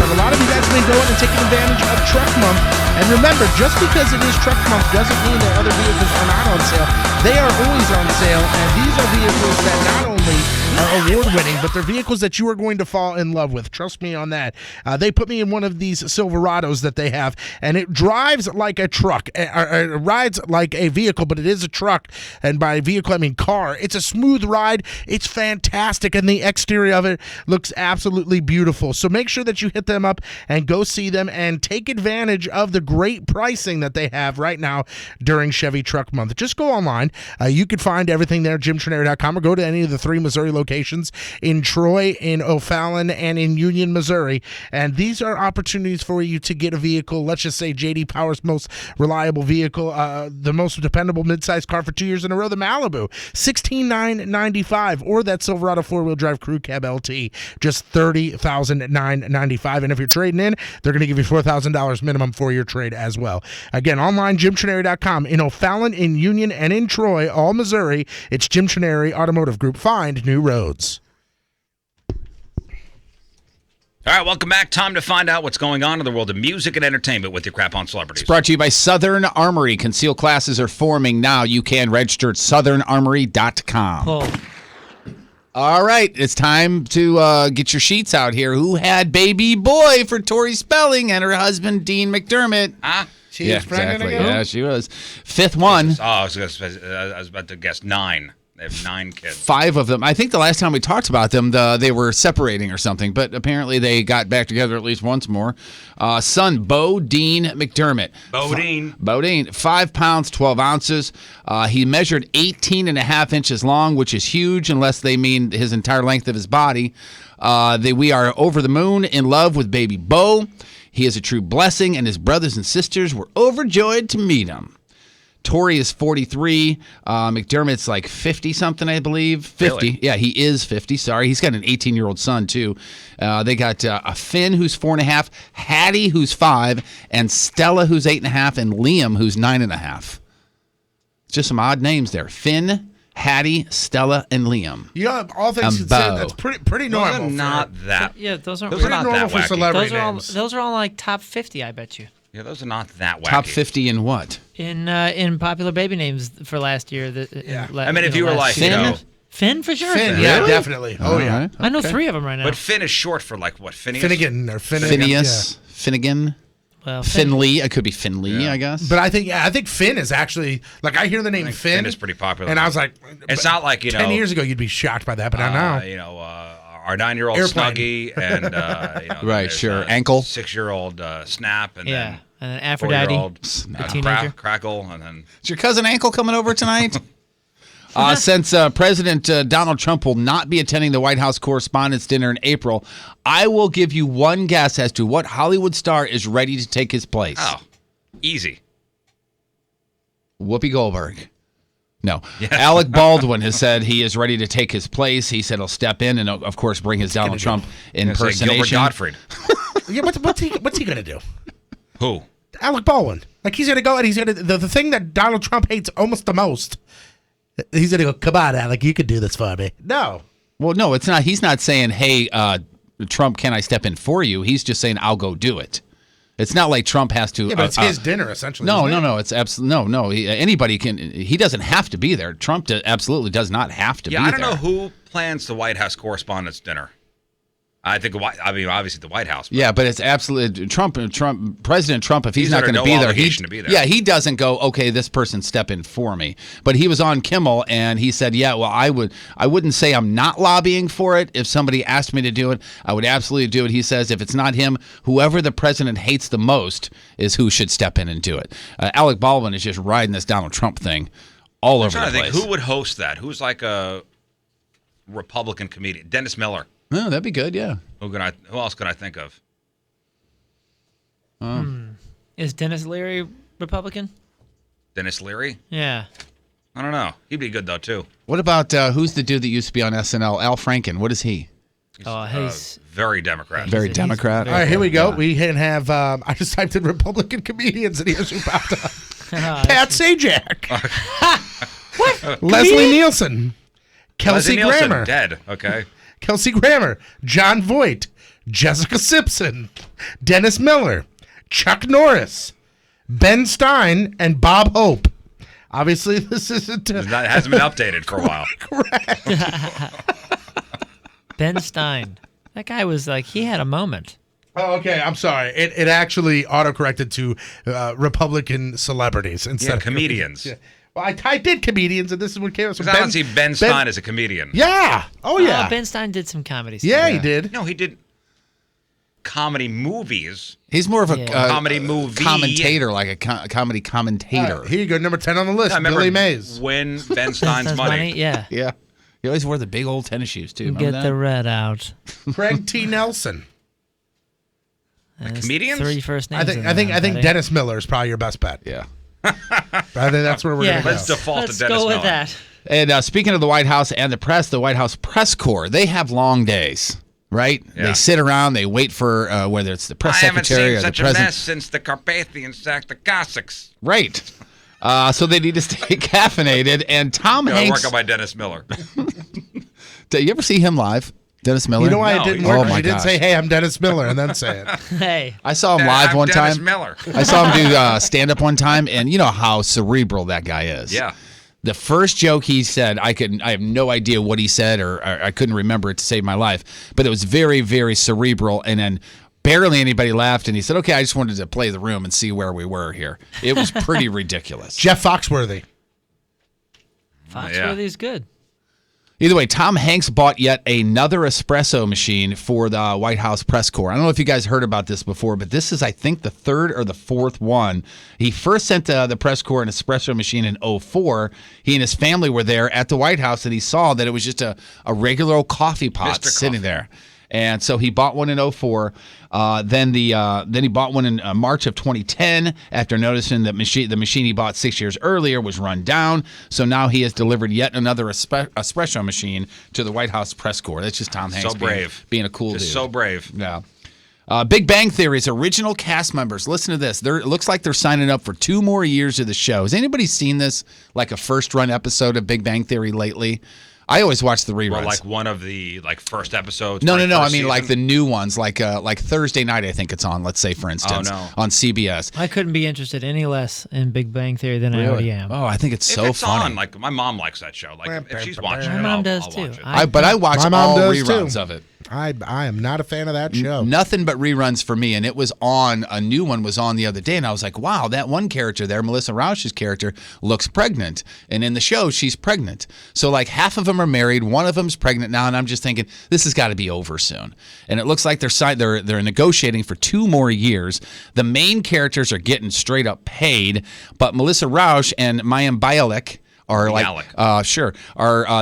but a lot of you guys have been going and taking advantage of Truck Month. And remember, just because it is Truck Month doesn't mean that other vehicles are not on sale. They are always on sale, and these are vehicles that not only are award-winning, but they're vehicles that you are going to fall in love with. Trust me on that. They put me in one of these Silverados that they have, and it drives like a truck. It rides like a vehicle, but it is a truck. And by vehicle, I mean car. It's a smooth ride. It's fantastic, and the exterior of it looks absolutely beautiful. So make sure that you hit them up and go see them and take advantage of the great pricing that they have right now during Chevy Truck Month. Just go online. You can find everything there at jimtrineri.com or go to any of the 3 Missouri locations in Troy, in O'Fallon, and in Union, Missouri. And these are opportunities for you to get a vehicle, let's just say J.D. Power's most reliable vehicle, the most dependable midsize car for 2 years in a row, the Malibu, $16,995, or that Silverado 4-wheel drive crew cab LT, just $30,995. And if you're trading in, they're going to give you $4,000 minimum for your trade as well. Again, online, jimtrineri.com. In O'Fallon, in Union, and in Troy, all Missouri, it's Jim Chineri Automotive Group. Find new roads. All right, welcome back. Time to find out what's going on in the world of music and entertainment with your Crap on Celebrities. It's brought to you by Southern Armory. Concealed classes are forming now. You can register at southernarmory.com. All right, it's time to get your sheets out here. Who had baby boy for Tori Spelling and her husband, Dean McDermott? She was pregnant exactly. again? Yeah, she was. Fifth one. I was about to guess 9. They have 9 kids. 5 of them. I think the last time we talked about them, they were separating or something, but apparently they got back together at least once more. Son, Bo Dean McDermott. Bo Dean, 5 pounds, 12 ounces. He measured 18 and a half inches long, which is huge unless they mean his entire length of his body. We are over the moon in love with baby Bo. He is a true blessing, and his brothers and sisters were overjoyed to meet him. Tori is 43. McDermott's like 50-something, I believe. 50. Really? Yeah, he is 50. Sorry. He's got an 18-year-old son, too. They got a Finn, who's 4.5, Hattie, who's 5, and Stella, who's 8.5, and Liam, who's 9.5. Just some odd names there. Finn, Hattie, Stella, and Liam. Yeah, all things considered, that's pretty normal. Those are not that. Yeah, those aren't Those are not normal that for wacky. celebrity those are names. those are all like top 50, I bet you. Yeah, those are not that wacky. Top 50 in what? In popular baby names for last year. I mean, if you were like, Finn for sure. Finn, yeah, definitely. Oh, yeah. Right. I know 3 of them right now. But Finn is short for like what? Phineas? Finnegan or Finnegan. Phineas, Finnegan, Well, Finley. It could be Finley, I guess. But I think Finn is actually, like, I hear the name Finn. Finn is pretty popular. And I was like, it's not like, 10 years ago you'd be shocked by that, but not now. Our 9-year-old Airplane. Snuggie and right, sure, Ankle, 6-year-old Snap, and yeah, then and then Aphrodite, 4-year-old a teenager. Crackle, and then is your cousin Ankle coming over tonight? Since President Donald Trump will not be attending the White House Correspondents' Dinner in April, I will give you one guess as to what Hollywood star is ready to take his place. Oh, easy. Whoopi Goldberg. No. Yes. Alec Baldwin has said he is ready to take his place. He said he'll step in and, of course, bring his Donald Trump impersonation. Gilbert Gottfried. Yeah, what's he going to do? Who? Alec Baldwin. Like, he's going to go and he's going to, the thing that Donald Trump hates almost the most, he's going to go, come on, Alec, you can do this for me. No. Well, no, it's not. He's not saying, hey, Trump, can I step in for you? He's just saying, I'll go do it. It's not like Trump has to. Yeah, but it's his dinner, essentially. No. It's absolutely no. Anybody can. He doesn't have to be there. Trump absolutely does not have to be there. Yeah, I don't know who plans the White House Correspondents' Dinner. I think. Obviously the White House. But yeah, but it's absolutely Trump. President Trump. If he's not going to be there, he doesn't go. Okay, this person step in for me. But he was on Kimmel and he said, yeah, well, I wouldn't say I'm not lobbying for it. If somebody asked me to do it, I would absolutely do it. He says, if it's not him, whoever the president hates the most is who should step in and do it. Alec Baldwin is just riding this Donald Trump thing all over the place. Who would host that? Who's like a Republican comedian? Dennis Miller. Oh, that'd be good, yeah. Who else could I think of? Is Dennis Leary Republican? Dennis Leary? Yeah. I don't know. He'd be good, though, too. What about, who's the dude that used to be on SNL? Al Franken. What is he? He's very Democrat. Very Democrat. All right, here we go. We can have, I just typed in Republican comedians and here's who popped up. Pat Sajak. What? Leslie Nielsen. Kelsey Grammer. Dead. Okay. Kelsey Grammer, John Voight, Jessica Simpson, Dennis Miller, Chuck Norris, Ben Stein, and Bob Hope. Obviously, this isn't. It hasn't been updated for a while. Correct. Ben Stein. That guy was like, he had a moment. Oh, okay. I'm sorry. It actually autocorrected to Republican celebrities instead of comedians. Yeah. Well, I did comedians, and this is what came up. Because I don't see Ben Stein as a comedian. Yeah. Oh, yeah. Ben Stein did some comedy stuff. Yeah, he did. No, he did comedy movies. He's more of a comedy movie commentator, like a comedy commentator. Here you go, number 10 on the list, Billy Mays. Win Ben Stein's money. Yeah. Yeah. He always wore the big old tennis shoes, too. Get the red out. Craig T. Nelson. Comedians? 3 first names. I think Dennis Miller is probably your best bet. Yeah. I think that's where we're going to go. Let's default Let's to Dennis go Miller. with that. And speaking of the White House and the press, the White House press corps, they have long days, right? Yeah. They sit around, they wait for whether it's the press secretary or the I haven't seen such president. a mess since the Carpathians sacked the Cossacks. Right. So they need to stay caffeinated. And Tom Hanks. Work on my Dennis Miller. Do you ever see him live? Dennis Miller? You know why it didn't work? Oh, my He didn't gosh. say, hey, I'm Dennis Miller, and then say it. Hey. I saw him live one time. I saw him do stand-up one time, and you know how cerebral that guy is. Yeah. The first joke he said, I have no idea what he said, or I couldn't remember it to save my life, but it was very, very cerebral, and then barely anybody laughed, and he said, okay, I just wanted to play the room and see where we were here. It was pretty ridiculous. Jeff Foxworthy. Foxworthy's good. Either way, Tom Hanks bought yet another espresso machine for the White House press corps. I don't know if you guys heard about this before, but this is, I think, the third or the fourth one. He first sent the press corps an espresso machine in 2004. He and his family were there at the White House, and he saw that it was just a regular old coffee pot sitting there. And so he bought one in 2004. Then he bought one in March of 2010 after noticing that the machine he bought 6 years earlier was run down. So now he has delivered yet another espresso machine to the White House press corps. That's just Tom Hanks. So brave. Being a cool dude. So brave. Yeah. Big Bang Theory's original cast members. Listen to this. It looks like they're signing up for 2 more years of the show. Has anybody seen this, like a first-run episode of Big Bang Theory lately? I always watch the reruns. Or like one of the first episodes. No. I mean season? like the new ones, like Thursday night. I think it's on. Let's say, for instance, on CBS. I couldn't be interested any less in Big Bang Theory than I already am. Oh, I think it's so funny. On, like my mom likes that show. Like if she's watching it, my mom does I'll too. watch it. But I watch My mom all does reruns too. of it. I am not a fan of that show. Nothing but reruns for me. And it was on, a new one was on the other day. And I was like, wow, that one character there, Melissa Rauch's character, looks pregnant. And in the show, she's pregnant. So like half of them are married. One of them's pregnant now. And I'm just thinking, this has got to be over soon. And it looks like they're negotiating for 2 more years. The main characters are getting straight up paid. But Melissa Rauch and Mayim Bialik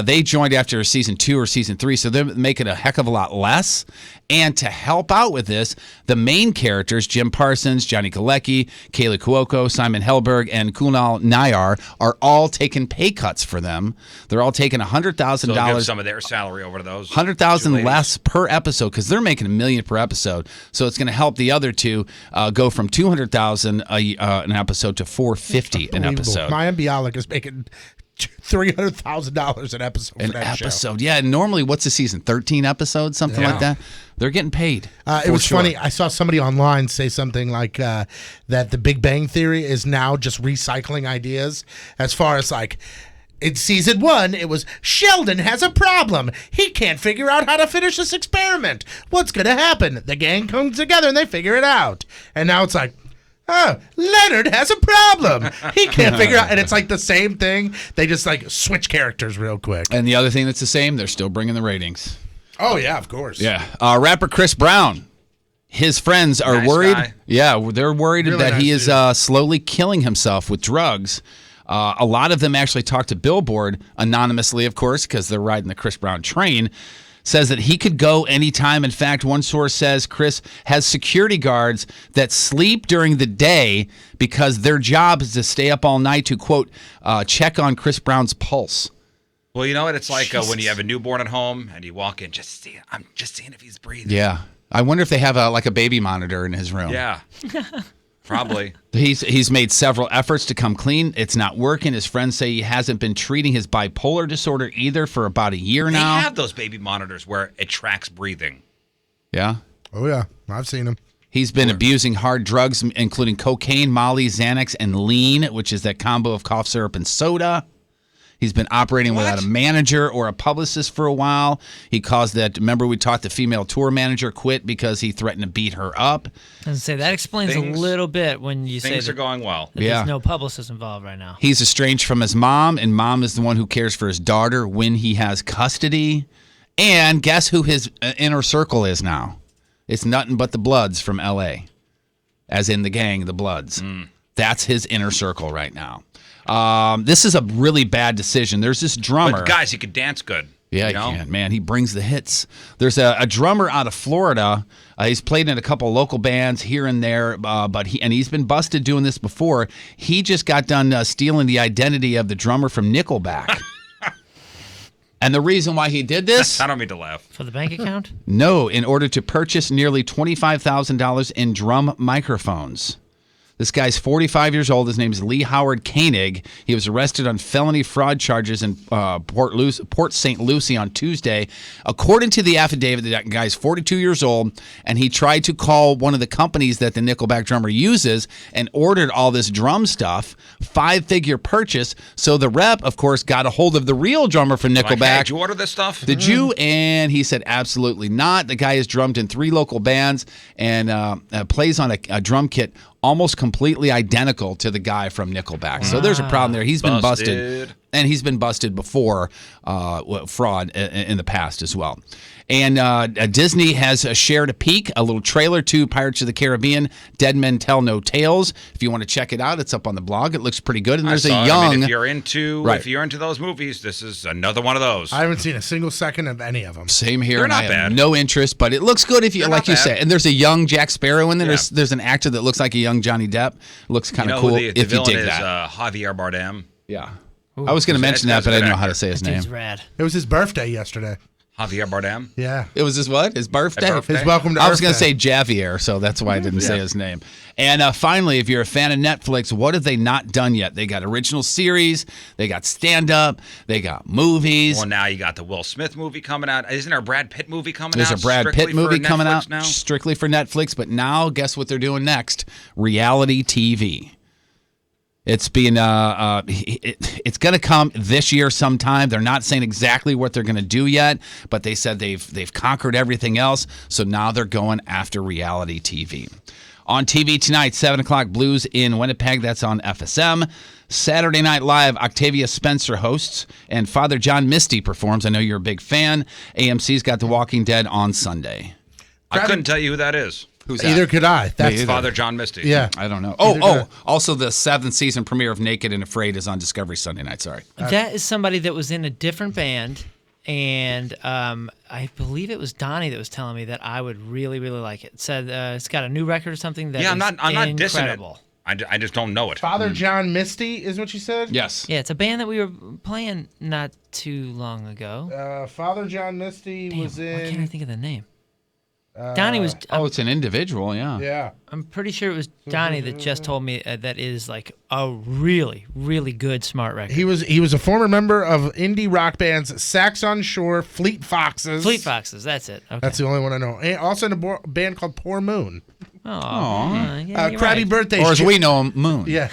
they joined after season 2 or season 3, so they're making a heck of a lot less. And to help out with this, the main characters, Jim Parsons, Johnny Galecki, Kaylee Cuoco, Simon Helberg, and Kunal Nayyar, are all taking pay cuts for them. They're all taking $100,000. So give some of their salary over to those. $100,000 less per episode because they're making $1 million per episode. So it's going to help the other two go from $200,000 an episode to $450 an episode. Mayim Bialik is making $300,000 an episode for that show. Yeah. And normally, what's the season? 13 episodes, something like that. They're getting paid. It was funny. I saw somebody online say something like that the Big Bang Theory is now just recycling ideas as far as like. In season 1, it was Sheldon has a problem. He can't figure out how to finish this experiment. What's going to happen? The gang comes together and they figure it out. And now it's like, oh, Leonard has a problem. He can't figure out. And it's like the same thing. They just like switch characters real quick. And the other thing that's the same, they're still bringing the ratings. Oh, yeah, of course. Yeah. Rapper Chris Brown. His friends are worried. Guy. Yeah, they're worried Really that he nice is slowly killing himself with drugs. A lot of them actually talked to Billboard anonymously, of course, because they're riding the Chris Brown train. Says that he could go anytime. In fact, one source says Chris has security guards that sleep during the day because their job is to stay up all night to, quote, check on Chris Brown's pulse. Well, you know what? It's like when you have a newborn at home and you walk in, I'm just seeing if he's breathing. Yeah. I wonder if they have a baby monitor in his room. Yeah. Probably. He's made several efforts to come clean. It's not working. His friends say he hasn't been treating his bipolar disorder either for about a year now. They have those baby monitors where it tracks breathing. Yeah? Oh, yeah. I've seen him. He's been abusing hard drugs, including cocaine, Molly, Xanax, and lean, which is that combo of cough syrup and soda. He's been operating without a manager or a publicist for a while. He caused that. Remember, we talked the female tour manager quit because he threatened to beat her up. I was say that explains a little bit when you say things are going well. that there's no publicist involved right now. He's estranged from his mom, and mom is the one who cares for his daughter when he has custody. And guess who his inner circle is now? It's nothing but the Bloods from L.A., as in the gang, the Bloods. That's his inner circle right now. This is a really bad decision. There's this drummer. But guys, he could dance good. Yeah, he can, man. He brings the hits. There's a drummer out of Florida. He's played in a couple local bands here and there, but he's been busted doing this before. He just got done stealing the identity of the drummer from Nickelback. And the reason why he did this? I don't mean to laugh. For the bank account? No, in order to purchase nearly $25,000 in drum microphones. This guy's 45 years old. His name is Lee Howard Koenig. He was arrested on felony fraud charges in Port St. Lucie on Tuesday. According to the affidavit, that guy's 42 years old, and he tried to call one of the companies that the Nickelback drummer uses and ordered all this drum stuff, 5-figure purchase. So the rep, of course, got a hold of the real drummer for Nickelback. Like, hey, did you order this stuff? Did you? And he said absolutely not. The guy has drummed in 3 local bands and plays on a drum kit almost completely identical to the guy from Nickelback. So there's a problem there. He's been busted. And he's been busted before fraud in the past as well. And Disney has shared a little trailer to Pirates of the Caribbean, Dead Men Tell No Tales. If you want to check it out, it's up on the blog. It looks pretty good. And there's if you're into those movies, this is another one of those. I haven't seen a single second of any of them. Same here. They're not I have bad. no interest, but it looks good if you They're like not you bad. say. And there's a young Jack Sparrow in there. Yeah. There's an actor that looks like a young Johnny Depp. Looks kind of cool The if you villain dig is that. Javier Bardem. Yeah. I was going to mention that, but I didn't know how to say his name. Dude's rad. It was his birthday yesterday. Javier Bardem. Yeah. It was his what? His birthday? His welcome to I was Earth going to Day. say Javier, so that's why I didn't say his name. And finally, if you're a fan of Netflix, what have they not done yet? They got original series, they got stand-up, they got movies. Well, now you got the Will Smith movie coming out. Isn't there a Brad Pitt movie coming There's out? a Brad strictly Pitt movie for coming Netflix out now? strictly for Netflix, but now guess what they're doing next? Reality TV. It's being it's going to come this year sometime. They're not saying exactly what they're going to do yet, but they said they've conquered everything else, so now they're going after reality TV. On TV tonight, 7 o'clock, Blues in Winnipeg. That's on FSM. Saturday Night Live, Octavia Spencer hosts, and Father John Misty performs. I know you're a big fan. AMC's got The Walking Dead on Sunday. I couldn't tell you who that is. Who's that? Either could I. That's Father John Misty. Yeah. I don't know. Either could I. Also the 7th season premiere of Naked and Afraid is on Discovery Sunday night. Sorry. That is somebody that was in a different band, and I believe it was Donnie that was telling me that I would really, really like it. It said it's got a new record or something that I'm not dissing it. incredible. I just don't know it. Father John Misty is what you said? Yes. Yeah, it's a band that we were playing not too long ago. Father John Misty was in. Why can't I think of the name? Donnie was. It's an individual, yeah. Yeah. I'm pretty sure it was Donnie that just told me that is like a really, really good smart record. He was a former member of indie rock bands Sax on Shore, Fleet Foxes. Fleet Foxes, that's it. Okay. That's the only one I know. And also in a band called Poor Moon. Oh, yeah, you're Krabby right. Birthday. Or as we know him, Moon. Yeah.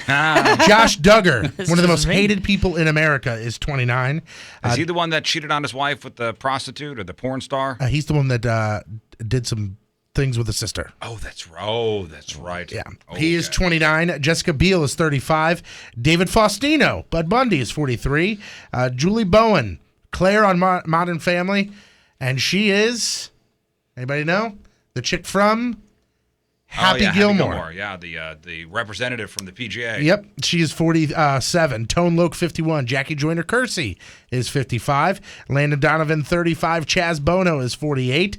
Josh Duggar, That's one of the just most me. hated people in America, is 29. Is he the one that cheated on his wife with the prostitute or the porn star? He's the one that did some things with his sister. Oh, that's right. Yeah. Oh, He is 29. Jessica Biel is 35. David Faustino, Bud Bundy, is 43. Julie Bowen, Claire on Modern Family. And she is, anybody know? The chick from Happy Gilmore. Yeah, the representative from the PGA. Yep, she is 47. Tone Loc, 51. Jackie Joyner Kersey is 55. Landon Donovan, 35. Chaz Bono is 48.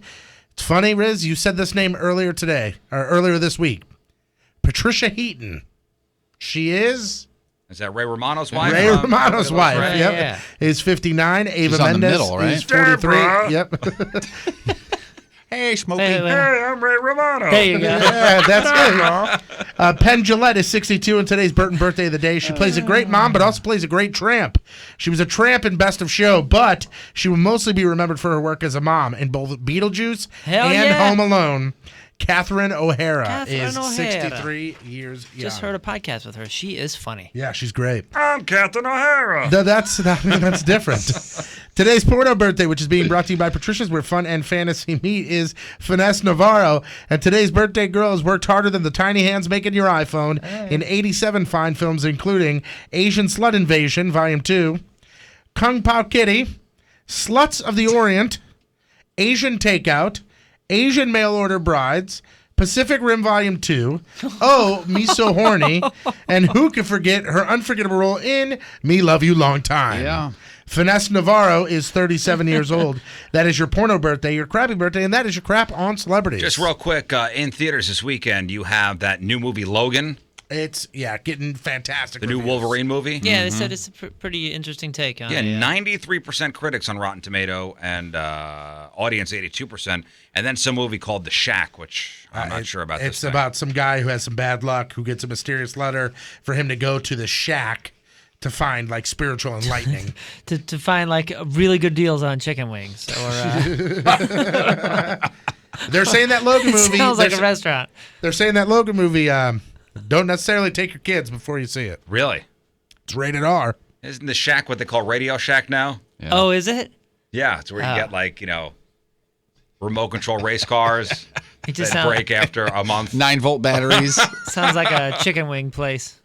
It's funny, Riz, you said this name earlier this week. Patricia Heaton. She is Is that Ray Romano's wife? Ray Romano's wife. Right? Yep. Yeah. Is 59. Ava She's on the Mendes middle, right? is 43. Deborah. Yep. Hey, Smokey. Hey, I'm Ray Romano. there you go. Yeah, that's it. Penn Jillette is 62, and today's Burton birthday of the day. She plays a great mom, but also plays a great tramp. She was a tramp in Best of Show, but she will mostly be remembered for her work as a mom in both Beetlejuice Hell and yeah. Home Alone. Catherine O'Hara Catherine is O'Hara. 63 years young. Just heard a podcast with her. She is funny. Yeah, she's great. I'm Captain O'Hara. That's different. Today's porno birthday, which is being brought to you by Patricia's, where fun and fantasy meet, is Finesse Navarro. And today's birthday girl has worked harder than the tiny hands making your iPhone in 87 fine films, including Asian Slut Invasion, Volume 2, Kung Pao Kitty, Sluts of the Orient, Asian Takeout, Asian Mail Order Brides, Pacific Rim Volume 2, Oh, Me So Horny, and who could forget her unforgettable role in Me Love You Long Time. Yeah. Finesse Navarro is 37 years old. That is your porno birthday, your crappy birthday, and that is your crap on celebrities. Just real quick, in theaters this weekend, you have that new movie Logan. It's getting fantastic. The new reviews. Wolverine movie. Yeah, they said it's a pretty interesting take on it. Yeah, 93% critics on Rotten Tomato and audience 82%. And then some movie called The Shack, which I'm not sure about. It's about some guy who has some bad luck who gets a mysterious letter for him to go to the shack to find like spiritual enlightening. to find like really good deals on chicken wings. Or they're saying that Logan movie sounds like a restaurant. They're saying that Logan movie. Don't necessarily take your kids before you see it. Really? It's rated R. Isn't The Shack what they call Radio Shack now? Yeah. Oh, is it? Yeah, it's where you get like, remote control race cars that break after a month. 9-volt batteries. Sounds like a chicken wing place.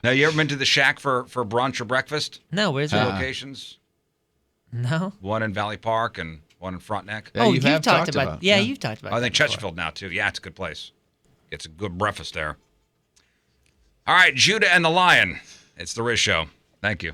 Now, you ever been to The Shack for brunch or breakfast? No, where's Two it? locations. No. One in Valley Park and one in Frontenac. Yeah, you've talked about. Yeah, you've talked about. I think Chesterfield now too. Yeah, it's a good place. It's a good breakfast there. All right, Judah and the Lion. It's the Riz Show. Thank you.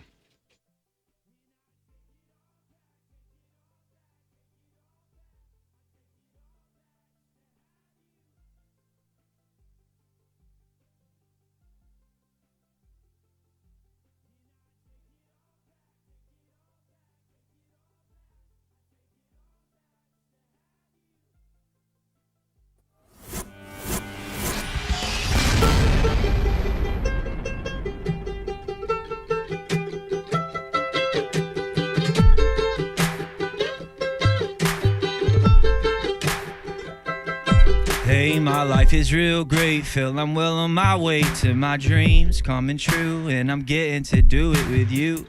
Hey, my life is real great, Phil. I'm well on my way to my dreams coming true, and I'm getting to do it with you.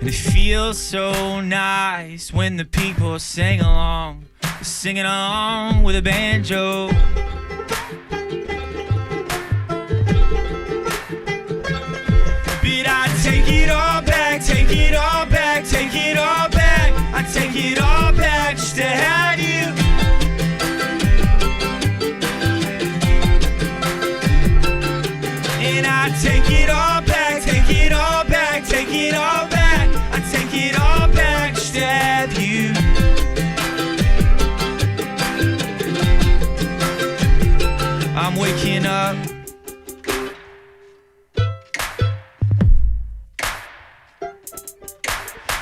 And it feels so nice when the people sing along, singing along with a banjo. But I take it all back, take it all back, take it all back. I take it all back just to have you. And I take it all back, take it all back, take it all back. I take it all back just to have you. I'm waking up.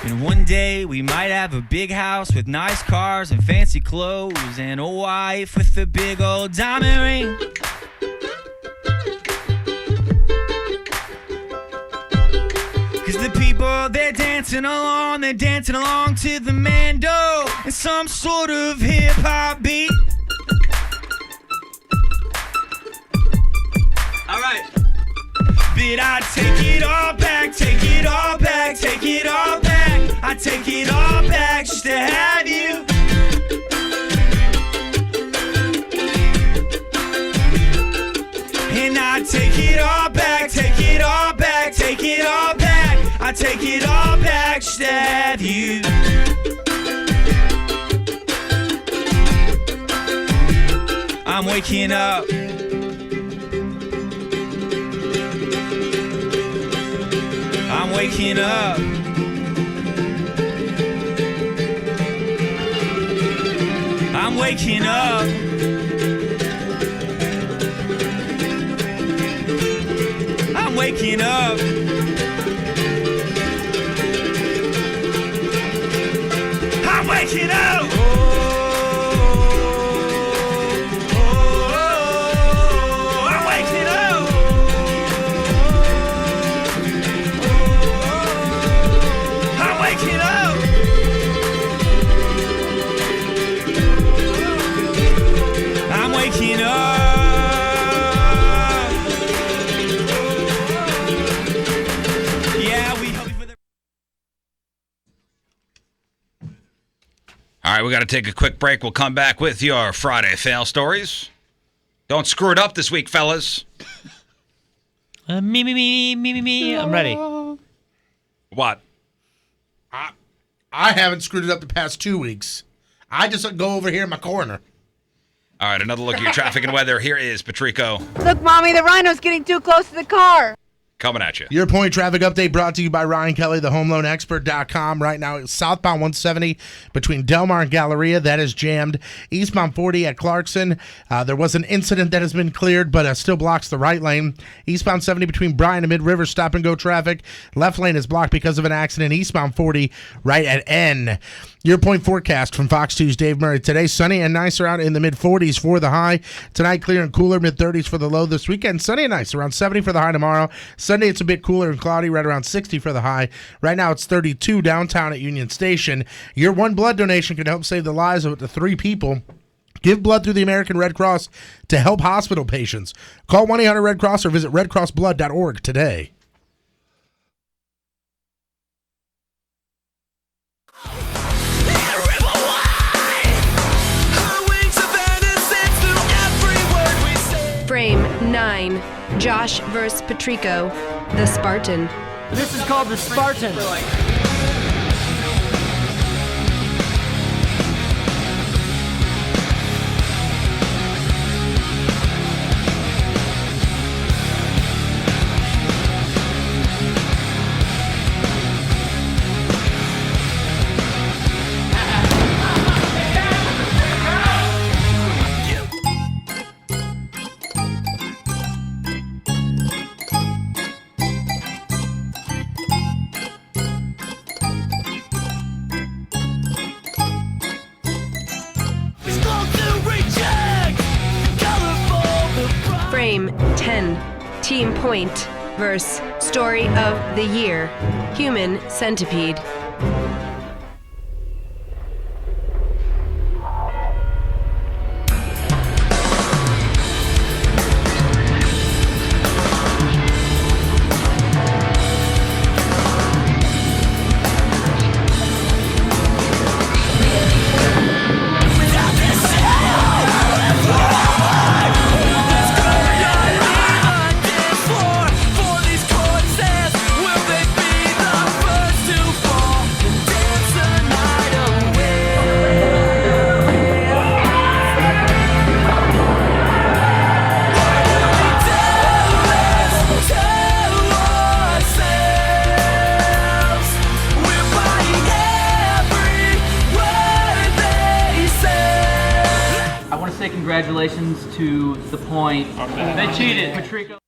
And one day we might have a big house with nice cars and fancy clothes and a wife with a big old diamond ring. Cause the people, they're dancing along to the mando and some sort of hip-hop beat. Alright. But I take it all back, take it all back, take it all back. I take it all back just to have you. And I take it all back, take it all back, take it all back. I take it all back just to have you. I'm waking up. I'm waking up. I'm waking up. I'm waking up. I'm waking up. I'm waking up. I'm waking up. I'm waking up. Yeah, we hope for the. All right, we got to take a quick break. We'll come back with your Friday fail stories. Don't screw it up this week, fellas. Me. I'm ready. What? I haven't screwed it up the past 2 weeks. I just go over here in my corner. All right, another look at your traffic and weather. Here is Patrico. Look, Mommy, the rhino's getting too close to the car. Coming at you. Your point traffic update brought to you by Ryan Kelly, the homeloanexpert.com. Right now, it's southbound 170 between Delmar and Galleria. That is jammed. Eastbound 40 at Clarkson. There was an incident that has been cleared, but still blocks the right lane. Eastbound 70 between Bryan and Mid-River, stop and go traffic. Left lane is blocked because of an accident. Eastbound 40 right at N. Your point forecast from Fox 2's Dave Murray. Today, sunny and nice around in the mid-40s for the high. Tonight, clear and cooler, mid-30s for the low. This weekend, sunny and nice, around 70 for the high tomorrow. Sunday, it's a bit cooler and cloudy, right around 60 for the high. Right now, it's 32 downtown at Union Station. Your one blood donation can help save the lives of up to 3 people. Give blood through the American Red Cross to help hospital patients. Call 1-800-RED-CROSS or visit redcrossblood.org today. Frame 9. Josh vs. Patrico, the Spartan. This is called the Spartan. Frame 10. Team Point vs. Story of the Year, Human Centipede. Congratulations to the point. They cheated. Patrico.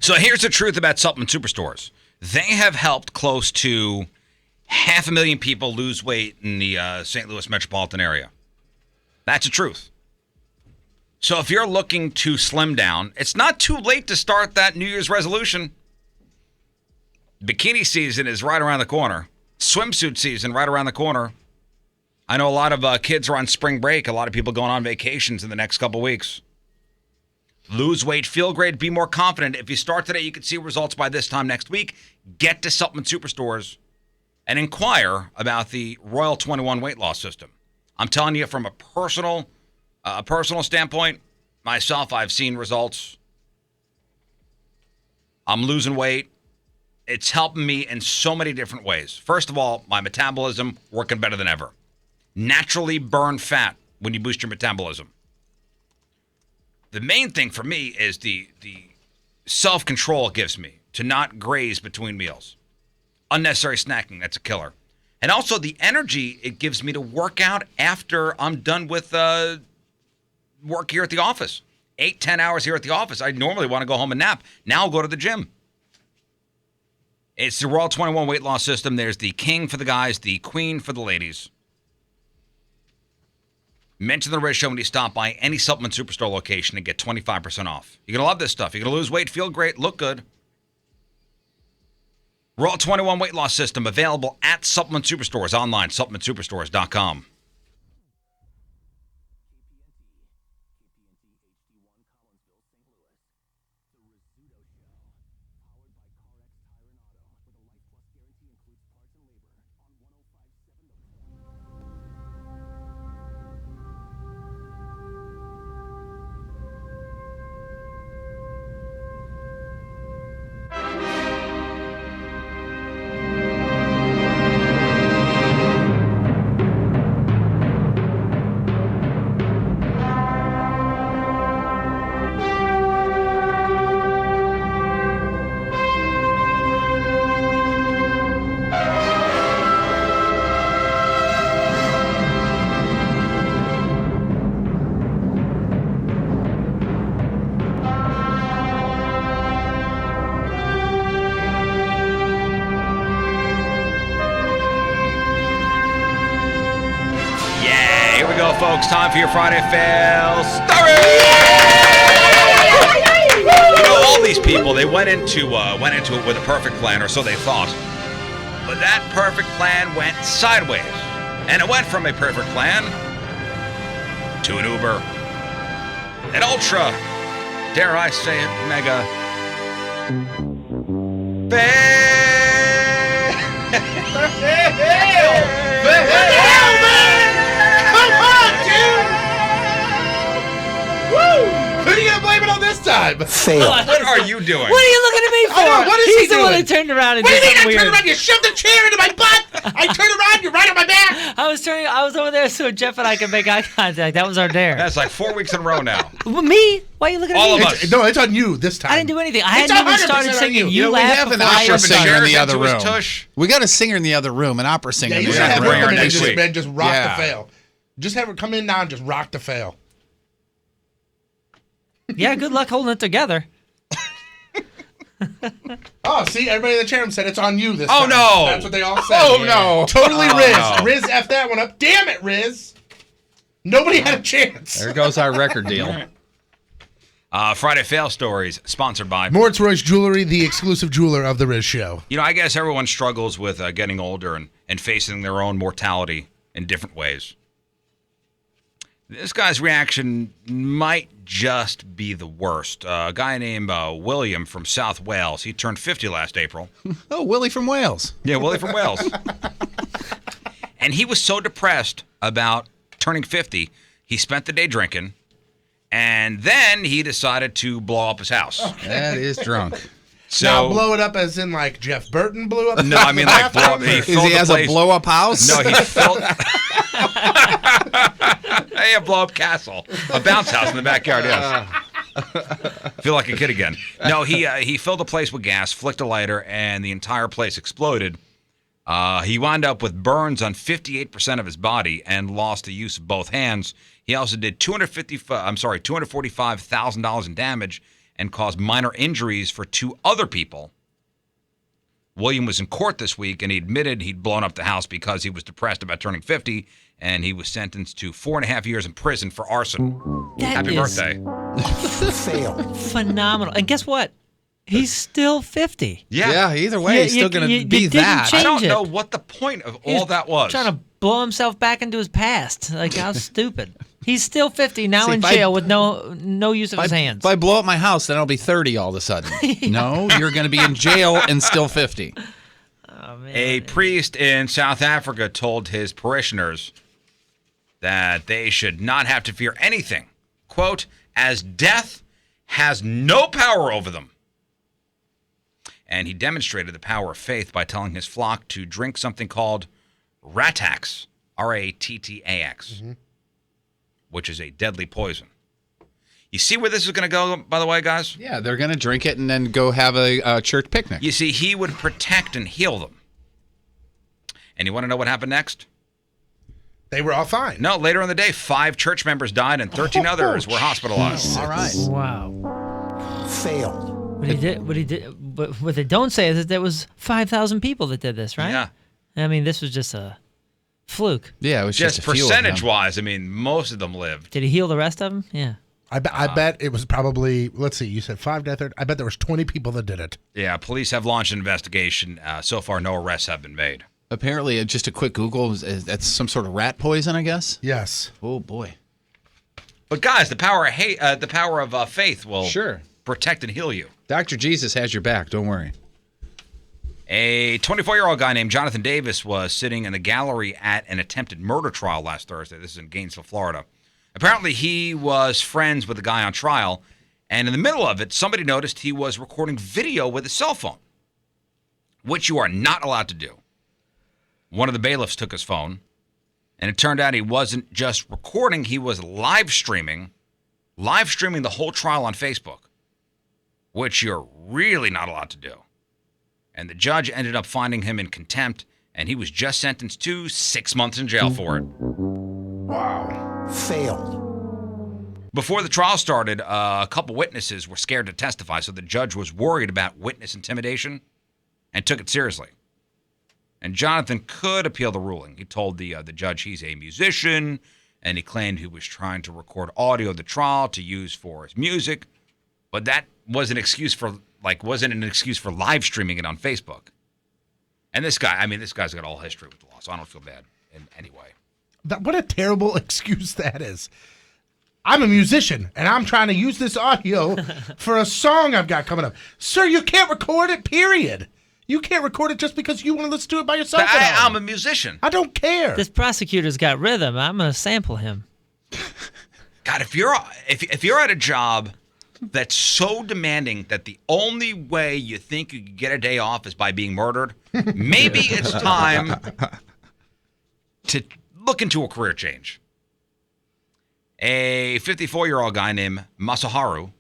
So here's the truth about supplement superstores. They have helped close to 500,000 people lose weight in the St. Louis metropolitan area. That's the truth. So if you're looking to slim down, it's not too late to start that New Year's resolution. Bikini season is right around the corner. Swimsuit season right around the corner. I know a lot of kids are on spring break. A lot of people going on vacations in the next couple weeks. Lose weight, feel great, be more confident. If you start today, you can see results by this time next week. Get to Supplement Superstores and inquire about the Royal 21 weight loss system. I'm telling you from a personal standpoint, myself, I've seen results. I'm losing weight. It's helping me in so many different ways. First of all, my metabolism working better than ever. Naturally burn fat when you boost your metabolism. The main thing for me is the self-control it gives me to not graze between meals. Unnecessary snacking, that's a killer. And also the energy it gives me to work out after I'm done with work here at the office. 8-10 hours here at the office. I normally want to go home and nap. Now I'll go to the gym. It's the Royal 21 weight loss system. There's the king for the guys, the queen for the ladies. Mention the Riz Show when you stop by any Supplement Superstore location and get 25% off. You're going to love this stuff. You're going to lose weight, feel great, look good. Royal 21 weight loss system available at Supplement Superstores online, supplementsuperstores.com. Folks, time for your Friday Fail Story! You know, all these people, they went into it with a perfect plan, or so they thought. But that perfect plan went sideways. And it went from a perfect plan to an Uber. An ultra, dare I say it, mega Who are you gonna blame it on this time? Fail. What are you doing? What are you looking at me for? I know, what is He's he the doing? one that turned around and What do did you mean I something turned weird. around? You shoved the chair into my butt. I turned around. You're right on my back. I was over there so Jeff and I could make eye contact. That was our dare. That's like 4 weeks in a row now. Me? Why are you looking at All me? of us. No, it's on you this time. I didn't do anything. I It's hadn't even 100% started on singing. you. We laughed have an before I opera even singer in started. the other into his room. tush. We got a singer in the other room, an opera singer. Yeah, in you the should other have room. her come in and next just, week. man, just rock Yeah. the fail. Just have her come in now and just rock the fail. Yeah, good luck holding it together. Oh, see, everybody in the chat room said it's on you this Oh, time. no. That's what they all said. Oh, no. Totally Oh, Riz. no. Riz F that one up. Damn it, Riz. Nobody had a chance. There goes our record deal. Friday Fail Stories, sponsored by Moritz Royce Jewelry, the exclusive jeweler of the Riz Show. You know, I guess everyone struggles with getting older and facing their own mortality in different ways. This guy's reaction might just be the worst. A guy named William from South Wales. He turned 50 last April. Oh, Willie from Wales. Yeah, Willie from Wales. And he was so depressed about turning 50, he spent the day drinking, and then he decided to blow up his house. That is drunk. So, now blow it up as in like Jeff Burton blew up. No, I mean like blow up. He has a blow up house? No, he filled. Hey, a blow up castle, a bounce house in the backyard. Yes. Feel like a kid again. No, he filled the place with gas, flicked a lighter, and the entire place exploded. He wound up with burns on 58% of his body and lost the use of both hands. He also did $245,000 in damage and caused minor injuries for 2 other people. William was in court this week, and he admitted he'd blown up the house because he was depressed about turning 50, and he was sentenced to 4.5 years in prison for arson. Happy birthday. Fail. Phenomenal. And guess what? He's still 50. Yeah, either way, he's still going to be that. I don't know what the point of all that was. Trying to blow himself back into his past. Like, how stupid. He's still 50, now in jail with no use of his hands. If I blow up my house, then I'll be 30 all of a sudden. No, you're going to be in jail and still 50. A priest in South Africa told his parishioners that they should not have to fear anything, quote, as death has no power over them. And he demonstrated the power of faith by telling his flock to drink something called Ratax, R-A-T-T-A-X, which is a deadly poison. You see where this is going to go, by the way, guys? Yeah, they're going to drink it and then go have a church picnic. You see, he would protect and heal them. And you want to know what happened next? They were all fine. No, later in the day, 5 church members died and 13 others were hospitalized. All right. Wow. Failed. What they don't say is that there was 5,000 people that did this, right? Yeah. I mean, this was just a fluke. Yeah, it was just a few of them. Percentage-wise, I mean, most of them lived. Did he heal the rest of them? Yeah. I bet it was probably, let's see, you said 5 death. I bet there was 20 people that did it. Yeah, police have launched an investigation. So far, no arrests have been made. Apparently, just a quick Google, that's some sort of rat poison, I guess? Yes. Oh, boy. But guys, the power of faith will protect and heal you. Dr. Jesus has your back. Don't worry. A 24-year-old guy named Jonathan Davis was sitting in the gallery at an attempted murder trial last Thursday. This is in Gainesville, Florida. Apparently, he was friends with the guy on trial, and in the middle of it, somebody noticed he was recording video with his cell phone, which you are not allowed to do. One of the bailiffs took his phone, and it turned out he wasn't just recording, he was live streaming the whole trial on Facebook, which you're really not allowed to do. And the judge ended up finding him in contempt, and he was just sentenced to 6 months in jail for it. Wow. Failed. Before the trial started, a couple witnesses were scared to testify, so the judge was worried about witness intimidation and took it seriously. And Jonathan could appeal the ruling. He told the judge he's a musician, and he claimed he was trying to record audio of the trial to use for his music, but that wasn't an excuse for live streaming it on Facebook. And this guy's got all history with the law, so I don't feel bad in any way. What a terrible excuse that is. I'm a musician, and I'm trying to use this audio for a song I've got coming up. Sir, you can't record it, period. You can't record it just because you want to listen to it by yourself. I'm a musician. I don't care. This prosecutor's got rhythm. I'm going to sample him. God, if you're at a job that's so demanding that the only way you think you can get a day off is by being murdered, maybe it's time to look into a career change. A 54-year-old guy named Masaharu,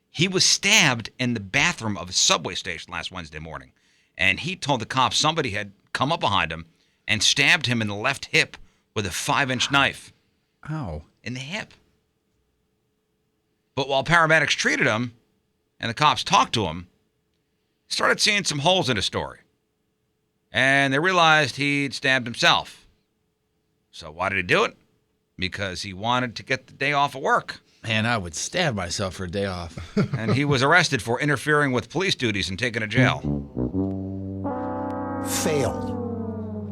he was stabbed in the bathroom of a subway station last Wednesday morning. And he told the cops somebody had come up behind him and stabbed him in the left hip with a 5-inch knife. Ow. In the hip. But while paramedics treated him and the cops talked to him, he started seeing some holes in his story. And they realized he'd stabbed himself. So why did he do it? Because he wanted to get the day off of work. Man, I would stab myself for a day off. And he was arrested for interfering with police duties and taken to jail. Failed.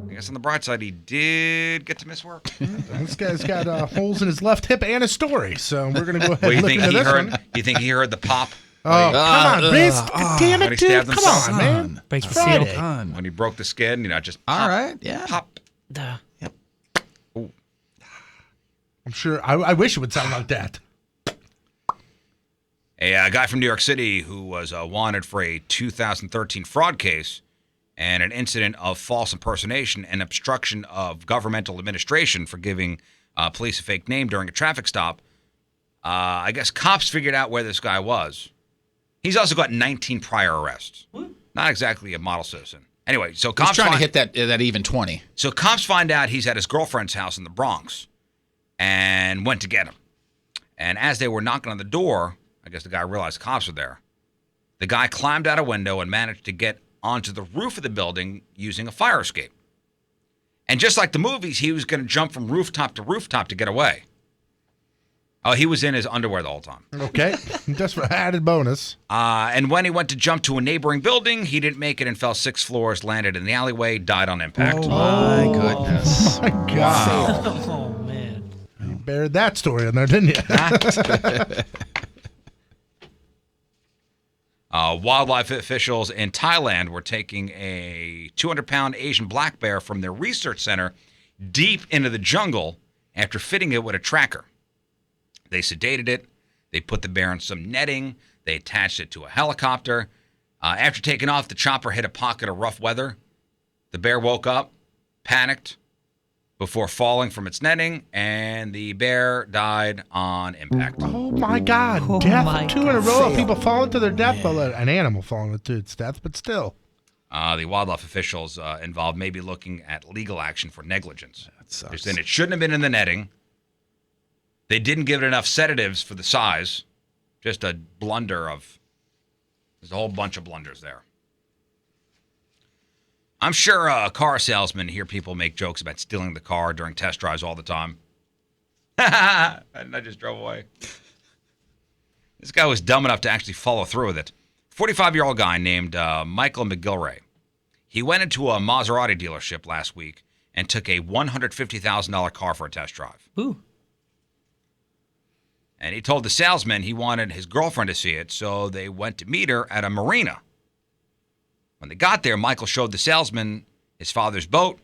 I guess on the bright side, he did get to miss work. This guy's got holes in his left hip and a story, so we're going to go ahead and look into this one. You think he heard the pop? Oh, come on, Riz. Damn when it, he dude. stabbed Come himself? on, man. Break the Friday. seal. When he broke the skin, just pop. All right, yeah. Pop. Yep. Ooh. I'm sure. I wish it would sound like that. A guy from New York City who was wanted for a 2013 fraud case and an incident of false impersonation and obstruction of governmental administration for giving police a fake name during a traffic stop. I guess cops figured out where this guy was. He's also got 19 prior arrests. Not exactly a model citizen. Anyway, so cops He's trying to hit that even 20. So cops find out he's at his girlfriend's house in the Bronx and went to get him. And as they were knocking on the door, I guess the guy realized cops were there. The guy climbed out a window and managed to get onto the roof of the building using a fire escape. And just like the movies, he was going to jump from rooftop to rooftop to get away. Oh, he was in his underwear the whole time. Okay, just for added bonus. And when he went to jump to a neighboring building, he didn't make it and fell 6 floors, landed in the alleyway, died on impact. Oh, my goodness. Oh, my God. Oh, man. You buried that story in there, didn't you? Wildlife officials in Thailand were taking a 200-pound Asian black bear from their research center deep into the jungle after fitting it with a tracker. They sedated it. They put the bear in some netting. They attached it to a helicopter. After taking off, the chopper hit a pocket of rough weather. The bear woke up, panicked, before falling from its netting, and the bear died on impact. Oh, my God. Oh, Death. my 2 in a God. row of people falling to their death. Well, an animal falling to its death, but still. The wildlife officials involved may be looking at legal action for negligence. They're saying it shouldn't have been in the netting. They didn't give it enough sedatives for the size. Just a blunder of... There's a whole bunch of blunders there. I'm sure car salesmen hear people make jokes about stealing the car during test drives all the time. And I just drove away. This guy was dumb enough to actually follow through with it. 45-year-old guy named Michael McGilray. He went into a Maserati dealership last week and took a $150,000 car for a test drive. Ooh. And he told the salesman he wanted his girlfriend to see it, so they went to meet her at a marina. When they got there, Michael showed the salesman his father's boat,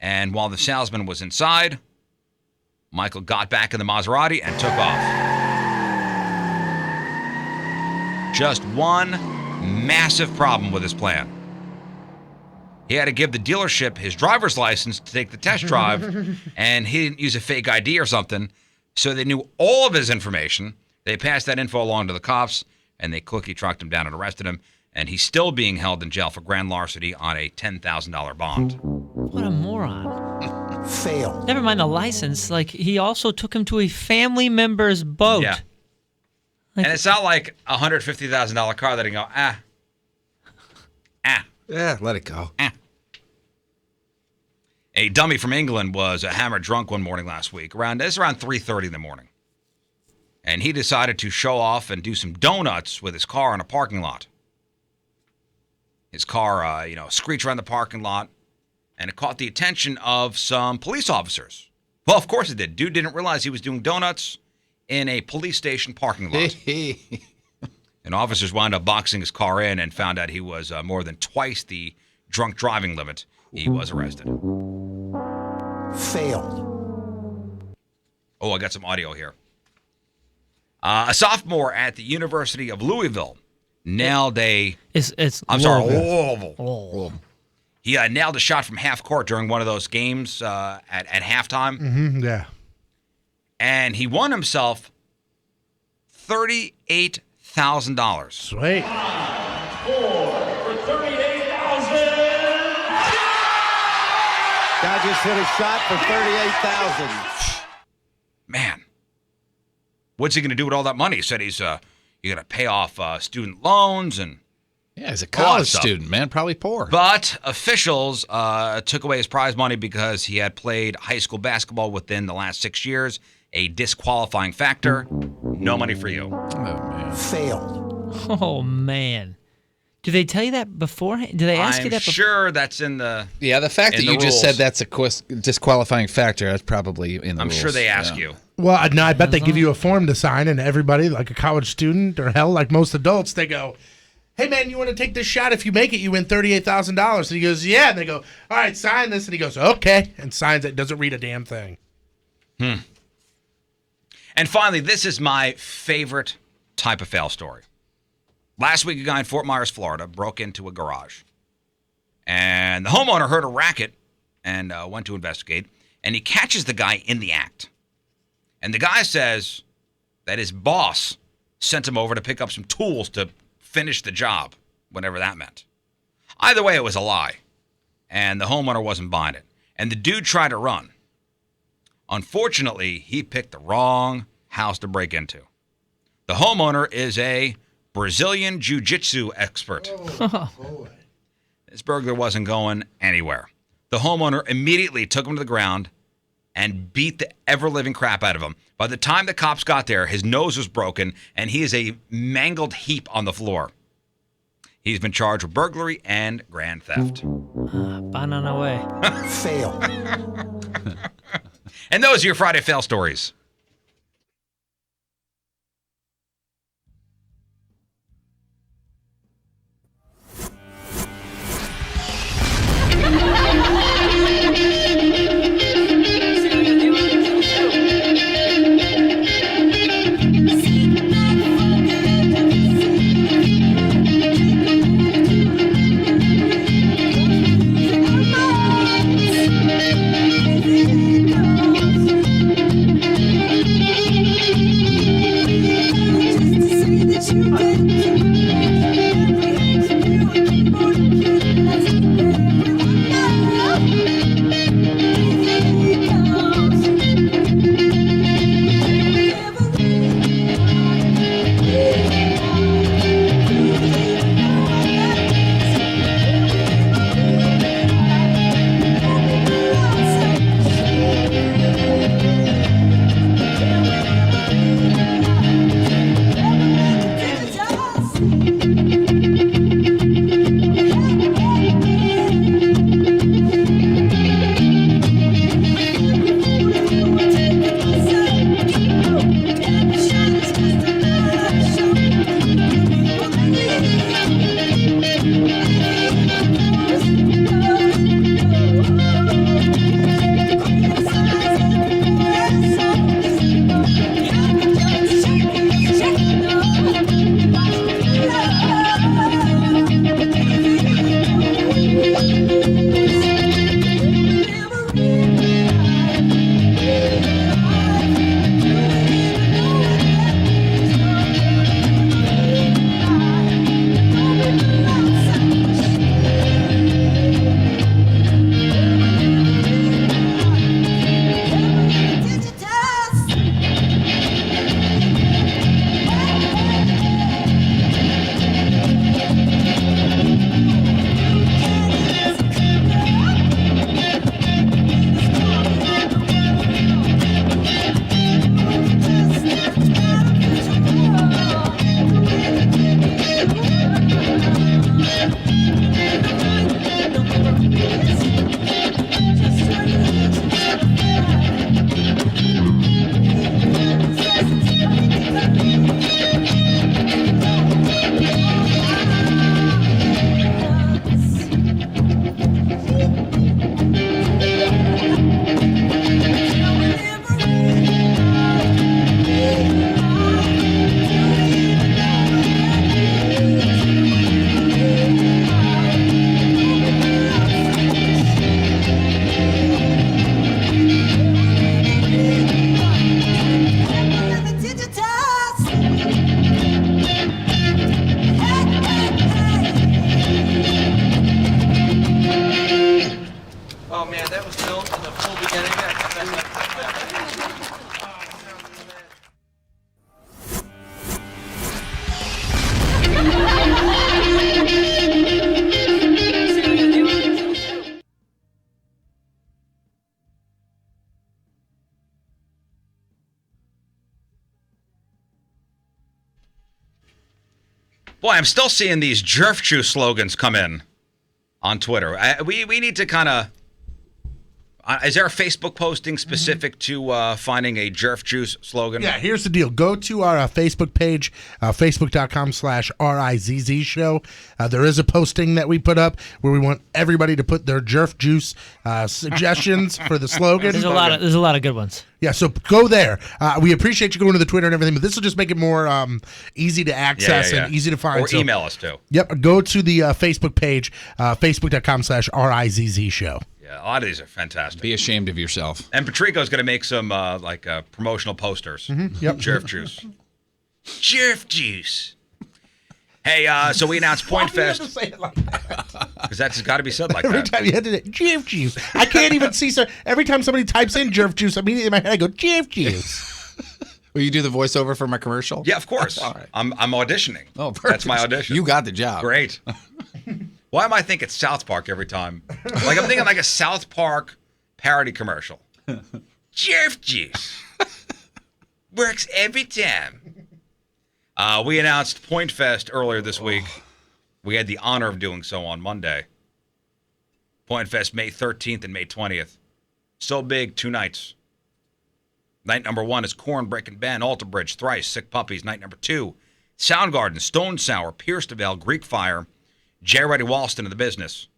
and while the salesman was inside, Michael got back in the Maserati and took off. Just one massive problem with his plan. He had to give the dealership his driver's license to take the test drive, and he didn't use a fake ID or something, so they knew all of his information. They passed that info along to the cops, and they quickly tracked him down and arrested him, and he's still being held in jail for grand larceny on a $10,000 bond. What a moron. Fail. Never mind the license. Like, he also took him to a family member's boat. Yeah. And it's not like a $150,000 car that he go, Yeah, let it go. A dummy from England was hammered drunk one morning last week. Around 3:30 in the morning. And he decided to show off and do some donuts with his car in a parking lot. His car, screeched around the parking lot, and it caught the attention of some police officers. Well, of course it did. Dude didn't realize he was doing donuts in a police station parking lot. And officers wound up boxing his car in and found out he was more than twice the drunk driving limit. He was arrested. Failed. Oh, I got some audio here. A sophomore at the University of Louisville nailed a... Louisville. He nailed a shot from half court during one of those games at halftime. Mm-hmm, yeah. And he won himself $38,000. Sweet. Guy just hit a shot for $38,000. Man, what's he going to do with all that money? He said he's you're going to pay off student loans and yeah, he's a college student, man, probably poor. But officials took away his prize money because he had played high school basketball within the last 6 years, a disqualifying factor. No money for you. Oh man, failed. Oh man. Do they tell you that beforehand? Do they ask you that before? I'm sure that's in the the fact that you just said that's a disqualifying factor, that's probably in the I'm rules. sure they ask you. Well, no, I bet they give you a form to sign, and everybody, like a college student or hell, like most adults, they go, hey, man, you want to take this shot? If you make it, you win $38,000. And he goes, yeah. And they go, all right, sign this. And he goes, okay, and signs it. Doesn't read a damn thing. And finally, this is my favorite type of fail story. Last week, a guy in Fort Myers, Florida, broke into a garage. And the homeowner heard a racket and went to investigate. And he catches the guy in the act. And the guy says that his boss sent him over to pick up some tools to finish the job, whatever that meant. Either way, it was a lie. And the homeowner wasn't buying it. And the dude tried to run. Unfortunately, he picked the wrong house to break into. The homeowner is a Brazilian jiu-jitsu expert. This burglar wasn't going anywhere. The homeowner immediately took him to the ground and beat the ever-living crap out of him. By the time the cops got there, his nose was broken, and he is a mangled heap on the floor. He's been charged with burglary and grand theft. Banana way. Fail. And those are your Friday fail stories. Boy, I'm still seeing these jerf juice slogans come in on Twitter. We need to kind of... is there a Facebook posting specific to finding a jerf juice slogan? Yeah, here's the deal. Go to our Facebook page, facebook.com/RIZZ show. There is a posting that we put up where we want everybody to put their jerf juice suggestions for the slogan. There's a lot of good ones. Yeah, so go there. We appreciate you going to the Twitter and everything, but this will just make it more easy to access and easy to find. Or email us too. Yep, go to the Facebook page, facebook.com/RIZZ show. Yeah, a lot of these are fantastic. Be ashamed of yourself. And Patrico's going to make some promotional posters. Mm-hmm. Yep. Jerf juice. Jerf juice. Hey, so we announced Point Fest. You have to say it like that? Because that's got to be said like Every that. time you had to say Jerf juice. I can't even see, sir. Every time somebody types in Jerf juice, immediately in my head I go, Jerf juice. Will you do the voiceover for my commercial? Yeah, of course. All right. I'm auditioning. Oh, perfect. That's my audition. You got the job. Great. Why am I thinking South Park every time? Like I'm thinking like a South Park parody commercial. Jerf juice works every time. We announced Point Fest earlier this week. We had the honor of doing so on Monday. Point Fest May 13th and May 20th. So big, 2 nights. Night number 1 is Korn, Breaking Ben, Alter Bridge, Thrice, Sick Puppies. Night number 2, Soundgarden, Stone Sour, Pierce DeVale, Greek Fire, Jerry Walston of The Business.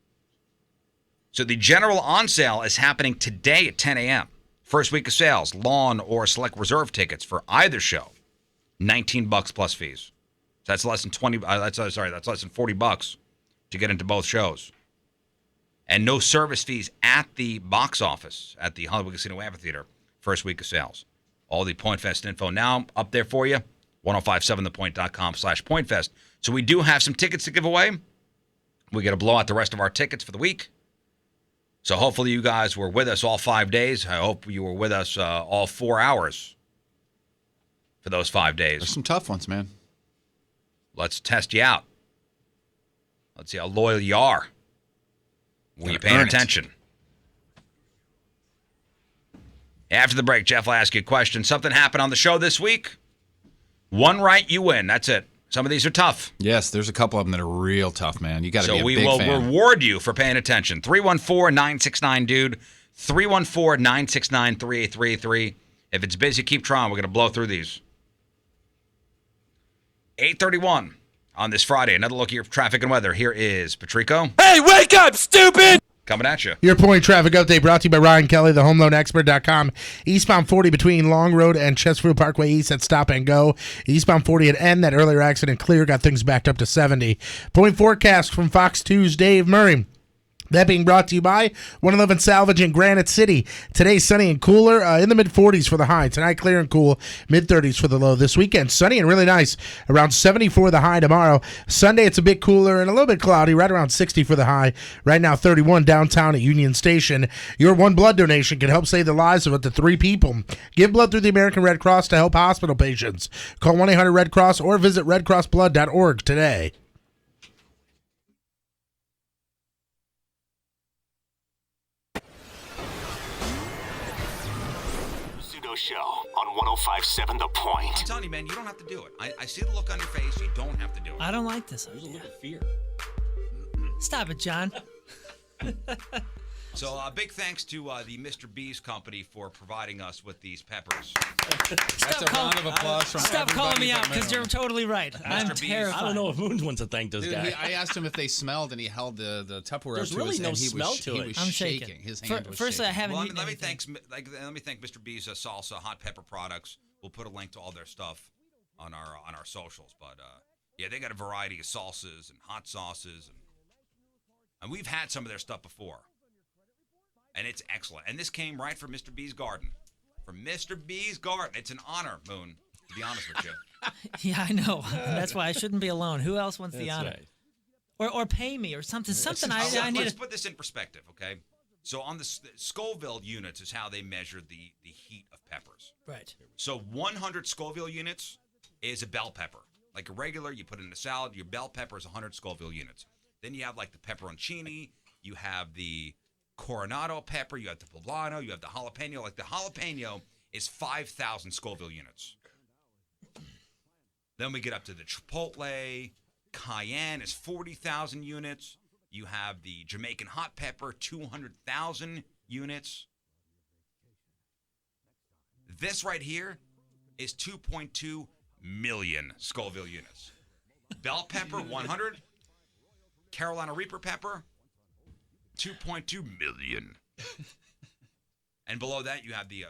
So the general on sale is happening today at 10 a.m. First week of sales, lawn or select reserve tickets for either show, $19 plus fees. So that's less than that's less than $40 to get into both shows. And no service fees at the box office at the Hollywood Casino Amphitheater. First week of sales. All the Point Fest info now up there for you. 1057thepoint.com/PointFest. So we do have some tickets to give away. We got to blow out the rest of our tickets for the week. So hopefully you guys were with us all 5 days. I hope you were with us all 4 hours for those 5 days. There's some tough ones, man. Let's test you out. Let's see how loyal you are. Were you paying attention? After the break, Jeff will ask you a question. Something happened on the show this week. One right, you win. That's it. Some of these are tough. Yes, there's a couple of them that are real tough, man. You got to be a big fan. So we will reward you for paying attention. 314-969-DUDE. 314-969-3833. If it's busy, keep trying. We're going to blow through these. 8:31 on this Friday. Another look at your traffic and weather. Here is Patrico. Hey, wake up, stupid! Coming at you. Your point traffic update brought to you by Ryan Kelly, the HomeLoanExpert.com. Eastbound 40 between Long Road and Chesterfield Parkway East at Stop and Go. Eastbound 40 at N, that earlier accident clear, got things backed up to 70. Point forecast from Fox 2's Dave Murray. That being brought to you by 111 Salvage in Granite City. Today, sunny and cooler, in the mid-40s for the high. Tonight, clear and cool, mid-30s for the low. This weekend, sunny and really nice, around 70 for the high tomorrow. Sunday, it's a bit cooler and a little bit cloudy, right around 60 for the high. Right now, 31 downtown at Union Station. Your one blood donation can help save the lives of up to 3 people. Give blood through the American Red Cross to help hospital patients. Call 1-800-RED-CROSS or visit redcrossblood.org today. Show on 1057 The Point. I'm telling you, man, you don't have to do it. I see the look on your face. You don't have to do it. I don't like this. There's a little fear. Stop it, John. So big thanks to the Mr. B's company for providing us with these peppers. That's a round of applause from Stop calling me out because Moon. you're totally right. I'm B's. terrified. I don't know if Moon wants to thank this Dude, guy. I asked him if they smelled, and he held the Tupperware There's up to really his no and he smell was, to he it. was I'm shaking. shaking. His hand was First, shaking. I haven't Well, eaten let me anything. thank Mr. B's salsa hot pepper products. We'll put a link to all their stuff on our socials. But yeah, they got a variety of salsas and hot sauces, and we've had some of their stuff before. And it's excellent. And this came right from Mr. B's garden. From Mr. B's garden. It's an honor, Moon, to be honest with you. Yeah, I know. That's why I shouldn't be alone. Who else wants the honor? Right. Or pay me or something. Something I need. Let's put this in perspective, okay? So on the Scoville units is how they measure the heat of peppers. Right. So 100 Scoville units is a bell pepper. Like a regular, you put it in a salad, your bell pepper is 100 Scoville units. Then you have like the pepperoncini, you have the Coronado pepper, you have the poblano, you have the jalapeno. Like the jalapeno is 5,000 Scoville units. Then we get up to the chipotle. Cayenne is 40,000 units. You have the Jamaican hot pepper, 200,000 units. This right here is 2.2 million Scoville units. Bell pepper, 100. Carolina Reaper pepper, 2.2 million. And below that, you have the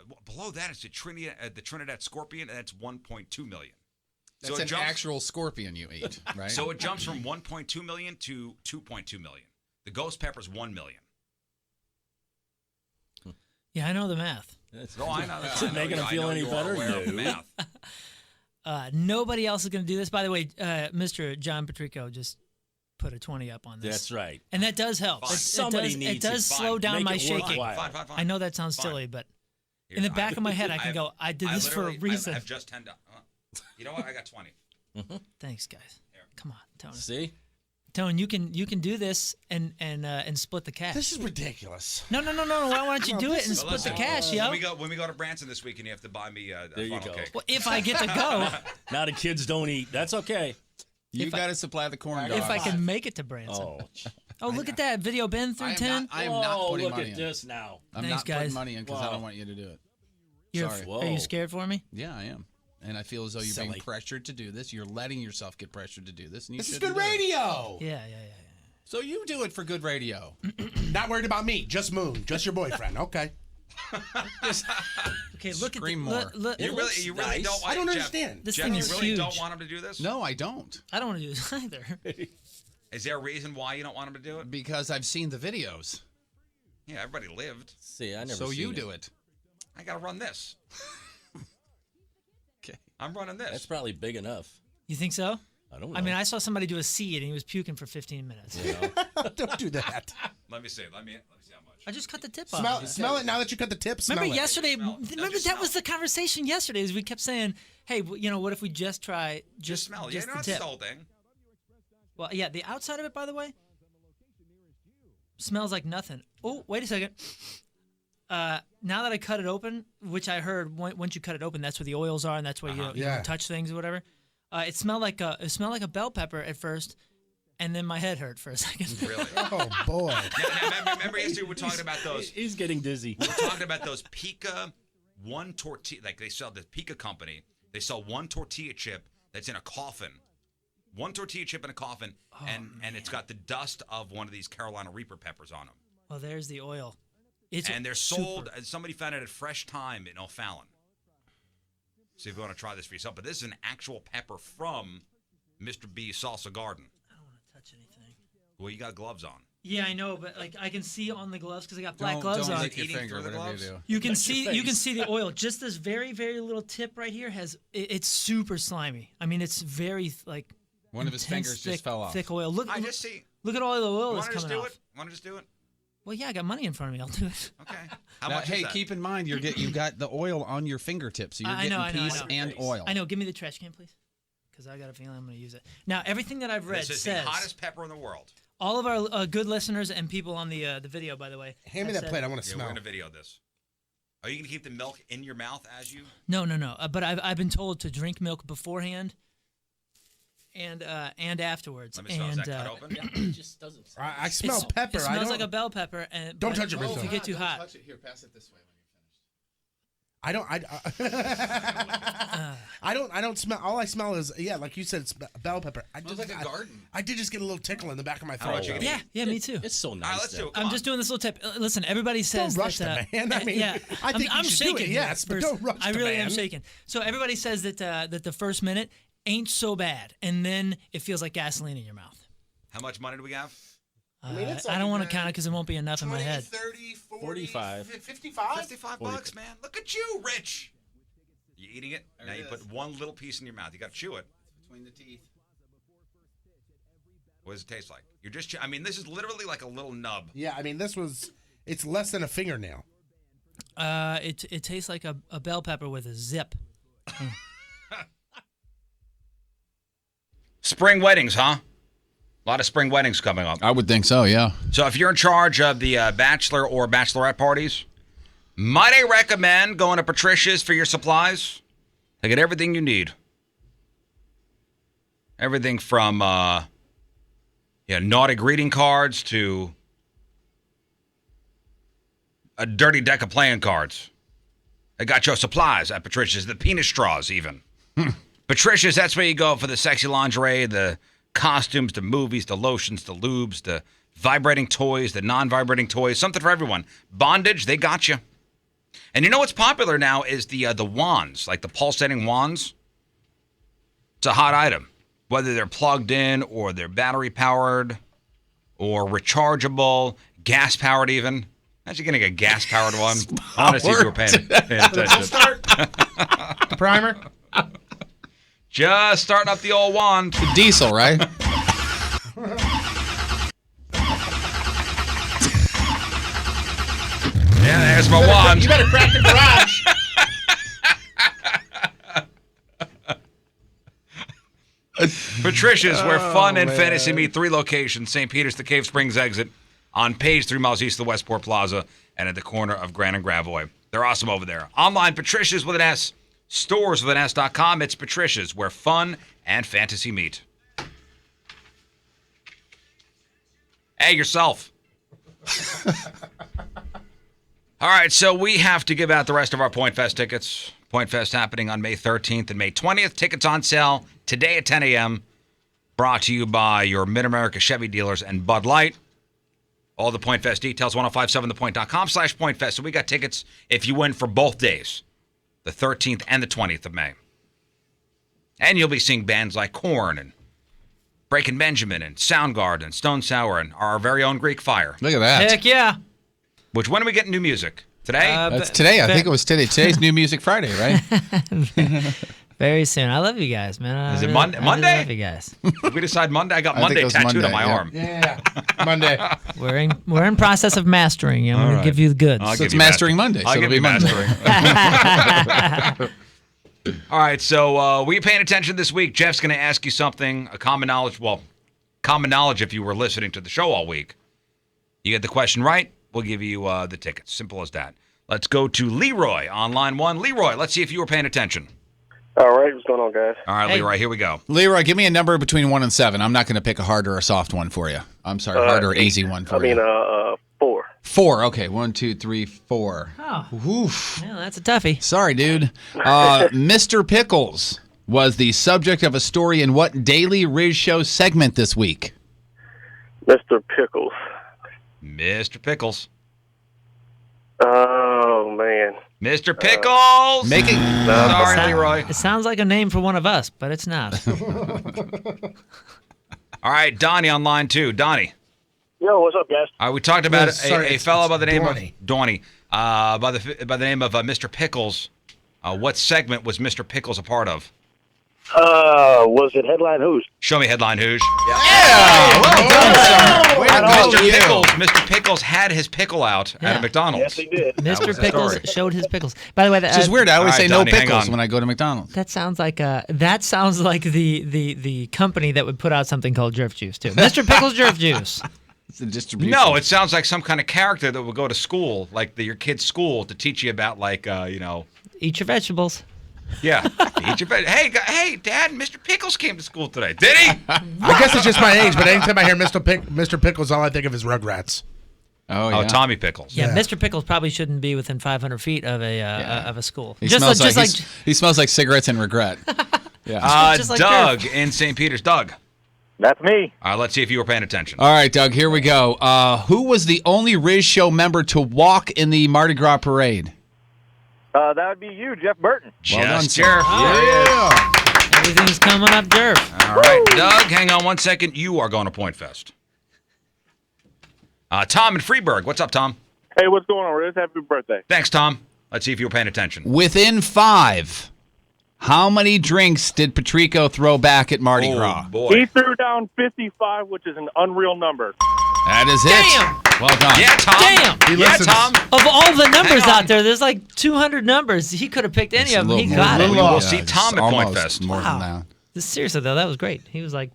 is the Trinidad Scorpion, and that's 1.2 million. That's an actual scorpion you eat, right? So it jumps from 1.2 million to 2.2 million. The ghost pepper is 1 million. Yeah, I know the math. Oh, I know. Is it making him feel any better? No. Nobody else is going to do this. By the way, Mr. John Patrico just put a 20 up on this. That's right. And that does help. Somebody needs it does it. slow down Make my it shaking. worthwhile. Fine. I know that sounds silly, but In the back of my head, I can go, I did this for a reason. I have just $10. You know what? I got 20. Thanks, guys. Come on, Tony. See? Tony, you can do this and split the cash. This is ridiculous. No. Why don't you do it and split the cash, yo? When we go to Branson this weekend, you have to buy me a There you funnel go. cake. Well, if I get to go. Now the kids don't eat. That's okay. You got to supply the corn dogs. If I can make it to Branson. Oh, look at that. Video Ben through 10. I am not putting look money at in. this now. I'm Thanks, not guys. putting money in because I don't want you to do it. Sorry. Are you scared for me? Yeah, I am. And I feel as though you're Silly. being pressured to do this. You're letting yourself get pressured to do this. And you This is shouldn't good do it. radio. Yeah. So you do it for good radio. Not worried about me. Just Moon. Just your boyfriend. Okay. Okay, look Scream at more. You really don't want I don't Jeff, understand. This Jeff, thing you is really huge. don't want him to do this? No, I don't. I don't want to do this either. Is there a reason why you don't want him to do it? Because I've seen the videos. Yeah, everybody lived. See, I never So seen you it. do it. I got to run this. Okay. I'm running this. That's probably big enough. You think so? I don't know. I mean, I saw somebody do a seed and he was puking for 15 minutes. Don't do that. Let me see. Let me see how much. I just cut the tip Smell, off. smell it now that you cut the tip. Smell Remember it. yesterday? Smell. No, Remember just that smell. was the conversation yesterday. Is we kept saying, "Hey, what if we just try Just smell. just Yeah, the no, it's tip?" the whole thing. Well, yeah, the outside of it, by the way, smells like nothing. Oh, wait a second. Now that I cut it open, which I heard once you cut it open, that's where the oils are, and that's where you Yeah. don't touch things or whatever. It smelled like a bell pepper at first, and then my head hurt for a second. Really? Oh boy. Now, remember yesterday we were talking about those. He's getting dizzy. We were talking about those Pica one tortilla. Like they sell the Pica company. They sell one tortilla chip that's in a coffin. One tortilla chip in a coffin, and it's got the dust of one of these Carolina Reaper peppers on them. Well, there's the oil. And they're sold. Somebody found it at Fresh Time in O'Fallon. See if you want to try this for yourself. But this is an actual pepper from Mr. B's Salsa Garden. I don't want to touch anything. Well, you got gloves on. Yeah, I know, but like I can see on the gloves because I got black Don't gloves on. lick your Eating finger, through the whatever you gloves? do. You can see the oil. Just this very very little tip right here it's super slimy. I mean, it's very like One of his intense, fingers thick, just fell off. Thick oil. Look, I just see. look at all the oil Want that's to just coming do off. it? Want to just do it? Well, yeah, I got money in front of me. I'll do it. Okay. How Now, much hey, is that? keep in mind you got the oil on your fingertips, so you're I getting know, I know, I peace know. and oil. I know. Give me the trash can, please, because I got a feeling I'm going to use it. Now, everything that I've read This is says the hottest pepper in the world. all of our good listeners and people on the video, by the way. Hand me have that said- plate. I want to Yeah, we're smell. going to video this. Are you going to keep the milk in your mouth as you? No. But I've been told to drink milk beforehand and afterwards. Let me smell. Is And that cut open? It just doesn't. I smell pepper. It I smells don't, like a bell pepper. And Don't but touch it, Rizzo. If you get too hot. Touch it. Here, pass it this way when I don't smell. All I smell is like you said, it's bell pepper. Smells like a garden. I did just get a little tickle in the back of my How throat. much you gonna eat? Yeah, me too. It's so nice. All right, let's do it. Come I'm on. just doing this little tip. Listen, everybody says Don't rush that. the man. I mean, yeah, I think you I'm should do shaking. it, here yes, but first. don't rush I the really am man. shaking. So everybody says that the first minute ain't so bad, and then it feels like gasoline in your mouth. How much money do we have? I don't want to count it because it won't be enough in my head. 30, 40, 45. 55? 55 bucks, man. Look at you, Rich. You eating it? Now you put one little piece in your mouth. You got to chew it. between the teeth. What does it taste like? You're just. I mean, this is literally like a little nub. Yeah, I mean, it's less than a fingernail. It tastes like a bell pepper with a zip. Spring weddings, huh? A lot of spring weddings coming up. I would think so, yeah. So if you're in charge of the bachelor or bachelorette parties, might I recommend going to Patricia's for your supplies? They get everything you need. Everything from naughty greeting cards to a dirty deck of playing cards. They got your supplies at Patricia's, the penis straws even. Patricia's, that's where you go for the sexy lingerie, the costumes, the movies, the lotions, the lubes, the vibrating toys, the non-vibrating toys, something for everyone. Bondage, they got you. And you know what's popular now is the wands, like the pulsating wands. It's a hot item, whether they're plugged in or they're battery powered or rechargeable, gas powered even. Imagine getting a gas powered one. I want to see if you were paying attention. Start. Primer. Just starting up the old wand. The diesel, right? Yeah, there's my wand. You better crack the garage. Patricia's, where fun and fantasy meet. 3 locations: St. Peter's, the Cave Springs exit, on Page, 3 miles east of the Westport Plaza, and at the corner of Grand and Gravois. They're awesome over there. Online, Patricia's with an S. Stores with an S.com. It's Patricia's, where fun and fantasy meet. Hey, yourself. All right, so we have to give out the rest of our Point Fest tickets. Point Fest happening on May 13th and May 20th. Tickets on sale today at 10 a.m. Brought to you by your Mid-America Chevy dealers and Bud Light. All the Point Fest details, 1057thepoint.com/PointFest. So we got tickets if you win for both days, the 13th and the 20th of May. And you'll be seeing bands like Korn and Breaking Benjamin and Soundgarden and Stone Sour and our very own Greek Fire. Look at that. Heck yeah. Which, when do we get new music? Today? That's today. I think it was today. Today's New Music Friday, right? Very soon. I love you guys, man. Is it Monday? I really love you guys. Did we decide Monday? I got I think Monday it was tattooed on Monday, my yeah. arm. Yeah. Monday. We're in process of mastering. I'm going to give you the goods. I'll So give it's you Mastering Monday. So I'll it'll give be you Monday. mastering. All right, so were you paying attention this week? Jeff's going to ask you something, a common knowledge if you were listening to the show all week. You get the question right, we'll give you the tickets. Simple as that. Let's go to Leroy on line 1. Leroy, let's see if you were paying attention. All right, what's going on, guys? All right, Leroy, here we go. Leroy, give me a number between 1 and 7. I'm not going to pick a hard or a soft one for you. I'm sorry, hard or easy one for you. 4. 4. Okay, 1, 2, 3, 4. Oh, Oof. yeah, that's a toughie. Sorry, dude. Mr. Pickles was the subject of a story in what Daily Riz Show segment this week? Mr. Pickles. Mr. Pickles. Oh, man. Mr. Pickles! Sorry, Leroy. It sounds like a name for one of us, but it's not. All right, Donnie on line 2. Donnie. Yo, what's up, guys? All right, we talked about Sorry, a fellow by the name Donnie. of Donnie, by the name of Mr. Pickles. What segment was Mr. Pickles a part of? Was it Headline Who's? Show me Headline Who's. Yeah! Well done, son. Way to go, Mr. you. Pickles. Mr. Pickles had his pickle out at Yeah. a McDonald's. Yes, he did. Mr. was the Pickles story. showed his pickles. By the way, Which is weird. I always All say right, no Donnie, hang pickles on. when I go to McDonald's. that sounds like the company that would put out something called Jerf Juice too. Mr. Pickles Jerf Juice. It's a distribution. No, it sounds like some kind of character that would go to school, like your kid's school, to teach you about, Eat your vegetables. yeah. Eat your hey, Dad, Mr. Pickles came to school today. Did he? I guess it's just my age, but anytime I hear Mr. Pickles, all I think of is Rugrats. Oh, yeah. Oh, Tommy Pickles. Yeah, Yeah. Mr. Pickles probably shouldn't be within 500 feet of a school. He smells he smells like cigarettes and regret. Yeah. Just like Doug Jerf. in St. Peter's. Doug. That's me. All right, let's see if you were paying attention. All right, Doug, here we go. Who was the only Riz Show member to walk in the Mardi Gras parade? That would be you, Jeff Burton. Well done, Just sir. Jerf. Yeah. Everything's coming up, Jerf. All right, Doug, hang on 1 second. You are going to Point Fest. Tom in Freeburg. What's up, Tom? Hey, what's going on, Riz? Happy birthday. Thanks, Tom. Let's see if you were paying attention. Within 5, how many drinks did Patrico throw back at Mardi Gras? He boy. threw down 55, which is an unreal number. That is it. Well done. Yeah, Tom. Damn. He Yeah, listens. Tom. Of all the numbers Hang on. out there, there's like 200 numbers. He could have picked any It's a of them. He little got more- it. We will Yeah, see it's Tom at Point almost Fest. More Wow. than that. Seriously, though, that was great. He was like,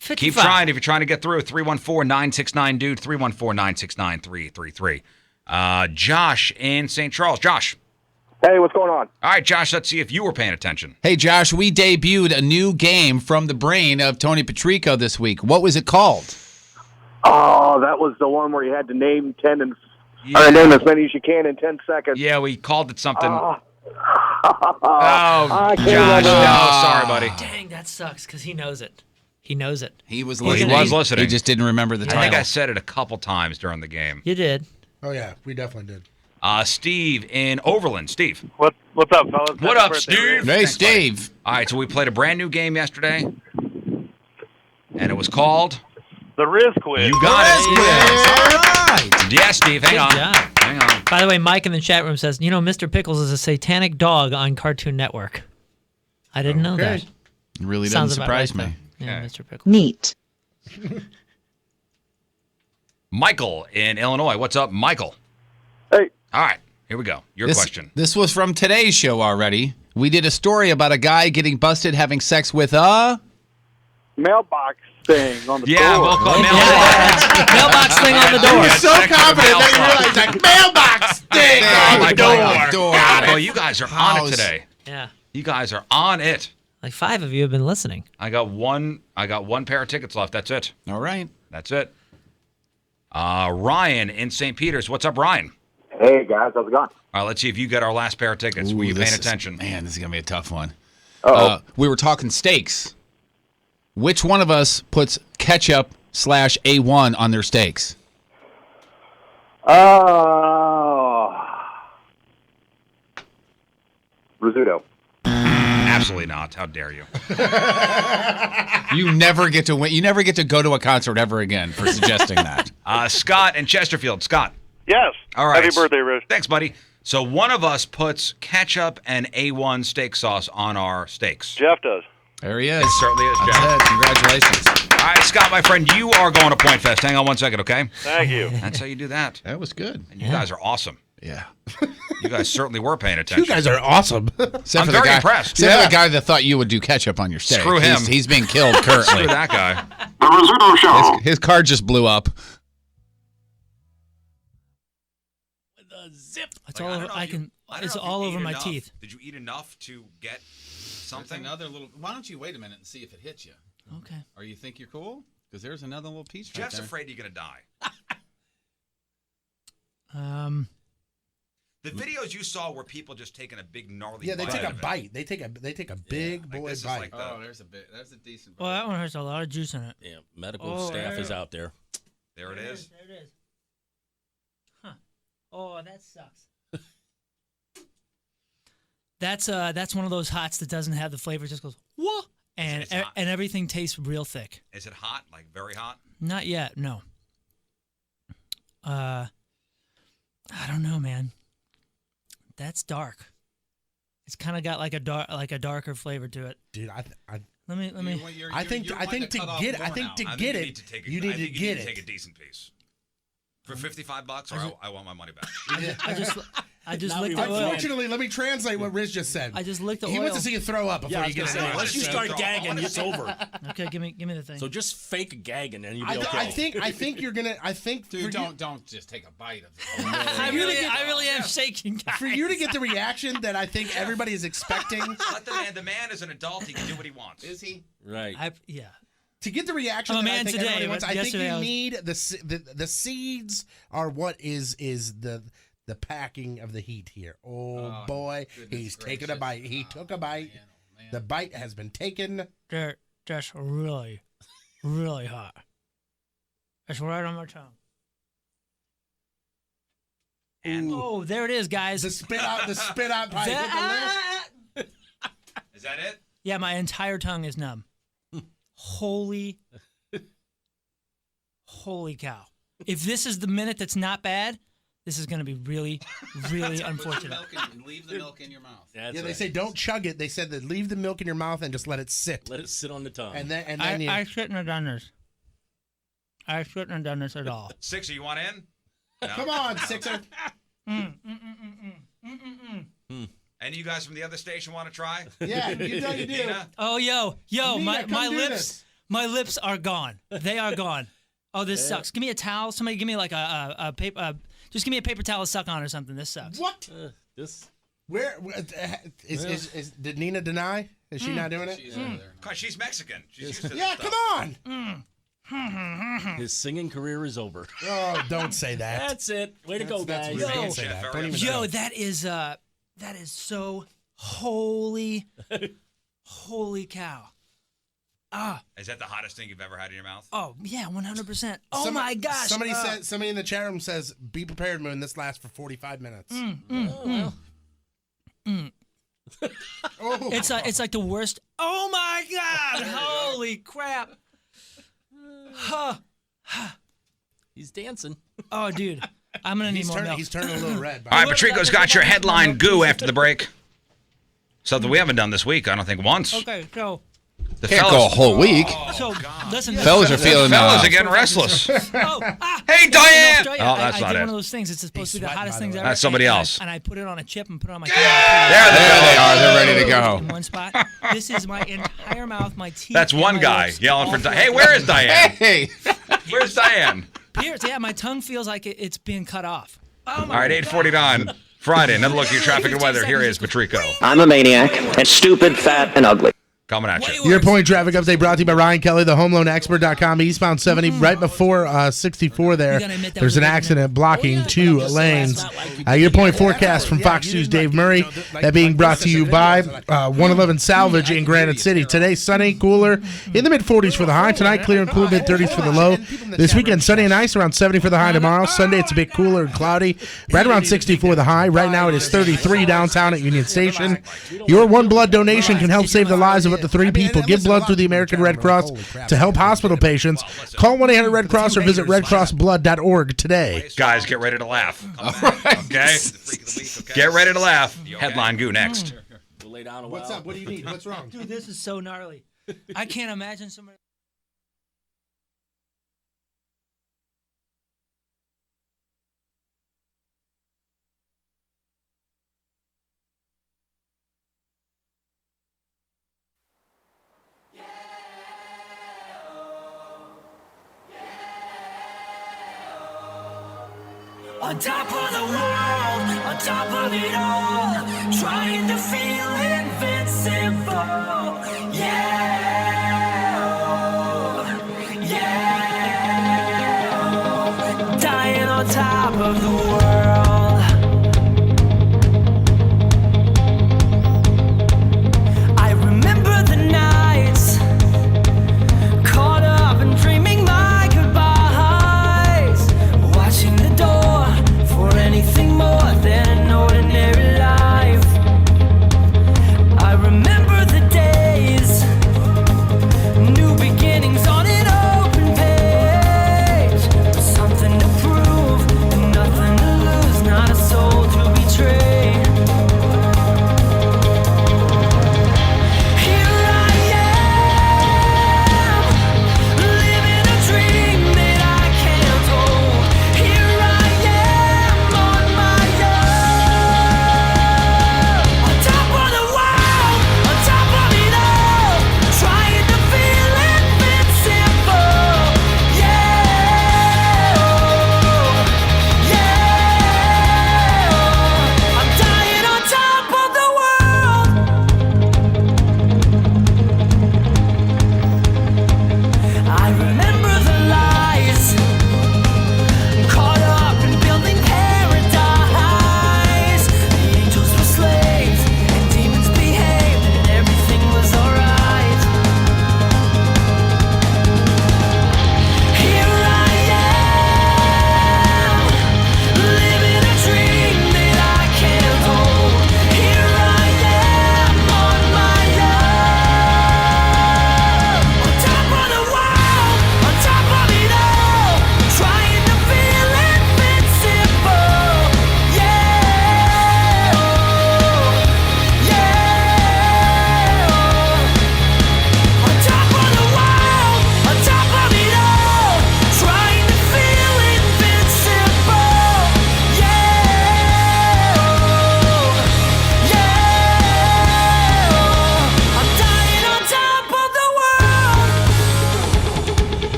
55. Keep trying if you're trying to get through. 314-969-DUDE, 314-969-333. Josh in St. Charles. Josh. Hey, what's going on? All right, Josh, let's see if you were paying attention. Hey, Josh, we debuted a new game from the brain of Tony Patrico this week. What was it called? Oh, that was the one where you had to name 10 and Yeah. name as many as you can in 10 seconds. Yeah, we called it something. Oh, Oh, I can't Josh, remember. no, sorry, buddy. Dang, that sucks because he knows it. He knows it. He was Well, he listening. was listening. He just didn't remember the I title. think I said it a couple times during the game. You did. Oh, yeah, we definitely did. Steve in Overland. Steve. What's up, fellas? What Happy up, birthday, Steve? Riz. Hey, Steve. All right, so we played a brand new game yesterday, and it was called The Riz Quiz. You Got It. All right. Yeah, Steve, hang Good on. job. Hang on. By the way, Mike in the chat room says, Mr. Pickles is a satanic dog on Cartoon Network. I didn't know that. It really doesn't Sounds about surprise right, me. though. Yeah, Okay. Mr. Pickles. Neat. Michael in Illinois. What's up, Michael? Hey. All right, here we go. Your question. This was from today's show already. We did a story about a guy getting busted having sex with a... mailbox thing on the door. Yeah, we'll call mailbox. Mailbox thing on the door. You're so confident that you realize that mailbox thing on the door. Boy, you guys are on it today. Yeah. You guys are on it. Like 5 of you have been listening. I got one pair of tickets left. That's it. All right. That's it. Ryan in St. Peters. What's up, Ryan? Hey, guys. How's it going? All right, let's see if you get our last pair of tickets. Were you paying attention? Man, this is going to be a tough one. Uh-oh. We were talking steaks. Which one of us puts ketchup/A1 on their steaks? Rizzuto. Absolutely not. How dare you? You never get to win. You never get to go to a concert ever again for suggesting that. Scott in Chesterfield. Scott. Yes. All right. Happy birthday, Rich. Thanks, buddy. So one of us puts ketchup and A1 steak sauce on our steaks. Jeff does. There he is. It certainly is, Jeff. That's it. Congratulations. All right, Scott, my friend, you are going to Point Fest. Hang on 1 second, okay? Thank you. That's how you do that. That was good. And you guys are awesome. Yeah. You guys certainly were paying attention. You guys are awesome. I'm very impressed. Except for the guy that thought you would do ketchup on your steak. Screw him. He's being killed currently. Screw that guy. The Rizzuto Show. His car just blew up. It's all over. It's all over my teeth. Did you eat enough to get something? Another little. Why don't you wait a minute and see if it hits you? Okay. Or you think you're cool? Because there's another little piece. Jeff's right there. afraid you're gonna die. The videos you saw were people just taking a big gnarly. Yeah, they bite take a of it. bite. They take a big boy this is bite. like the- Oh, there's a decent. Well, that one has a lot of juice in it. Yeah, medical staff is out there. There it is. There it is. Huh. Oh, that sucks. That's one of those hots that doesn't have the flavor. It just goes what, and It's hot. and everything tastes real thick. Is it hot? Like very hot? Not yet, no. I don't know, man. That's dark. It's kind of got like a darker flavor to it. Dude, Let me. I think to get it, you need to get it. Take a decent piece. For $55, or I want my money back. I just licked the oil. Unfortunately, let me translate what Riz just said. I just licked the oil. He wants to see you throw up before you get it. Unless you start gagging, it's over. Okay, give me the thing. So just fake gagging and you'll be okay. I think you're gonna. I think Dude, don't just take a bite of it. I really am shaking, guys. For you to get the reaction that I think everybody is expecting. Let the man is an adult. He can do what he wants. Is he? Right. Yeah. To get the reaction I'm a that I man think today, everybody wants, but I think yesterday you I was- need the seeds are what is the packing of the heat here. Oh boy, he's taking a bite. He took a bite. The bite has been taken. That's really, really hot. It's right on my tongue. And oh, there it is, guys. The spit out pipe. Hit the lip. Is that it? Yeah, my entire tongue is numb. Holy cow. If this is the minute that's not bad, this is going to be really, really unfortunate. Leave the milk in your mouth. They say don't chug it. They said that leave the milk in your mouth and just let it sit. Let it sit on the tongue. And then I shouldn't have done this. I shouldn't have done this at all. Sixer, you want in? No. Come on, Sixer. Any of you guys from the other station want to try? Yeah, you know you do. Nina? Oh, yo, Nina, my do lips, this. my lips are gone. They are gone. Oh, this sucks. Give me a towel. Somebody give me like a paper. Just give me a paper towel to suck on or something. This sucks. What? This. Where did Nina deny? Is she not doing it? Cause she's Mexican. She's used to this Yeah, stuff. come on. His singing career is over. Oh, don't say that. That's it. Way to go, That's guys. rude. Don't say that. Don't even Yo, say that is so holy cow. Is that the hottest thing you've ever had in your mouth? Oh yeah, 100%. Oh my gosh. Somebody in the chat room says, "Be prepared, Moon. This lasts for 45 minutes." Oh. It's like the worst. Oh my god! Holy crap! He's dancing. Oh, dude, I'm gonna need more milk. He's turning a little red. All right, Patrico's got your headline goo after the break. Something we haven't done this week, I don't think once. Okay, so The Can't go a whole week. So Listen, Fellas are feeling. Fellas are getting restless. Hey, Diane! Oh, that's I not did it. one of those things. It's supposed to be the hottest things ever. That's somebody else. And I put it on a chip and put it on my There they are. They're ready to go. in one spot. This is my entire mouth, my teeth. That's one guy yelling for Diane. Hey, where is Diane? Hey. Where's Diane? Pierce, yeah, my tongue feels like it's being cut off. All right, 8:49 Friday. Another look at your traffic and weather. Here is Patrico. I'm a maniac and stupid, fat, and ugly. Coming at you. Your point traffic update brought to you by Ryan Kelly, the homeloanexpert.com. Eastbound 70, right before 64 there. There's an accident blocking 2 lanes. Your point forecast from Fox News' Dave Murray. That being brought to you by 111 Salvage in Granite City. Today, sunny, cooler, in the mid-40s for the high. Tonight, clear and cool, mid-30s for the low. This weekend, sunny and nice, around 70 for the high tomorrow. Sunday, it's a bit cooler and cloudy, right around 64 the high. Right now, it is 33 downtown at Union Station. Your one blood donation can help save the lives of up to 3 people. Give blood through the American Red Cross to help hospital patients. Call 1-800-RED CROSS or visit redcrossblood.org today. Guys, get ready to laugh. Okay? Get ready to laugh. Headline Goo next. We'll lay down a What's up? What do you need? What's wrong? Dude, this is so gnarly. I can't imagine somebody. On top of the world, on top of it all, trying to feel invincible. Yeah, yeah, dying on top of the world. I remember the nights caught up and dreaming my goodbyes, watching the door for anything more than an ordinary life. I remember the days, new beginnings on an open page, something to prove, nothing to lose.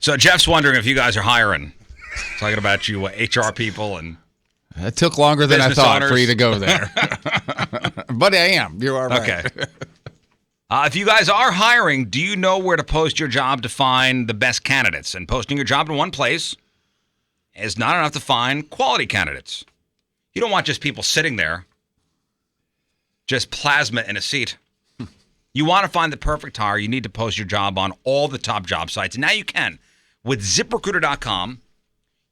So Jeff's wondering if you guys are hiring. Talking about you HR people and it took longer than I business thought owners. for you to go there. But I am. You are right. Okay. If you guys are hiring, do you know where to post your job to find the best candidates? And posting your job in one place is not enough to find quality candidates. You don't want just people sitting there, just plasma in a seat. You want to find the perfect hire, you need to post your job on all the top job sites. And now you can. With ZipRecruiter.com,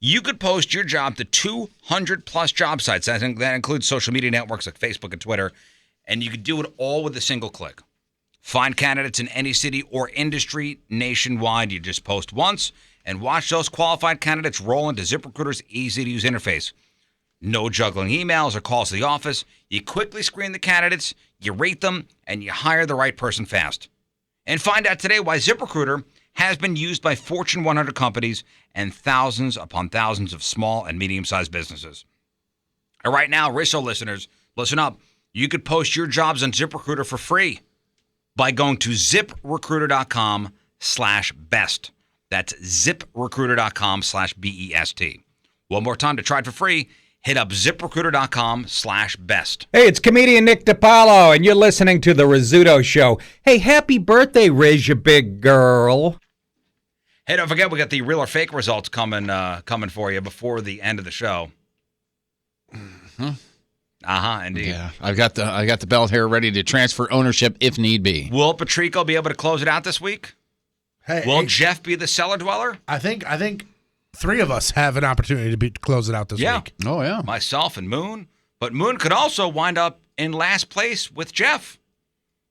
you could post your job to 200-plus job sites. I think that includes social media networks like Facebook and Twitter. And you could do it all with a single click. Find candidates in any city or industry nationwide. You just post once and watch those qualified candidates roll into ZipRecruiter's easy-to-use interface. No juggling emails or calls to the office. You quickly screen the candidates, you rate them, and you hire the right person fast. And find out today why ZipRecruiter has been used by Fortune 100 companies and thousands upon thousands of small and medium-sized businesses. And right now, Rizzo listeners, listen up. You could post your jobs on ZipRecruiter for free by going to ZipRecruiter.com/best. That's ZipRecruiter.com/BEST. One more time to try it for free. Hit up ZipRecruiter.com/best. Hey, it's comedian Nick DiPaolo, and you're listening to The Rizzuto Show. Hey, happy birthday, Riz, you big girl. Hey, don't forget, we got the real or fake results coming for you before the end of the show. Indeed. Yeah, I got the belt here ready to transfer ownership if need be. Will Patrico be able to close it out this week? Will Jeff be the cellar dweller? I think three of us have an opportunity to close it out this week. Oh, yeah. Myself and Moon. But Moon could also wind up in last place with Jeff.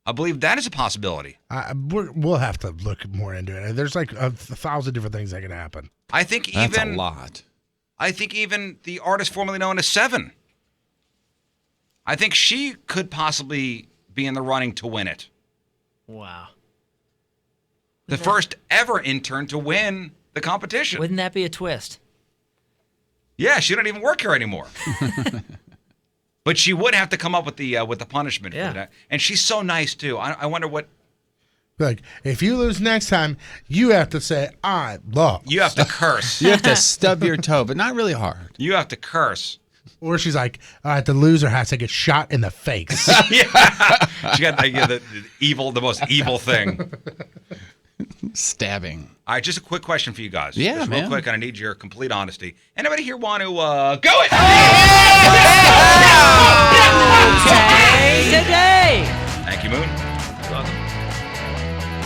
I believe that is a possibility. We'll have to look more into it. There's like 1,000 different things that can happen. I think That's a lot. I think even the artist formerly known as Seven. I think she could possibly be in the running to win it. Wow. The first ever intern to win the competition. Wouldn't that be a twist? Yeah, she don't even work here anymore. But she would have to come up with the punishment for that. And she's so nice too. I wonder what. Like, if you lose next time, you have to say, I love. You have to curse. You have to stub your toe, but not really hard. You have to curse. Or she's like, all right, the loser has to get shot in the face. Yeah. She got the most evil thing. Stabbing. All right, just a quick question for you guys. Yeah, just man. real quick, and I need your complete honesty. Anybody here want to go it? Today. Thank you, Moon. You're welcome.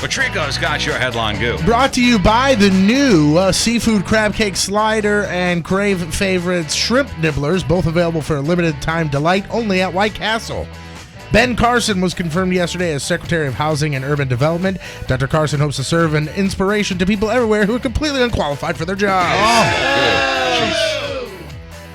Patrico's got your headline goo. Brought to you by the new seafood crab cake slider and Crave favorites shrimp nibblers, both available for a limited time delight only at White Castle. Ben Carson was confirmed yesterday as Secretary of Housing and Urban Development. Dr. Carson hopes to serve an inspiration to people everywhere who are completely unqualified for their jobs.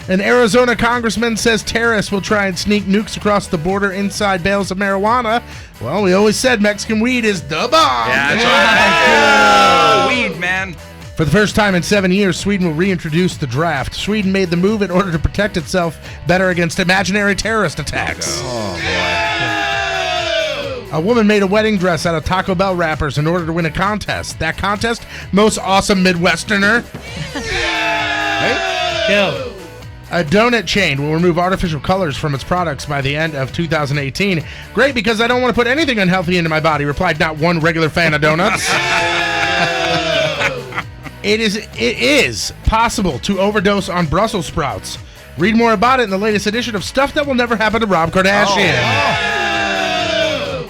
An Arizona congressman says terrorists will try and sneak nukes across the border inside bales of marijuana. Well, we always said Mexican weed is the bomb. Yeah, that's right. Weed, man. For the first time in 7 years, Sweden will reintroduce the draft. Sweden made the move in order to protect itself better against imaginary terrorist attacks. Oh, boy. A woman made a wedding dress out of Taco Bell wrappers in order to win a contest. That contest, most awesome Midwesterner. Go. A donut chain will remove artificial colors from its products by the end of 2018. Great, because I don't want to put anything unhealthy into my body, replied not one regular fan of donuts. It is possible to overdose on Brussels sprouts. Read more about it in the latest edition of Stuff That Will Never Happen to Rob Kardashian.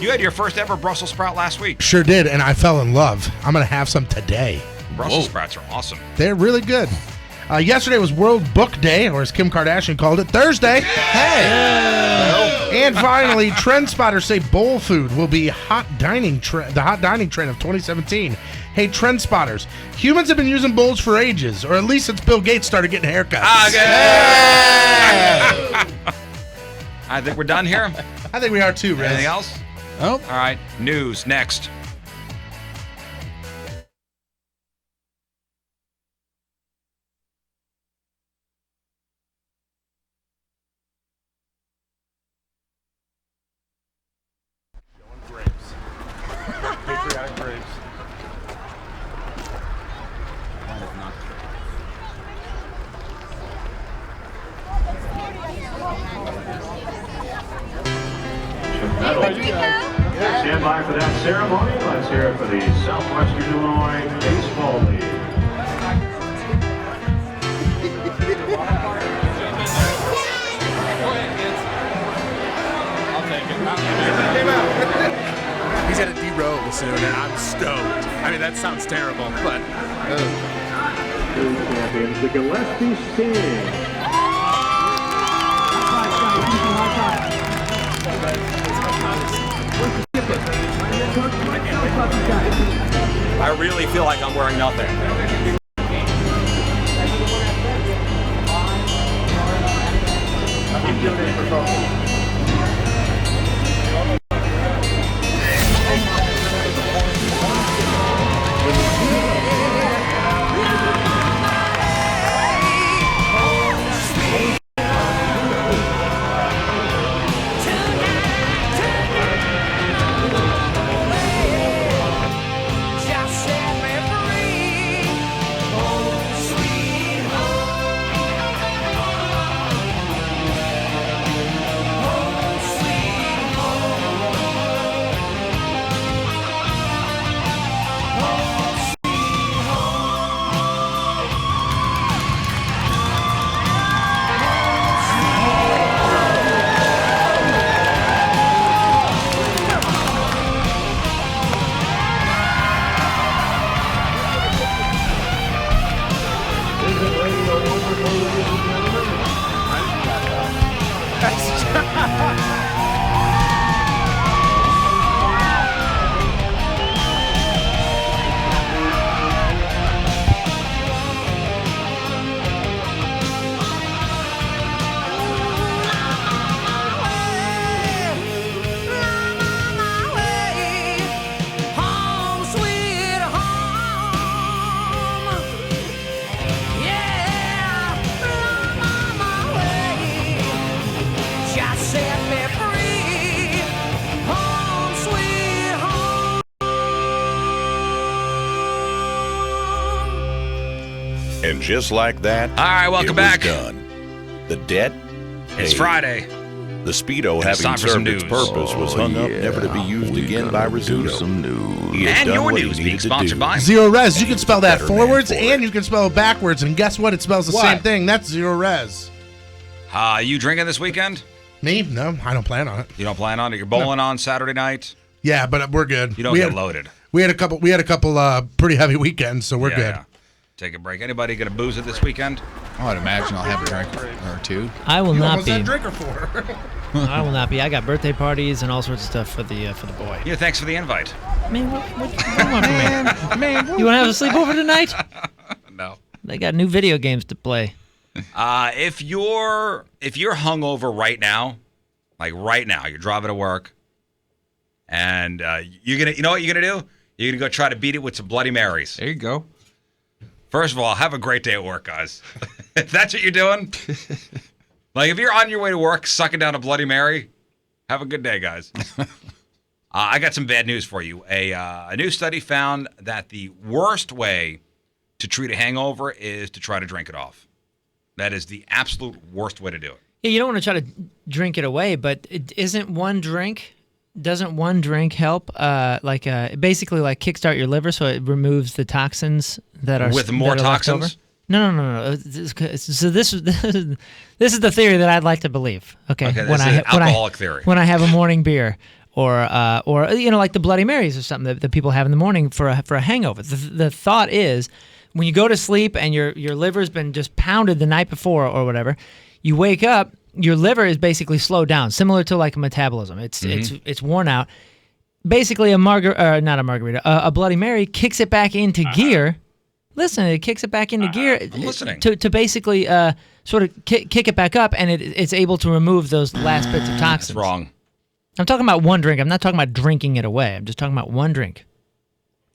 You had your first ever Brussels sprout last week. Sure did, and I fell in love. I'm going to have some today. Brussels sprouts are awesome. They're really good. Yesterday was World Book Day, or as Kim Kardashian called it, Thursday. Hey! And finally, trend spotters say bowl food will be the hot dining trend of 2017. Hey, trend spotters, humans have been using bowls for ages, or at least since Bill Gates started getting haircuts. I think we're done here. I think we are too, Riz. Anything else? Oh. All right, news next. Patriotic grapes. Stand by for that ceremony. Let's hear it for the Southwestern Illinois Baseball League. He's at a D-row soon, and I'm stoked. I mean, that sounds terrible, but... Two champions, the Gillespie Sting. I really feel like I'm wearing nothing. And just like that, all right, welcome back. Done. The debt. It's Friday. The Speedo, It's time having for some served its news. purpose, was hung up, never to be used again by Rizzuto. Some news. He has And done your what he news needed being to sponsored do. by Zero res. You can spell that better man forwards for and you can spell it backwards. And guess what? It spells the What? same thing. That's zero res. You drinking this weekend? Me? No, I don't plan on it. You don't plan on it? You're bowling on Saturday night? Yeah, but we're good. You don't We get had- loaded. We had a couple. Pretty heavy weekends, so we're Yeah, good. yeah. Take a break. Anybody gonna booze it this weekend? I would imagine I'll have a drink or two. I will You not almost be. had drinker for. I will not be. I got birthday parties and all sorts of stuff for the boy. Yeah, thanks for the invite. Man, what do you want from me? Man, you want to have a sleepover tonight? No. They got new video games to play. If you're hungover right now, like right now, you're driving to work, and you know what you're gonna do? You're gonna go try to beat it with some Bloody Marys. There you go. First of all, have a great day at work, guys. If that's what you're doing, like if you're on your way to work, sucking down a Bloody Mary, have a good day, guys. I got some bad news for you. A new study found that the worst way to treat a hangover is to try to drink it off. That is the absolute worst way to do it. Yeah, you don't want to try to drink it away, but doesn't one drink help? Basically like kickstart your liver, so it removes the toxins that are With more that are left over? toxins? No. So this is the theory that I'd like to believe. Okay, Okay, this is an alcoholic theory. When I have a morning beer, or like the Bloody Marys or something that people have in the morning for a hangover. The thought is, when you go to sleep and your liver's been just pounded the night before or whatever, you wake up, your liver is basically slowed down, similar to like a metabolism. It's worn out. Basically, a Bloody Mary kicks it back into gear. Listen, it kicks it back into gear. I'm listening. To basically sort of kick it back up, and it's able to remove those last bits of toxins. That's wrong. I'm talking about one drink. I'm not talking about drinking it away. I'm just talking about one drink.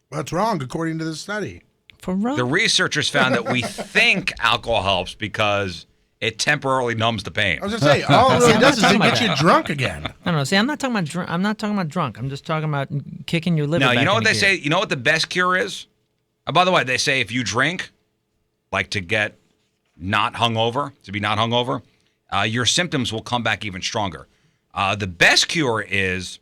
That's wrong, according to the study. The researchers found that we think alcohol helps because it temporarily numbs the pain. I was gonna say, all it really does is it gets you drunk again. I don't know. See, I'm not talking about drunk. I'm not talking about drunk. I'm just talking about kicking your liver. No, back you know what into they gear. say? You know what the best cure is? By the way, they say if you drink, like to get not hungover, your symptoms will come back even stronger. The best cure is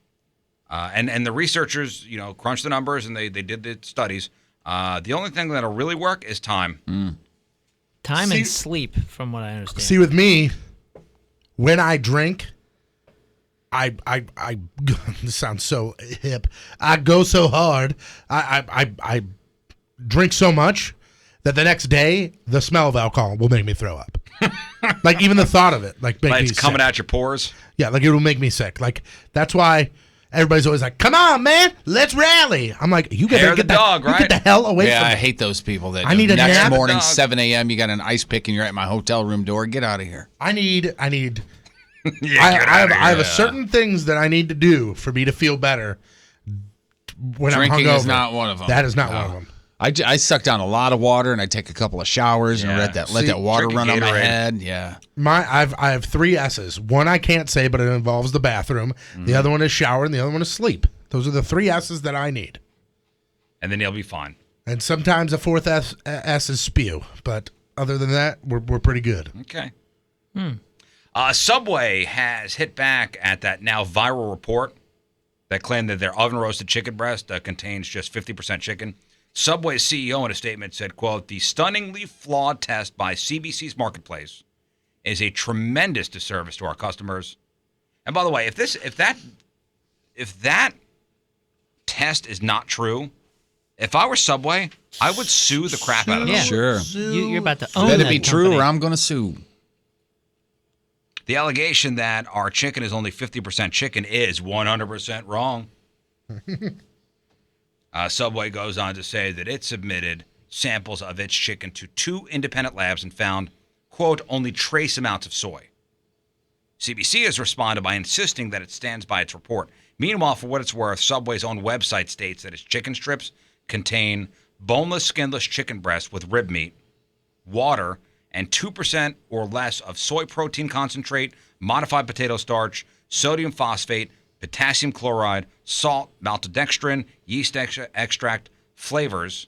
And the researchers, crunched the numbers and they did the studies. The only thing that'll really work is time. Time and sleep, from what I understand. See, with me, when I drink, I this sounds so hip. I go so hard. I drink so much that the next day the smell of alcohol will make me throw up. Like even the thought of it, make me it's coming sick. out your pores. Yeah, it will make me sick. That's why everybody's always like, "Come on, man, let's rally." I'm like, "You Hair gotta of the get dog, you right? get the hell away from me." I hate those people that I need a next nap. morning, Dog. 7 a.m., you got an ice pick and you're at my hotel room door. Get out of here. I need. Yeah, I have a certain things that I need to do for me to feel better when Drinking I'm hungover. is not one of them. That is not one of them. I suck down a lot of water and I take a couple of showers and let that water drink a run on my Gatorade. head. Yeah. I have 3 S's. One I can't say, but it involves the bathroom. The other one is shower, and the other one is sleep. Those are the 3 S's that I need. And then you'll be fine. And sometimes the 4th S is spew, but other than that, we're pretty good. Okay. Subway has hit back at that now viral report that claimed that their oven-roasted chicken breast contains just 50% chicken. Subway's CEO in a statement said, quote, "The stunningly flawed test by CBC's Marketplace is a tremendous disservice to our customers." And by the way, if that test is not true, if I were Subway, I would sue the crap out of them. Yeah. Sure. You're about to own Better that be true company. or I'm going to sue. The allegation that our chicken is only 50% chicken is 100% wrong. Subway goes on to say that it submitted samples of its chicken to 2 independent labs and found, quote, only trace amounts of soy. CBC has responded by insisting that it stands by its report. Meanwhile, for what it's worth, Subway's own website states that its chicken strips contain boneless, skinless chicken breast with rib meat, water, and 2% or less of soy protein concentrate, modified potato starch, sodium phosphate, potassium chloride, salt, maltodextrin, yeast extract, flavors.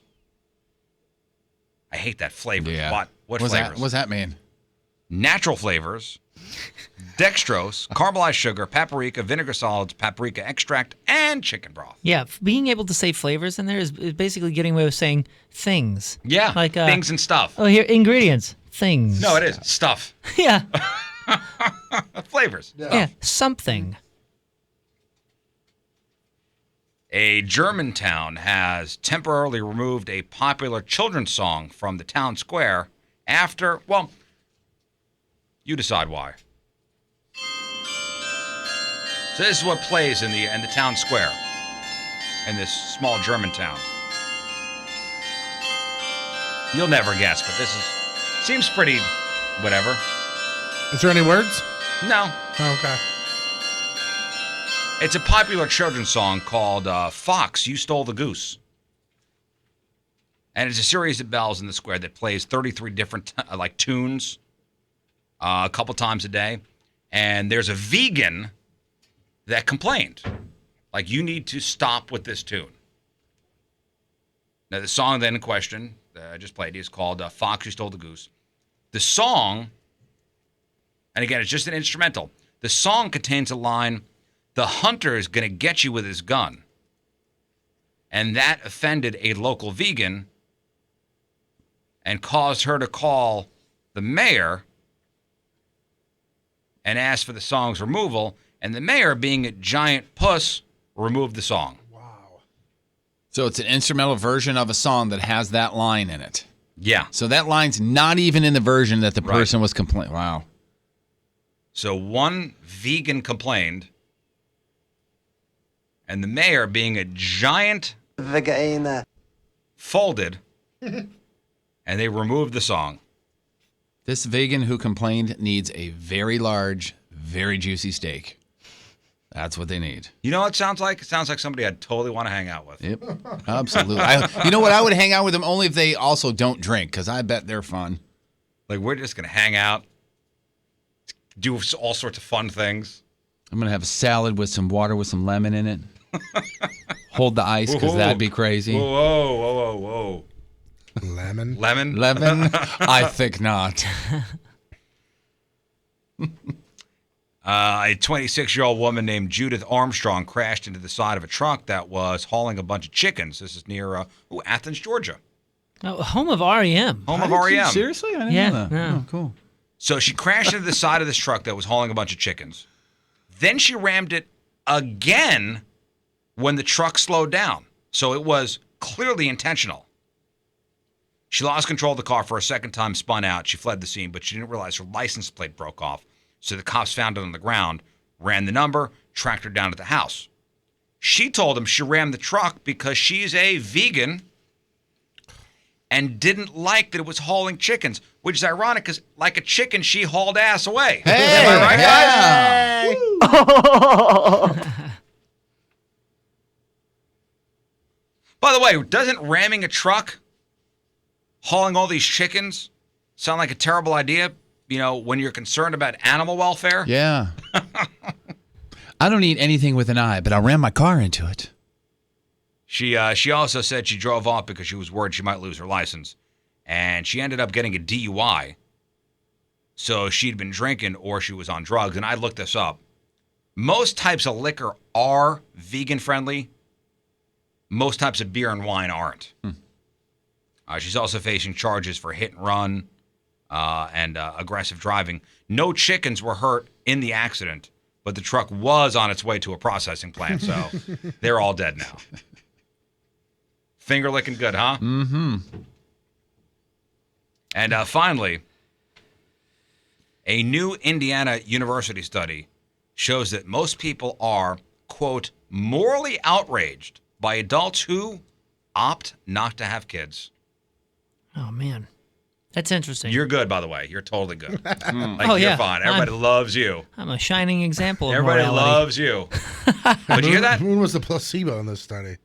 I hate that flavor. Yeah. What What's flavors? What's that mean? Natural flavors, dextrose, caramelized sugar, paprika, vinegar solids, paprika extract, and chicken broth. Yeah, being able to say flavors in there is basically getting away with saying things. Yeah, like things and stuff. Oh, here ingredients, things. No, it is stuff. Yeah, Flavors. yeah, something. A German town has temporarily removed a popular children's song from the town square after, well, you decide why. So this is what plays in the town square in this small German town. You'll never guess, but seems pretty whatever. Is there any words? No. Oh, okay. It's a popular children's song called Fox, You Stole the Goose. And it's a series of bells in the square that plays 33 different tunes a couple times a day. And there's a vegan that complained. Like, you need to stop with this tune. Now, the song then in question that I just played is called Fox, You Stole the Goose. The song, and again, it's just an instrumental. The song contains a line, "The hunter is going to get you with his gun." And that offended a local vegan and caused her to call the mayor and ask for the song's removal. And the mayor, being a giant puss, removed the song. So it's an instrumental version of a song that has that line in it. Yeah. So that line's not even in the version that the person was complaining. Wow. So one vegan complained, and the mayor, being a giant vagina, folded, and they removed the song. This vegan who complained needs a very large, very juicy steak. That's what they need. You know what it sounds like? It sounds like somebody I'd totally want to hang out with. Yep, absolutely. You know what? I would hang out with them only if they also don't drink, because I bet they're fun. Like, we're just going to hang out, do all sorts of fun things. I'm going to have a salad with some water with some lemon in it. Hold the ice, because that'd be crazy. Whoa. Lemon? Lemon? Lemon? I think not. A 26-year-old woman named Judith Armstrong crashed into the side of a truck that was hauling a bunch of chickens. This is near Athens, Georgia. Oh, home of REM. Home of REM. Seriously? I didn't Yeah, know that. yeah. Oh, cool. So she crashed into the side of this truck that was hauling a bunch of chickens. Then she rammed it again when the truck slowed down. So it was clearly intentional. She lost control of the car for a second time, spun out. She fled the scene, but she didn't realize her license plate broke off. So the cops found it on the ground, ran the number, tracked her down to the house. She told him she rammed the truck because she's a vegan and didn't like that it was hauling chickens, which is ironic because like a chicken, she hauled ass away. Hey, am I right, guys? By the way, doesn't ramming a truck, hauling all these chickens, sound like a terrible idea? You know, when you're concerned about animal welfare? Yeah. I don't eat anything with an eye, but I ran my car into it. She also said she drove off because she was worried she might lose her license. And she ended up getting a DUI. So she'd been drinking or she was on drugs. And I looked this up. Most types of liquor are vegan friendly. Most types of beer and wine aren't. She's also facing charges for hit and run and aggressive driving. No chickens were hurt in the accident, but the truck was on its way to a processing plant, so they're all dead now. Finger licking good, huh? Mm-hmm. And finally, a new Indiana University study shows that most people are, quote, morally outraged by adults who opt not to have kids. Oh, man. That's interesting. You're good, by the way. You're totally good. Like, Oh, you're yeah. fine. Everybody loves you. I'm a shining example of Everybody morality. loves you. But you hear that? Who was the placebo in this study?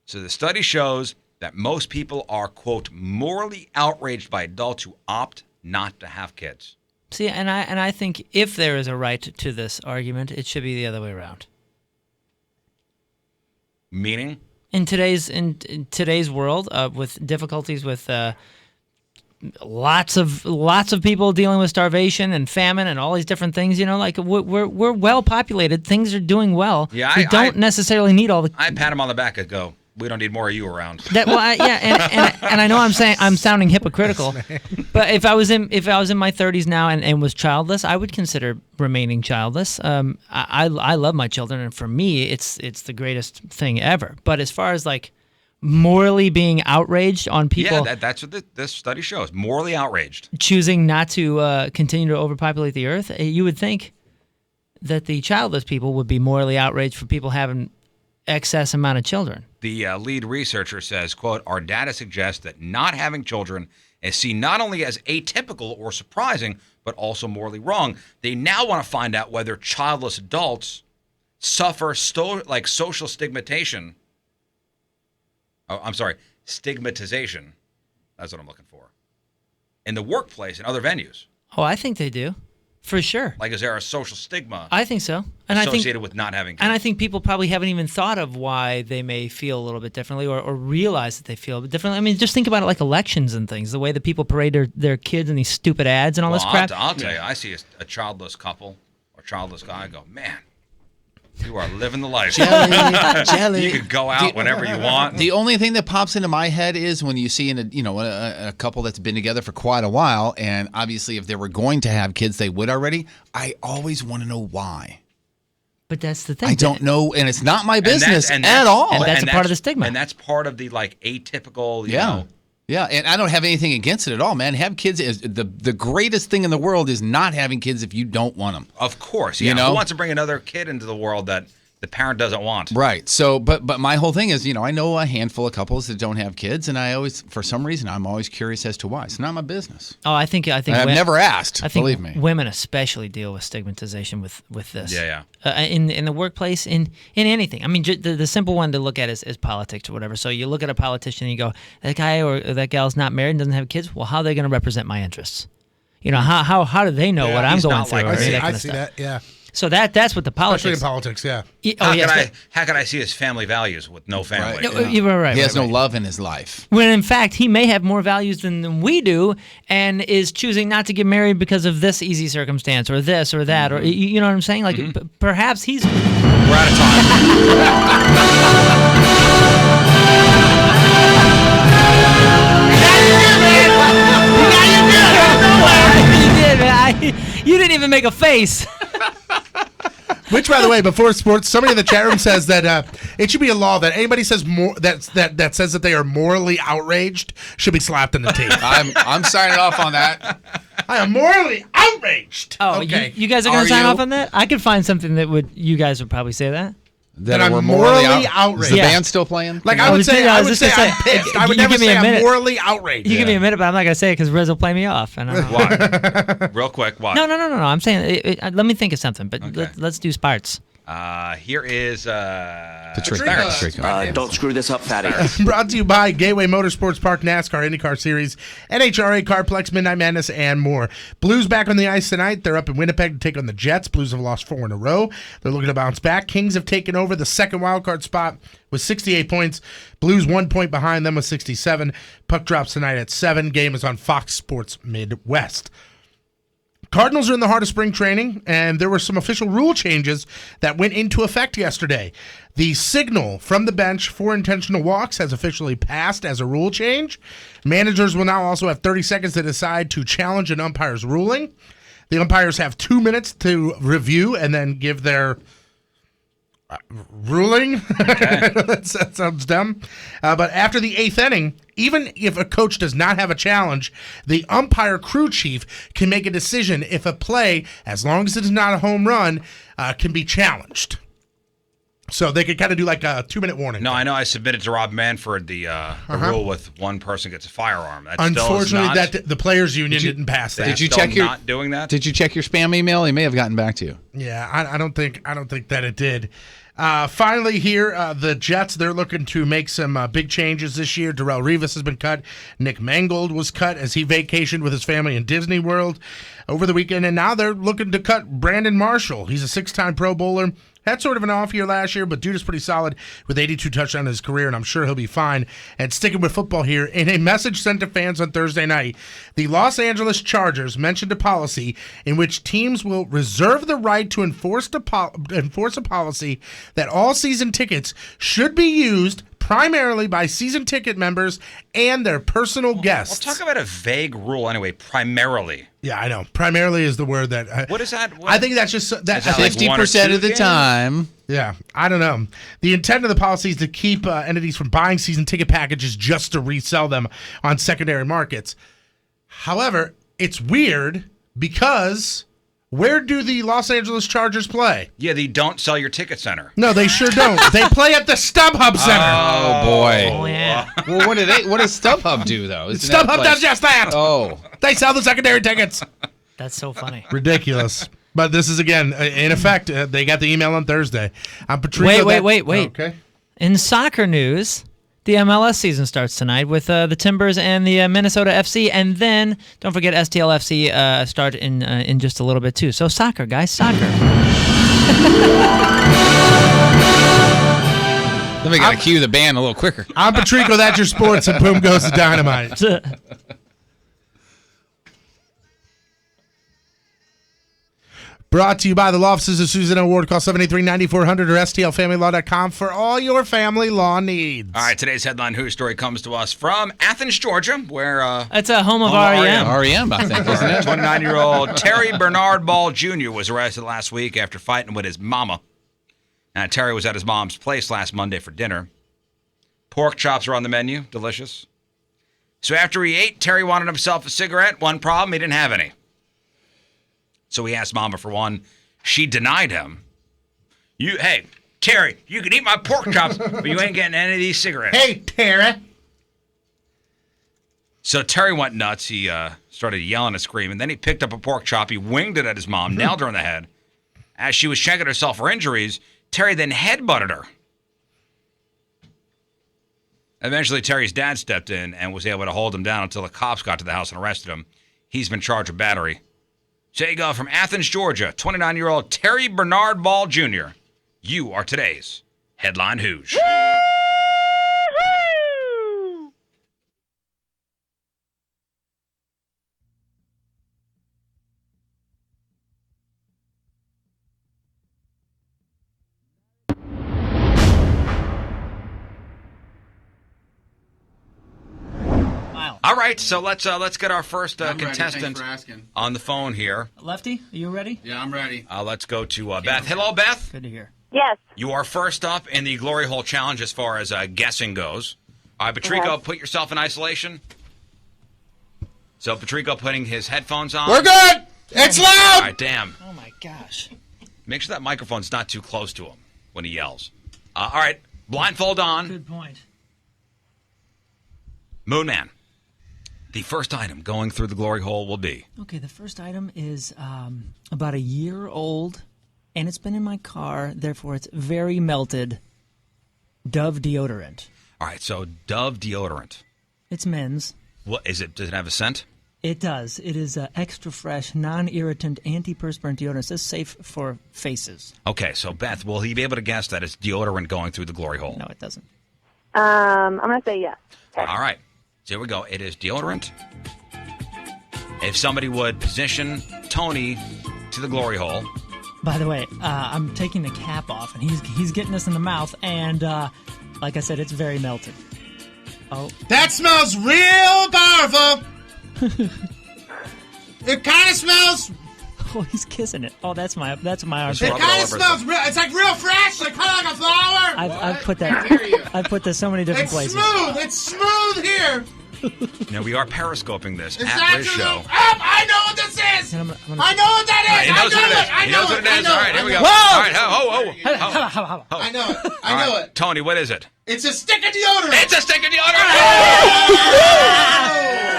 So the study shows that most people are, quote, morally outraged by adults who opt not to have kids. See, and I think if there is a right to this argument, it should be the other way around. Meaning? In today's world, with difficulties with lots of people dealing with starvation and famine and all these different things, you know, like we're well populated. Things are doing well. Yeah, we don't necessarily need all the. I pat him on the back and go, we don't need more of you around. That, well, and I know I'm sounding hypocritical, but if I was in my 30s now and was childless, I would consider remaining childless. I love my children, and for me, it's the greatest thing ever. But as far as like morally being outraged on people, Yeah, that's what this study shows. Morally outraged. choosing not to continue to overpopulate the earth, you would think that the childless people would be morally outraged for people having excess amount of children. The lead researcher says, quote, our data suggests that not having children is seen not only as atypical or surprising, but also morally wrong. They now want to find out whether childless adults suffer social stigmatization. Oh, I'm sorry, stigmatization. That's what I'm looking for. In the workplace and other venues. Oh, I think they do. For sure. Like, is there a social stigma I think so. And associated with not having kids? And I think people probably haven't even thought of why they may feel a little bit differently or realize that they feel a bit differently. I mean, just think about it like elections and things, the way that people parade their kids in these stupid ads and all this crap. I'll tell you, I see a childless couple or childless guy, I go, man, you are living the life. Jelly. You could go out whenever you want. The only thing that pops into my head is when you see a couple that's been together for quite a while, and obviously if they were going to have kids, they would already. I always want to know why. But that's the thing. I don't know, and it's not my business And at all. And that's a part of the stigma. And that's part of the like atypical, you Yeah. know. Yeah, and I don't have anything against it at all, man. Have kids is the greatest thing in the world is not having kids if you don't want them. Of course, yeah. You know? Who wants to bring another kid into the world that the parent doesn't want? Right. So, but my whole thing is, I know a handful of couples that don't have kids, and I always, for some reason, I'm always curious as to why. It's not my business. Oh, I think I've never asked. I think believe me. women especially deal with stigmatization with this. Yeah. In the workplace, in anything. I mean, the simple one to look at is politics or whatever. So you look at a politician and you go, that guy or that gal's not married and doesn't have kids. Well, how are they going to represent my interests? You know, how do they know what I'm going through? I see that kind of that. stuff. Yeah. So that's what the Especially in politics. politics, yeah. How can I see his family values with no family? No, you're right. He has right. no love in his life. When in fact he may have more values than we do, and is choosing not to get married because of this easy circumstance or this or that, or you know what I'm saying? Like perhaps he's. We're out of time. You didn't even make a face. Which, by the way, before sports, somebody in the chat room says that it should be a law that anybody says that says that they are morally outraged should be slapped in the teeth. I'm signing off on that. I am morally outraged. Oh, okay. you guys are going to sign off on that? I could find something that you guys would probably say that. That I'm morally outraged. Is the band still playing? Like I would say I'm pissed. I would never say I'm morally outraged. You give me a minute, but I'm not gonna say it because Riz will play me off. And Why? Real quick, why? No. I'm saying let me think of something, but let's do Sparts. Here is Patricia. Don't screw this up, fatty. Brought to you by Gateway Motorsports Park, NASCAR, IndyCar Series, NHRA, Carplex, Midnight Madness, and more. Blues back on the ice tonight. They're up in Winnipeg to take on the Jets. Blues have lost 4 in a row. They're looking to bounce back. Kings have taken over the second wildcard spot with 68 points. Blues 1 point behind them with 67. Puck drops tonight at 7. Game is on Fox Sports Midwest. Cardinals are in the heart of spring training, and there were some official rule changes that went into effect yesterday. The signal from the bench for intentional walks has officially passed as a rule change. Managers will now also have 30 seconds to decide to challenge an umpire's ruling. The umpires have 2 minutes to review and then give their ruling. Okay. That sounds dumb. But after the 8th inning, even if a coach does not have a challenge, the umpire crew chief can make a decision if a play, as long as it is not a home run, can be challenged. So they could kind of do like a 2-minute warning. No, I know I submitted to Rob Manford the rule with one person gets a firearm. That Unfortunately, the players' union didn't pass that. Did you check your not doing that? Did you check your spam email? He may have gotten back to you. Yeah, I don't think that it did. Finally, here the Jets, they're looking to make some big changes this year. Darrelle Revis has been cut. Nick Mangold was cut as he vacationed with his family in Disney World over the weekend, and now they're looking to cut Brandon Marshall. He's a 6-time Pro Bowler. Had sort of an off year last year, but dude is pretty solid with 82 touchdowns in his career, and I'm sure he'll be fine. And sticking with football here, in a message sent to fans on Thursday night, the Los Angeles Chargers mentioned a policy in which teams will reserve the right to enforce a policy that all season tickets should be used primarily by season ticket members and their personal guests. Well, talk about a vague rule anyway, primarily. Yeah, I know. Primarily is the word that... what is that? I think that's just... That's 50% of the time. Yeah, I don't know. The intent of the policy is to keep entities from buying season ticket packages just to resell them on secondary markets. However, it's weird because... Where do the Los Angeles Chargers play? Yeah, the Don't Sell Your Ticket Center. No, they sure don't. They play at the StubHub Center. Oh boy. Oh yeah. Well, what does StubHub do though? StubHub does just that. Oh. They sell the secondary tickets. That's so funny. Ridiculous. But this is, again, in effect, they got the email on Thursday. I'm Patricia. Wait. Okay. In soccer news, the MLS season starts tonight with the Timbers and the Minnesota FC, and then don't forget STLFC start in just a little bit too. So soccer, guys, soccer. Then we got to cue the band a little quicker. I'm Patrico, that's your sports, and boom goes the dynamite. Brought to you by the law offices of Susan L. Ward. Call 783-9400 or STLFamilyLaw.com for all your family law needs. All right, today's headline Who story comes to us from Athens, Georgia, where... It's a home of REM. REM, I think, isn't it? 29-year-old Terry Bernard Ball Jr. was arrested last week after fighting with his mama. Now, Terry was at his mom's place last Monday for dinner. Pork chops are on the menu. Delicious. So after he ate, Terry wanted himself a cigarette. One problem, he didn't have any. So he asked Mama for one. She denied him. Hey, Terry, you can eat my pork chops, but you ain't getting any of these cigarettes. Hey, Terry. So Terry went nuts. He started yelling and screaming. Then he picked up a pork chop. He winged it at his mom, nailed her in the head. As she was checking herself for injuries, Terry then headbutted her. Eventually, Terry's dad stepped in and was able to hold him down until the cops got to the house and arrested him. He's been charged with battery So you go from Athens, Georgia, 29-year-old Terry Bernard Ball Jr. You are today's Headline Hooge. All right, so let's get our first contestant on the phone here. Lefty, are you ready? Yeah, I'm ready. Let's go to Beth. Hello, Beth. Good to hear. Yes. You are first up in the Glory Hole Challenge as far as guessing goes. All right, Patrico, put yourself in isolation. So Patrico putting his headphones on. We're good. It's loud. All right, damn. Oh my gosh. Make sure that microphone's not too close to him when he yells. All right, blindfold on. Good point. Moon Man. The first item going through the glory hole will be. Okay, the first item is about a year old, and it's been in my car, therefore it's very melted. Dove deodorant. All right, so Dove deodorant. It's men's. What is it? Does it have a scent? It does. It is extra fresh, non-irritant, antiperspirant deodorant. It says safe for faces. Okay, so Beth, will he be able to guess that it's deodorant going through the glory hole? No, it doesn't. I'm going to say yes. All right. So here we go. It is deodorant. If somebody would position Tony to the glory hole. By the way, I'm taking the cap off, and he's getting this in the mouth, and like I said, it's very melted. Oh, that smells real powerful. It kind of smells. Oh, he's kissing it. Oh, that's my arm. It kind of smells real. It's like real fresh, like kind of like a flower. I've put that. I've put this so many different places. It's smooth here. Now we are periscoping this It's at Riz actually Show. I know what this is. I know what that is. He knows what it is. He knows what it is. All right, here we go. Whoa! All right, ho. I know it. I know it. Tony, what is it? It's a stick of deodorant. It's a stick of deodorant.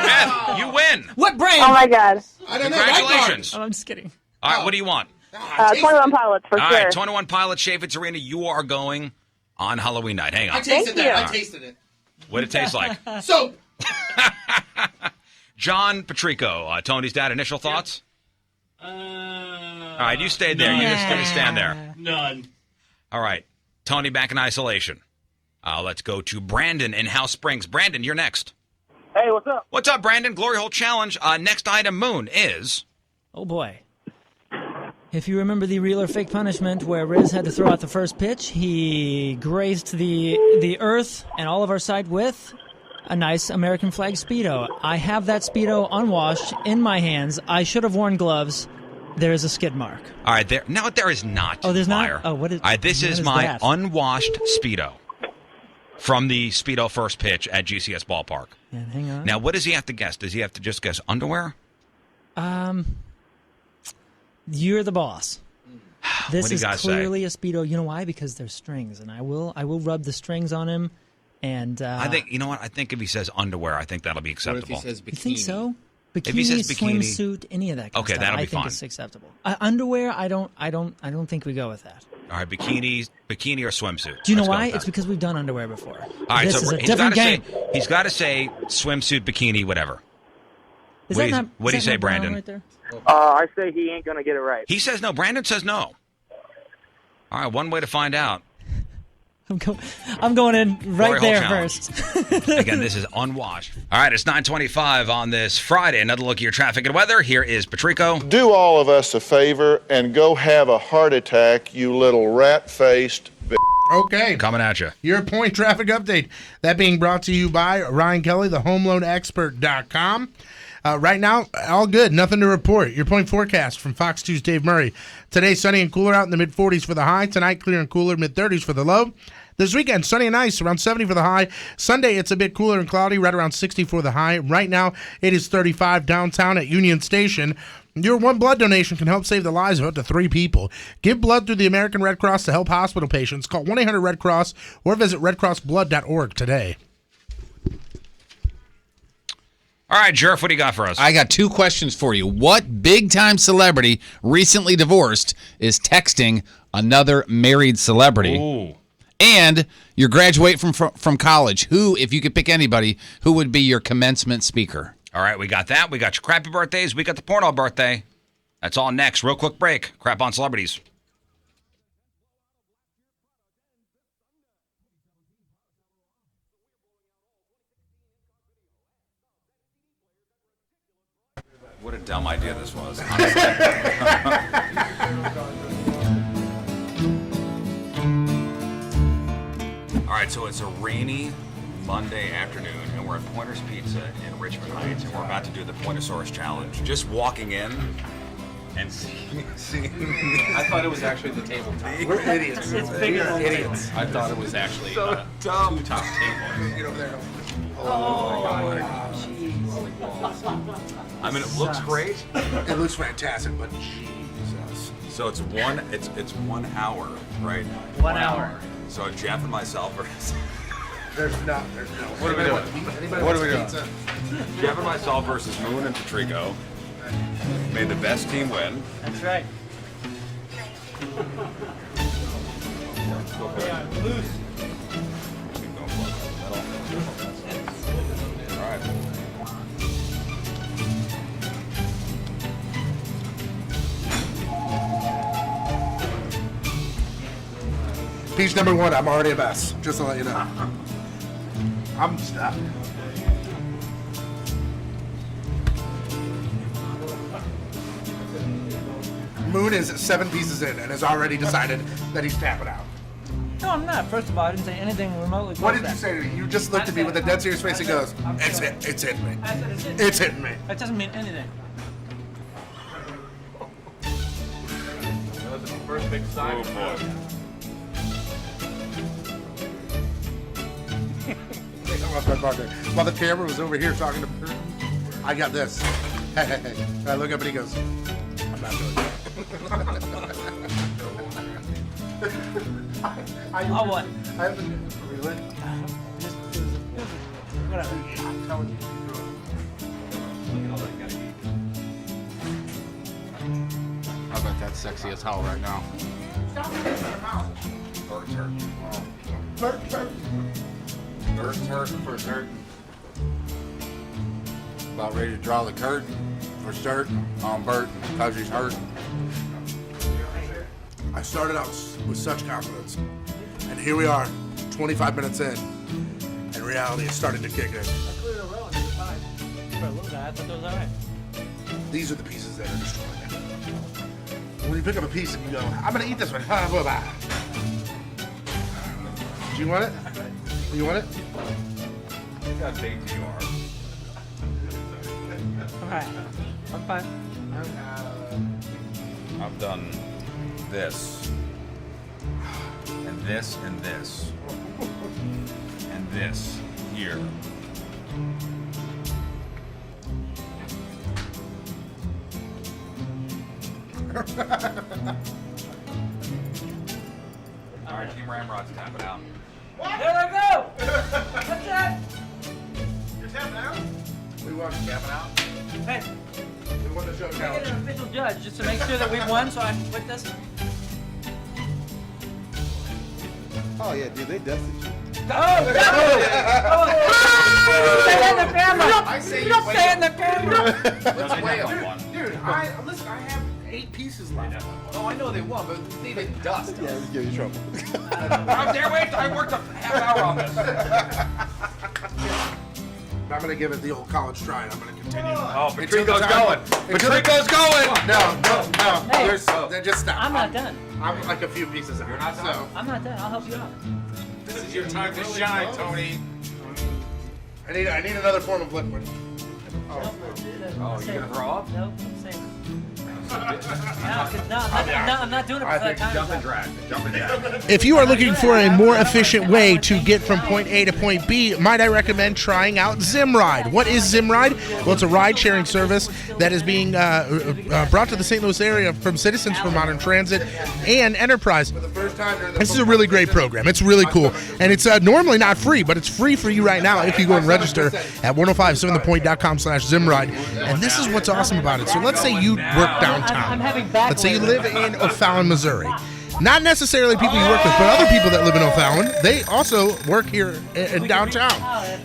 Beth, you win. What brand? Oh, my God. I don't know. Congratulations. Oh, I'm just kidding. All right, what do you want? 21 Pilots, for All sure. right, 21 Pilots, Chaffetz Arena. You are going on Halloween night. Hang on. I tasted Thank you. that. I tasted it. What did it taste like? So, John Patrico, Tony's dad, initial thoughts? All right, you stayed there. You're just going to stand there. None. All right, Tony back in isolation. Let's go to Brandon in House Springs. Brandon, you're next. Hey, what's up? What's up, Brandon? Glory Hole Challenge. Next item, Moon, is... Oh, boy. If you remember the real or fake punishment where Riz had to throw out the first pitch, he graced the earth and all of our site with a nice American flag Speedo. I have that Speedo unwashed in my hands. I should have worn gloves. There is a skid mark. All right, there. No, there is not. Oh, there's liar. not? Oh, what is... All right, this what is is my that? unwashed Speedo from the Speedo first pitch at GCS Ballpark. Yeah, hang on. Now, what does he have to guess? Does he have to just guess underwear? You're the boss. This What do you is guys say? clearly a Speedo. You know why? Because there's strings, and I will rub the strings on him. And I think, you know what? I think if he says underwear, I think that'll be acceptable. you think so? Bikini, If he says bikini- swimsuit, any of that kind Okay, of stuff, that'll be I think fine. it's acceptable. Underwear, I don't think we go with that. All right, bikini or swimsuit. Do you know Let's go why? with It's that. because we've done underwear before. All right, this so is a he's different gotta game. he's got to say swimsuit, bikini, whatever. Is what that do you, not, what do you is that say, not brown Brandon? Right there? I say he ain't going to get it right. He says no. Brandon says no. All right, one way to find out. I'm going in right Glory hole there challenge. first. Again, this is unwashed. All right, it's 9:25 on this Friday. Another look at your traffic and weather. Here is Patrico. Do all of us a favor and go have a heart attack, you little rat-faced okay. Coming at you. Your point traffic update. That being brought to you by Ryan Kelly, thehomeloanexpert.com. Right now, all good. Nothing to report. Your point forecast from Fox 2's Dave Murray. Today, sunny and cooler out in the mid-40s for the high. Tonight, clear and cooler, mid-30s for the low. This weekend, sunny and nice, around 70 for the high. Sunday, it's a bit cooler and cloudy, right around 60 for the high. Right now, it is 35 downtown at Union Station. Your one blood donation can help save the lives of up to 3 people. Give blood through the American Red Cross to help hospital patients. Call 1-800-RED-CROSS or visit redcrossblood.org today. All right, Jerf, what do you got for us? I got 2 questions for you. What big-time celebrity recently divorced is texting another married celebrity? Ooh. And you're graduating from college. Who, if you could pick anybody, who would be your commencement speaker? All right, we got that. We got your crappy birthdays. We got the porno birthday. That's all next. Real quick break. Crap on celebrities. What a dumb idea this was, honestly. All right, so it's a rainy Monday afternoon, and we're at Pointer's Pizza in Richmond Heights, and we're about to do the Pointosaurus Challenge. Just walking in and seeing I thought it was actually the tabletop. We're idiots. It's bigger than Idiots. I thought it was actually so dumb. 2 top tables. Get over there. I mean, it looks great. It looks fantastic, but Jesus. So it's 1 hour, right? 1 hour. So Jeff and myself are. There's no. What are we doing? What are we doing? Jeff and myself versus Moon and Patrico. May the best team win. That's right. Loose. All right. Piece number 1, I'm already a mess. Just to let you know. I'm stuck. Moon is 7 pieces in and has already decided that he's tapping out. No, I'm not. First of all, I didn't say anything remotely close What to did you that. say to me? You just looked at me with a dead serious face and goes, it's hitting me. I said it's hitting. It's hitting me. That doesn't mean anything. That was the first big sign. While the camera was over here talking to her, I got this. Hey. And I look up and he goes, I'm not doing it. Oh, what? I haven't really. Whatever. I'm telling you. I bet that's sexy as hell right now. Bird's hurt. First hurt. About ready to draw the curtain for certain on Burton because he's hurt. I started out with such confidence, and here we are, 25 minutes in, and reality is starting to kick in. I cleared a row and it's fine. For a little bit, I thought that was all right. These are the pieces that are destroying it. When you pick up a piece and you go, I'm gonna eat this one. Bye-bye. Do you want it? You want it? Look how big you are. Okay. I'm fine. I've done this, and this, and this, and this here. All right, Team Ramrod's tapping out. There I go! What's that? You're tapping out? We want you tapping out. Hey, We want to show I get challenge. an official judge just to make sure that we won so I can quit this. Oh yeah, dude, they dusted you. Oh, definitely! Say it in the camera! I say You don't say it in the camera! Let's whale. Dude, listen, I have 8 pieces left. Oh, I know they won, but they didn't dust. Yeah, let's give you trouble. I'm there, wait, I worked a half hour on this. I'm going to give it the old college try, and I'm going to continue. Oh, Patrico's going. Patrico's going. No. Hey. Just stop. I'm not done. I'm like a few pieces out. You're not done? So, I'm not done. I'll help you out. This is your time to shine, Tony. I need another form of liquid. Oh, you gonna throw up? Nope, I'm safe. No, I'm not doing it for that time. Jump and drag. If you are looking for a more efficient way to get from point A to point B, might I recommend trying out Zimride. What is Zimride? Well, it's a ride-sharing service that is being brought to the St. Louis area from Citizens for Modern Transit and Enterprise. This is a really great program. It's really cool. And it's normally not free, but it's free for you right now if you go and register at 1057thepoint.com/Zimride. And this is what's awesome about it. So let's say you work downtown. I'm having back. Let's say you live in O'Fallon, Missouri. Not necessarily people you work with, but other people that live in O'Fallon. They also work here in downtown.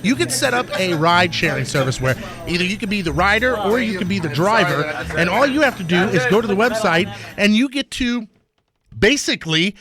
you could set up a ride-sharing service where either you can be the rider or you can be the driver, and all you have to do is go to the website, and you get to basically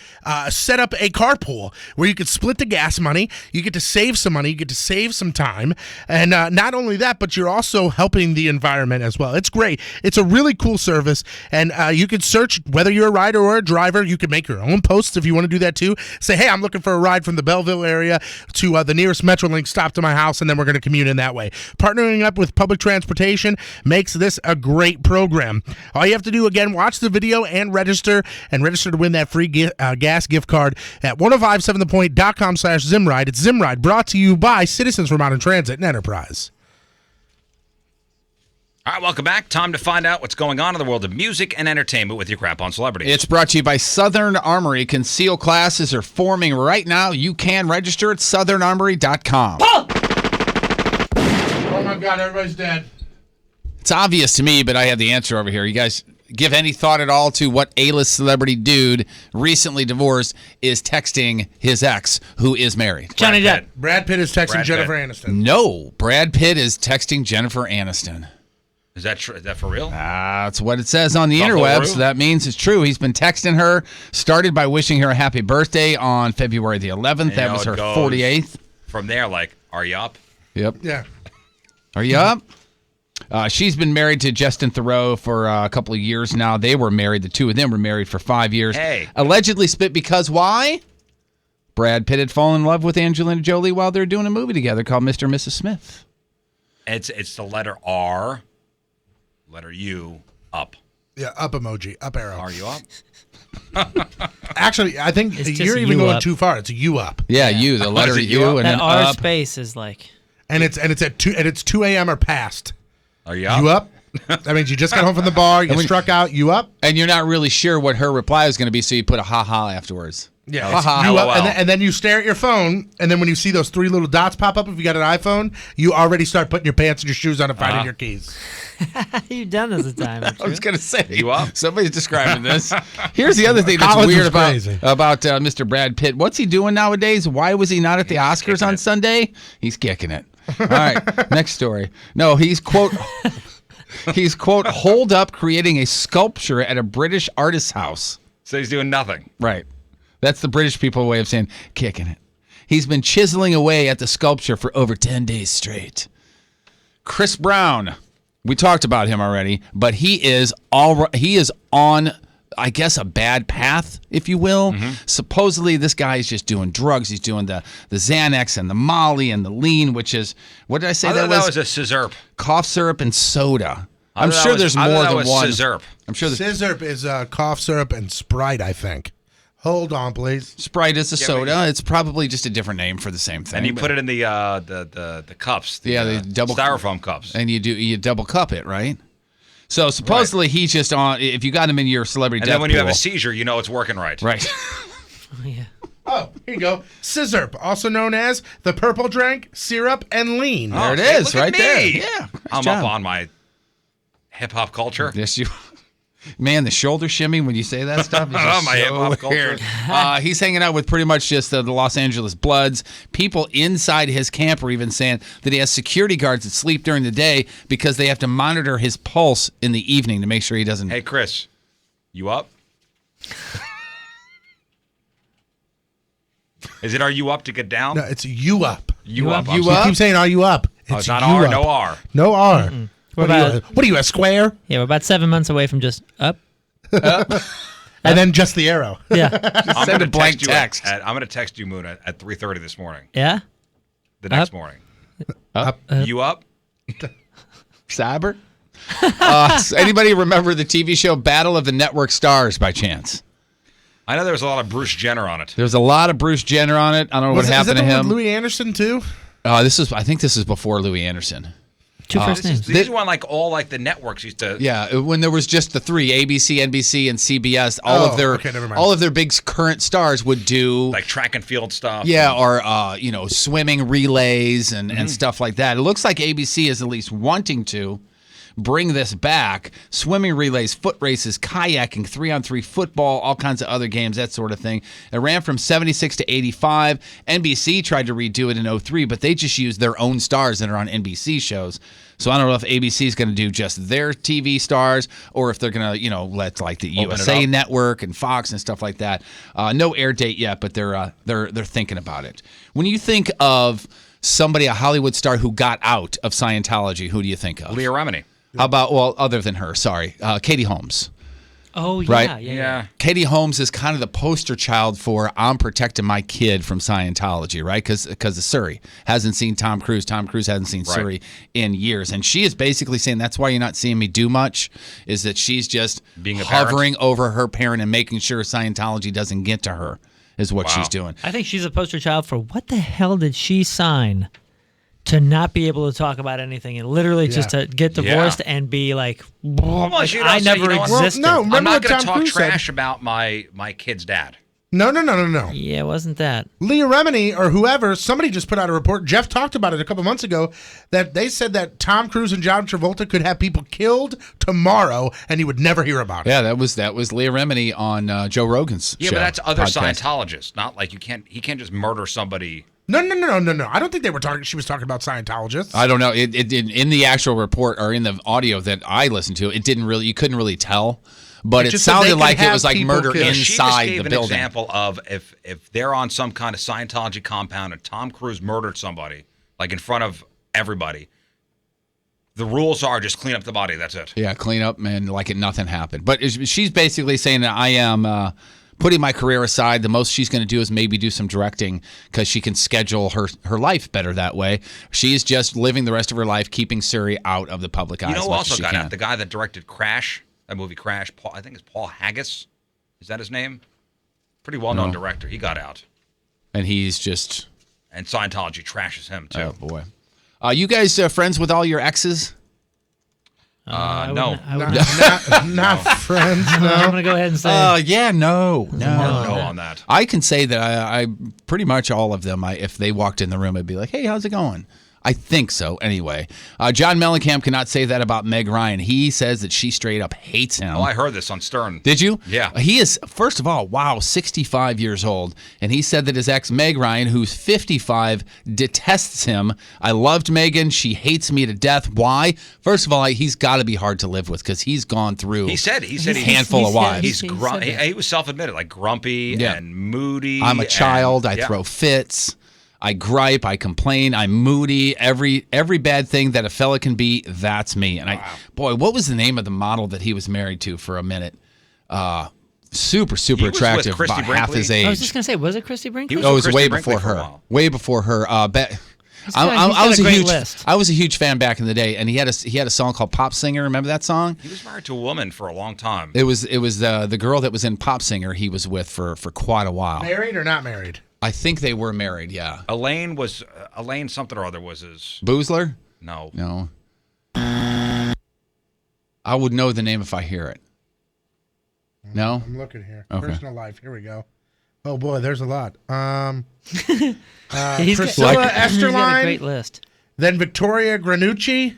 set up a carpool where you could split the gas money. You get to save some money. You get to save some time. And not only that, but you're also helping the environment as well. It's great. It's a really cool service. And you can search whether you're a rider or a driver. You can make your own posts if you want to do that too. Say, hey, I'm looking for a ride from the Belleville area to the nearest Metrolink stop to my house, and then we're going to commute in that way. Partnering up with public transportation makes this a great program. All you have to do, again, watch the video and register to win that free gas gift card at 1057thepoint.com/Zimride. It's Zimride, brought to you by Citizens for Modern Transit and Enterprise. All right, welcome back. Time to find out what's going on in the world of music and entertainment with your crap on celebrities. It's brought to you by Southern Armory. Concealed classes are forming right now. You can register at southernarmory.com. Oh my God, everybody's dead. It's obvious to me, but I have the answer over here. You guys give any thought at all to what A-list celebrity dude, recently divorced, is texting his ex, who is married? Johnny Depp. Brad Pitt is texting Jennifer Aniston. No, Brad Pitt is texting Jennifer Aniston. Is that true? Is that for real? That's what it says on the Buffalo interwebs, Roo? so that means it's true. He's been texting her, started by wishing her a happy birthday on February the 11th. And That was her 48th. From there, like, are you up? Yep. Yeah. Are you up? She's been married to Justin Theroux for a couple of years now. They were married. The two of them were married for 5 years. Hey. Allegedly split because why? Brad Pitt had fallen in love with Angelina Jolie while they were doing a movie together called Mr. and Mrs. Smith. It's the letter R, letter U, up. Yeah, up emoji, up arrow. Are you up? Actually, I think It's just you're even you going up. too far. It's a U up. Yeah, you, the letter it you U, up? and That then R up. space is like. And it's at 2 a.m. or past. Are you up? You up? That means you just got home from the bar, you struck out, you up? And you're not really sure what her reply is going to be, so you put a ha-ha afterwards. Yeah, Ha ha. you up, LOL. and then you stare at your phone, and then when you see those three little dots pop up, if you got an iPhone, you already start putting your pants and your shoes on and finding your keys. You've done this a time. I was going to say, You up? somebody's describing this. Here's the other thing that's College weird was about crazy. Mr. Brad Pitt. What's he doing nowadays? Why was he not at the Oscars on Sunday? He's kicking it. All right, next story. No, he's, quote, holed up creating a sculpture at a British artist's house. So he's doing nothing. Right. That's the British people way of saying kicking it. He's been chiseling away at the sculpture for over 10 days straight. Chris Brown. We talked about him already, but he is on, I guess, a bad path, if you will. Supposedly, this guy is just doing drugs. He's doing the Xanax and the Molly and the lean, which is, what did I say I that thought was? that was a scissorp. Cough syrup and soda. I I'm thought sure that was- there's I thought more that than was one. Scissorp. I'm sure there's Scissorp is cough syrup and Sprite, I think. Hold on, please. Sprite is a Yeah, soda. It's probably just a different name for the same thing. And you but- put it in the cups. the double styrofoam cups. and you double cup it, right? So supposedly he's just on. If you got him in your celebrity And death then when you have pool- a seizure, you know it's working right. right? Yeah. Oh, here you go. Scissorp, also known as the purple drink, syrup, and lean. There it see, is, look at right there. me. Yeah, I'm job. up on my hip hop culture. Yes, you. Man, the shoulder shimmy when you say that stuff is Oh, just my hip-hop so weird. culture. He's hanging out with pretty much just the Los Angeles Bloods. People inside his camp are even saying that he has security guards that sleep during the day because they have to monitor his pulse in the evening to make sure he doesn't. Hey, Chris, you up? Is it are you up to get down? No, it's you up. You up? I'm You sorry. keep saying, are you up? Oh, it's not you R, up. no R. No R. What What are you, a square? Yeah, we're about 7 months away from just up. And then just the arrow. Yeah. I'm send gonna a blank you text. I'm going to text you, Moon, at 3:30 this morning. Yeah. The next Up. morning. Up. You up? Saber? Anybody remember the TV show Battle of the Network Stars by chance? I know there was a lot of Bruce Jenner on it. There's a lot of Bruce Jenner on it. I don't know what happened to is that the one him. with Louis Anderson, too? I think this is before Louis Anderson. Two first names. These are when all the networks used to. Yeah, when there was just the three, ABC, NBC, and CBS, all of their big current stars would do like track and field stuff. Yeah, or swimming relays and stuff like that. It looks like ABC is at least wanting to, bring this back. Swimming relays, foot races, kayaking, 3-on-3 football, all kinds of other games, that sort of thing. It ran from 76 to 85. NBC tried to redo it in 03, but they just used their own stars that are on NBC shows. So I don't know if ABC is going to do just their TV stars or if they're going to, let like the USA Network and Fox and stuff like that. No air date yet, but they're thinking about it. When you think of somebody, a Hollywood star who got out of Scientology, who do you think of? Leah Remini. How about, other than her, sorry, Katie Holmes. Oh, yeah, right? yeah. Katie Holmes is kind of the poster child for I'm protecting my kid from Scientology, right? Because of Suri. Hasn't seen Tom Cruise. Tom Cruise hasn't seen Suri in years. And she is basically saying that's why you're not seeing me do much, is that she's just being hovering over her parent and making sure Scientology doesn't get to her is what she's doing. I think she's a poster child for what the hell did she sign to not be able to talk about anything and literally just to get divorced and be like, I never existed. Well, no, I'm not going to talk trash about my kid's dad. No. Yeah, it wasn't that. Leah Remini or whoever, somebody just put out a report. Jeff talked about it a couple months ago that they said that Tom Cruise and John Travolta could have people killed tomorrow and you would never hear about it. Yeah, that was Leah Remini on Joe Rogan's show. Yeah, but that's other podcast. Scientologists. Not like he can't just murder somebody. No. I don't think they were talking. She was talking about Scientologists. I don't know. It in the actual report or in the audio that I listened to, it didn't really. You couldn't really tell, but it sounded like it was like murder inside she just gave the building. An example of if they're on some kind of Scientology compound and Tom Cruise murdered somebody like in front of everybody, the rules are just clean up the body. That's it. Yeah, clean up and like nothing happened. But she's basically saying that I am. Putting my career aside, the most she's going to do is maybe do some directing because she can schedule her life better that way. She's just living the rest of her life, keeping Suri out of the public eye. You know as who much also as she got can. out? The guy that directed Crash, that movie Crash. I think it's Paul Haggis. Is that his name? Pretty well-known director. He got out. And he's just... And Scientology trashes him, too. Oh, boy. You guys friends with all your exes? No. Not friends, no. I'm going to go ahead and say. Yeah, no on that. I can say that I pretty much all of them, if they walked in the room, I'd be like, hey, how's it going? I think so, anyway. John Mellencamp cannot say that about Meg Ryan. He says that she straight up hates him. Oh, I heard this on Stern. Did you? Yeah. He is, first of all, 65 years old. And he said that his ex, Meg Ryan, who's 55, detests him. I loved Megan. She hates me to death. Why? First of all, he's got to be hard to live with because he's gone through He said a handful of wives. He was self-admitted, like grumpy and moody. I'm a child. I throw fits. I gripe, I complain, I'm moody. Every bad thing that a fella can be, that's me. And boy, what was the name of the model that he was married to for a minute? Super attractive, about half his age. I was just gonna say, was it Christy Brinkley? It was way before her. Way before her. I was a huge fan back in the day, and he had a song called Pop Singer. Remember that song? He was married to a woman for a long time. It was the girl that was in Pop Singer. He was with for quite a while. Married or not married? I think they were married. Yeah. Elaine something or other was his. Boozler? No. I would know the name if I hear it. No? I'm looking here. Okay. Personal life. Here we go. Oh boy, there's a lot. Priscilla Esterline. He's got a great list. Then Victoria Granucci.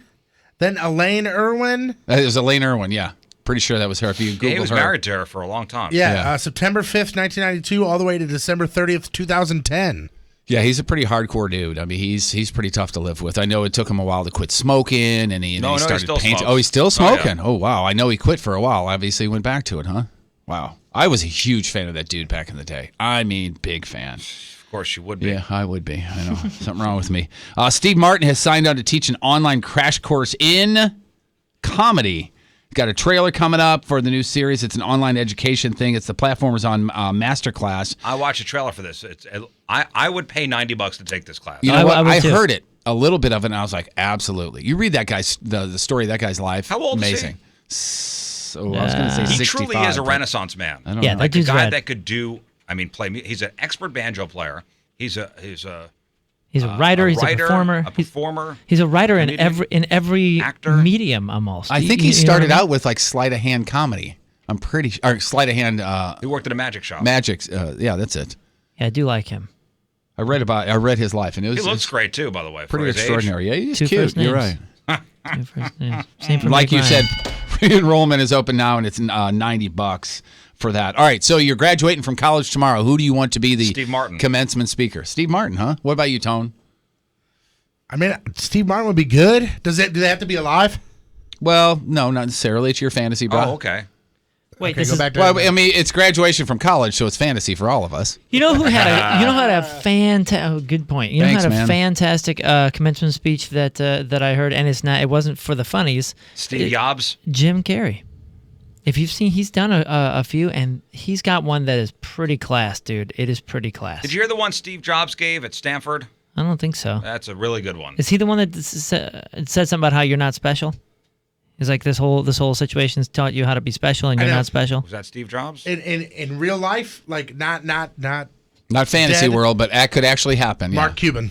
Then Elaine Irwin. It was Elaine Irwin, yeah. Pretty sure that was her. If you Google he was her. married to her for a long time. Yeah. September 5th, 1992, all the way to December 30th, 2010. Yeah, he's a pretty hardcore dude. I mean, he's pretty tough to live with. I know it took him a while to quit smoking, and he started painting. Smokes. Oh, he's still smoking? Oh, yeah. Wow. I know he quit for a while. Obviously, he went back to it, huh? Wow. I was a huge fan of that dude back in the day. I mean, big fan. Of course you would be. Yeah, I would be. I know. Something wrong with me. Steve Martin has signed on to teach an online crash course in comedy. He's got a trailer coming up for the new series. It's an online education thing. The platform is on Masterclass. I watched a trailer for this. I would pay $90 to take this class. You know what? I heard it, a little bit of it, and I was like, absolutely. You read that guy's the story of that guy's life. How old Amazing. is he? I was going to say 65. He truly is a renaissance man. I don't know. Like a guy that could do. I mean, play. He's an expert banjo player. He's a writer. He's a performer. He's a writer in every medium almost. I think he started out with like sleight of hand comedy. I'm pretty sure. Or sleight of hand. He worked at a magic shop. Magic. Yeah, that's it. Yeah, I do like him. I read his life, and it was. He looks great too, by the way. Pretty for his extraordinary. Age. Yeah, he's Two cute. first You're names. right. Same for like Meg you Ryan. said, pre-enrollment is open now, and it's $90 for that. All right, so you're graduating from college tomorrow. Who do you want to be the Steve Martin. commencement speaker? Steve Martin, huh? What about you, Tone? I mean, Steve Martin would be good. Do they have to be alive? Well, no, not necessarily. It's your fantasy, bro. Oh, okay. Wait, Okay, this go is, back to Well, I mean, it's graduation from college, so it's fantasy for all of us. you know who had a fantastic. Good point. You know Thanks, who had a man. fantastic commencement speech that I heard, and it wasn't for the funnies. Steve Jobs. Jim Carrey. If you've seen, he's done a few, and he's got one that is pretty class, dude. It is pretty class. Did you hear the one Steve Jobs gave at Stanford? I don't think so. That's a really good one. Is he the one that said something about how you're not special? He's like this whole situation's taught you how to be special, and you're not special. Was that Steve Jobs? In real life, like not Not fantasy Dead. world, but that could actually happen. Mark Yeah. Cuban.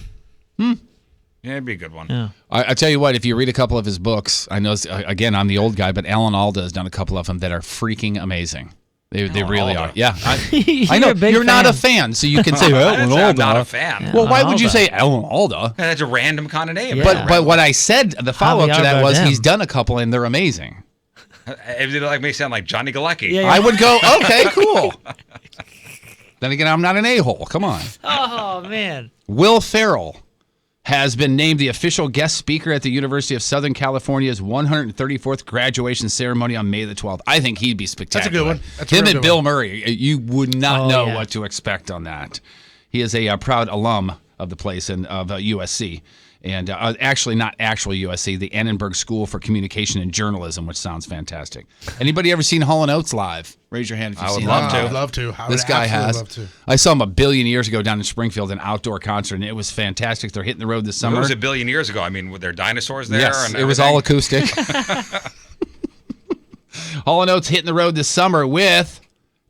Yeah, it'd be a good one. Yeah. I tell you what, if you read a couple of his books, I know, again, I'm the old guy, but Alan Alda has done a couple of them that are freaking amazing. They really Alda. are. Yeah. You're I know. a big You're not fan. a fan, so you can say, I well, didn't Alan say I'm Alda. not a fan. Well, why would you Alda. say Alan Alda? That's a random kind of name. Yeah. But what I said, the follow-up to that was Bardem. he's done a couple and they're amazing. It would like me sound like Johnny Galecki. Yeah, yeah. I would go, okay, cool. Then again, I'm not an a-hole. Come on. Oh man. Will Ferrell has been named the official guest speaker at the University of Southern California's 134th graduation ceremony on May the 12th. I think he'd be spectacular. That's a good one. That's a Him real and good Bill one. Murray, you would not Oh, know yeah. what to expect on that. He is a proud alum of the place and of USC. And actually, not actual USC, the Annenberg School for Communication and Journalism, which sounds fantastic. Anybody ever seen Hall & Oates live? Raise your hand if you've I would seen love that. to. I'd love to. I would This guy absolutely has. love to. I saw him a billion years ago down in Springfield, an outdoor concert, and it was fantastic. They're hitting the road this It summer. was a billion years ago. I mean, were there dinosaurs there? Yes, and it was all everything? acoustic. Hall & Oates hitting the road this summer with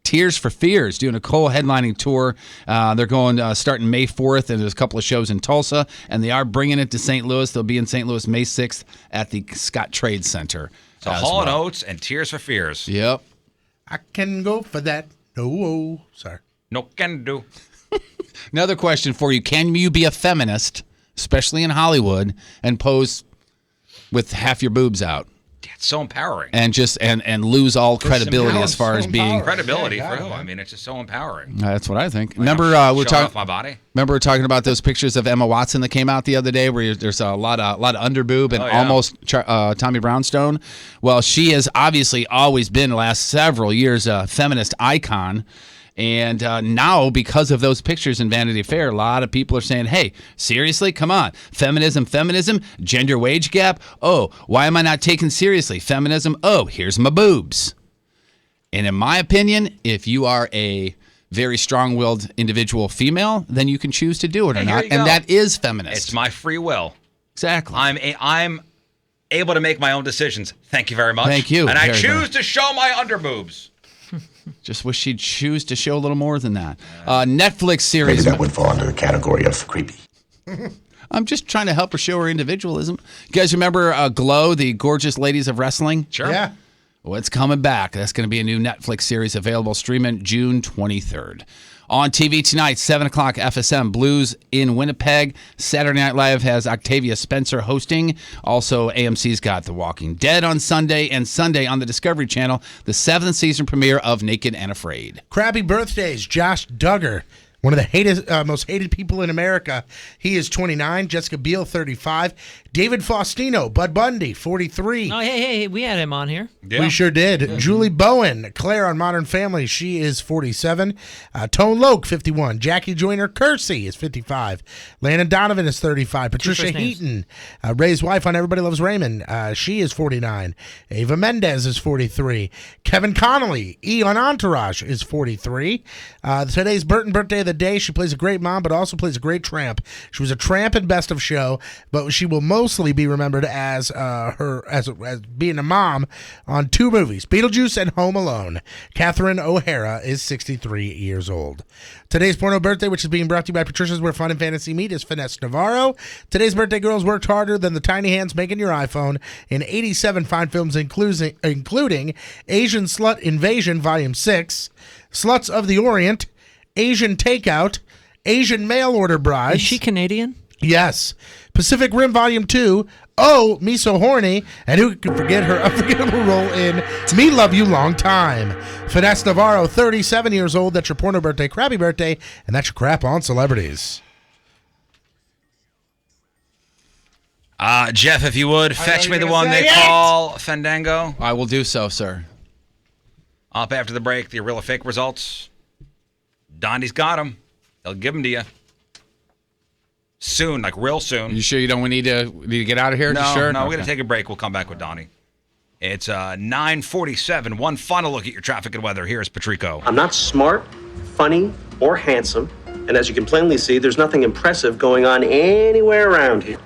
Tears for Fears, doing a co-headlining tour. They're going starting May 4th, and there's a couple of shows in Tulsa, and they are bringing it to St. Louis. They'll be in St. Louis May 6th at the Scott Trade Center. So as Hall & well. Oates and Tears for Fears. Yep. I can go for that. No, sorry. No can do. Another question for you. Can you be a feminist, especially in Hollywood, and pose with half your boobs out? It's so empowering. And just and lose all credibility as far as being. Credibility for who? I mean, it's just so empowering. That's what I think. Remember, we're Showing talking. off my body. Remember, we're talking about those pictures of Emma Watson that came out the other day, where there's a lot of underboob and Oh, yeah. almost Tommy Brownstone. Well, she has obviously always been, the last several years, a feminist icon. And now, because of those pictures in Vanity Fair, a lot of people are saying, hey, seriously? Come on. Feminism, gender wage gap? Oh, why am I not taken seriously? Feminism? Oh, here's my boobs. And in my opinion, if you are a very strong-willed individual female, then you can choose to do it or Hey, here not. you And go. that is feminist. It's my free will. Exactly. I'm able to make my own decisions. Thank you very much. Thank you And I very, choose to show my underboobs. Just wish she'd choose to show a little more than that. Netflix series. Maybe that would fall under the category of creepy. I'm just trying to help her show her individualism. You guys remember Glow, the gorgeous ladies of wrestling? Sure. Yeah. Well, it's coming back. That's going to be a new Netflix series available streaming June 23rd. On TV tonight, 7 o'clock FSM, Blues in Winnipeg. Saturday Night Live has Octavia Spencer hosting. Also, AMC's got The Walking Dead on Sunday. And Sunday on the Discovery Channel, the 7th season premiere of Naked and Afraid. Crappy birthdays. Josh Duggar, one of the most hated people in America. He is 29. Jessica Biel, 35. David Faustino, Bud Bundy, 43. Oh, hey, we had him on here. Yeah. We sure did. Julie Bowen, Claire on Modern Family, she is 47. Tone Loc, 51. Jackie Joyner Kersey is 55. Landon Donovan is 35. Patricia first names. Heaton, Ray's wife on Everybody Loves Raymond, she is 49. Ava Mendez is 43. Kevin Connolly, E on Entourage, is 43. Today's Burton birthday of the day. She plays a great mom, but also plays a great tramp. She was a tramp in Best of Show, but she will mostly be remembered as as being a mom on two movies, Beetlejuice and Home Alone. Catherine O'Hara is 63 years old. Today's porno birthday, which is being brought to you by Patricia's Where Fun and Fantasy Meet, is Finesse Navarro. Today's birthday girls worked harder than the tiny hands making your iPhone in 87 fine films, including Asian Slut Invasion Volume 6, Sluts of the Orient, Asian Takeout, Asian Mail Order Brides. Is she Canadian? Yes. Pacific Rim Volume 2, Oh, Me So Horny, and who could forget her unforgettable role in Me Love You Long Time. Finesse Navarro, 37 years old. That's your porno birthday, crappy birthday, and that's your crap on celebrities. Jeff, if you would, fetch me the one they call Fandango. I will do so, sir. Up after the break, the real or fake results. Donnie's got them. He'll give them to you. Soon, like real soon. You sure you don't need to get out of here? No, sure? no, we're going to take a break. We'll come back with Donnie. It's 9:47. One final look at your traffic and weather. Here's Patrico. I'm not smart, funny, or handsome. And as you can plainly see, there's nothing impressive going on anywhere around here.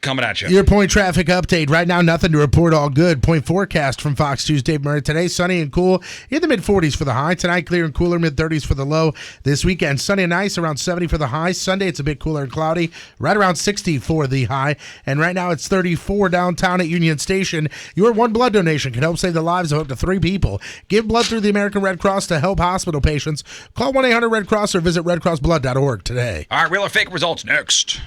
Coming at you. Your point traffic update. Right now, nothing to report. All good. Point forecast from Fox 2's Dave Murray. Today, sunny and cool in the mid-40s for the high. Tonight, clear and cooler, mid-30s for the low. This weekend, sunny and nice, around 70 for the high. Sunday, it's a bit cooler and cloudy, right around 60 for the high. And right now, it's 34 downtown at Union Station. Your one blood donation can help save the lives of up to 3 people. Give blood through the American Red Cross to help hospital patients. Call 1-800-RED-CROSS or visit redcrossblood.org today. All right, real or fake results next.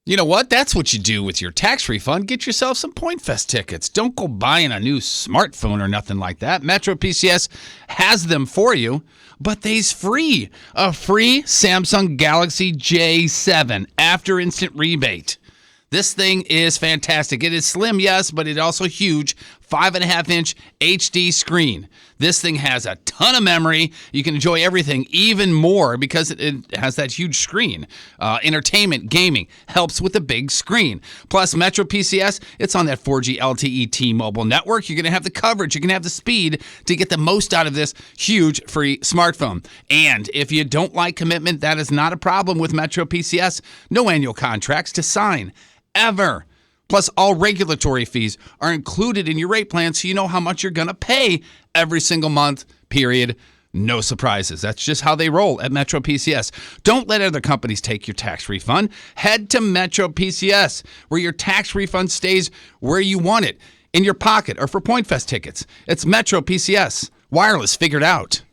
You know what? That's what you do with your tax refund. Get yourself some Point Fest tickets. Don't go buying a new smartphone or nothing like that. Metro PCS has them for you, but they's free. A free Samsung Galaxy J7 after instant rebate. This thing is fantastic. It is slim, yes, but it's also huge. 5.5-inch HD screen. This thing has a ton of memory. You can enjoy everything even more because it has that huge screen. Entertainment, gaming, helps with the big screen. Plus, Metro PCS, it's on that 4G LTE T-Mobile network. You're going to have the coverage. You're going to have the speed to get the most out of this huge free smartphone. And if you don't like commitment, that is not a problem with Metro PCS. No annual contracts to sign, ever. Plus, all regulatory fees are included in your rate plan, so you know how much you're going to pay every single month, period. No surprises. That's just how they roll at Metro PCS. Don't let other companies take your tax refund. Head to Metro PCS, where your tax refund stays where you want it, in your pocket or for Point Fest tickets. It's Metro PCS. Wireless figured out.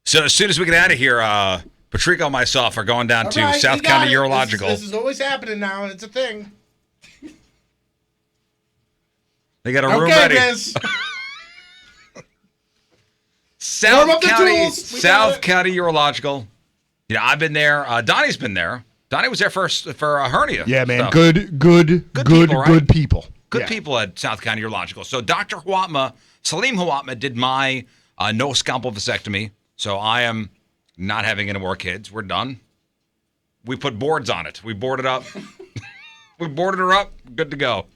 So as soon as we get out of here, Patrico and myself are going down to All right, South you got County it. Urological. This is always happening now, and it's a thing. They got a room Okay, ready. Riz. South Warm up the County, tools. We got South it. County Urological. I've been there. Donnie's been there. Donnie was there first for a hernia. Yeah, man. stuff. Good people, right? good people. Good Yeah. people at South County Urological. So Dr. Huatma, Salim Huatma, did my no scalpel vasectomy. So I am not having any more kids. We're done. We put boards on it. We boarded up. We boarded her up. Good to go.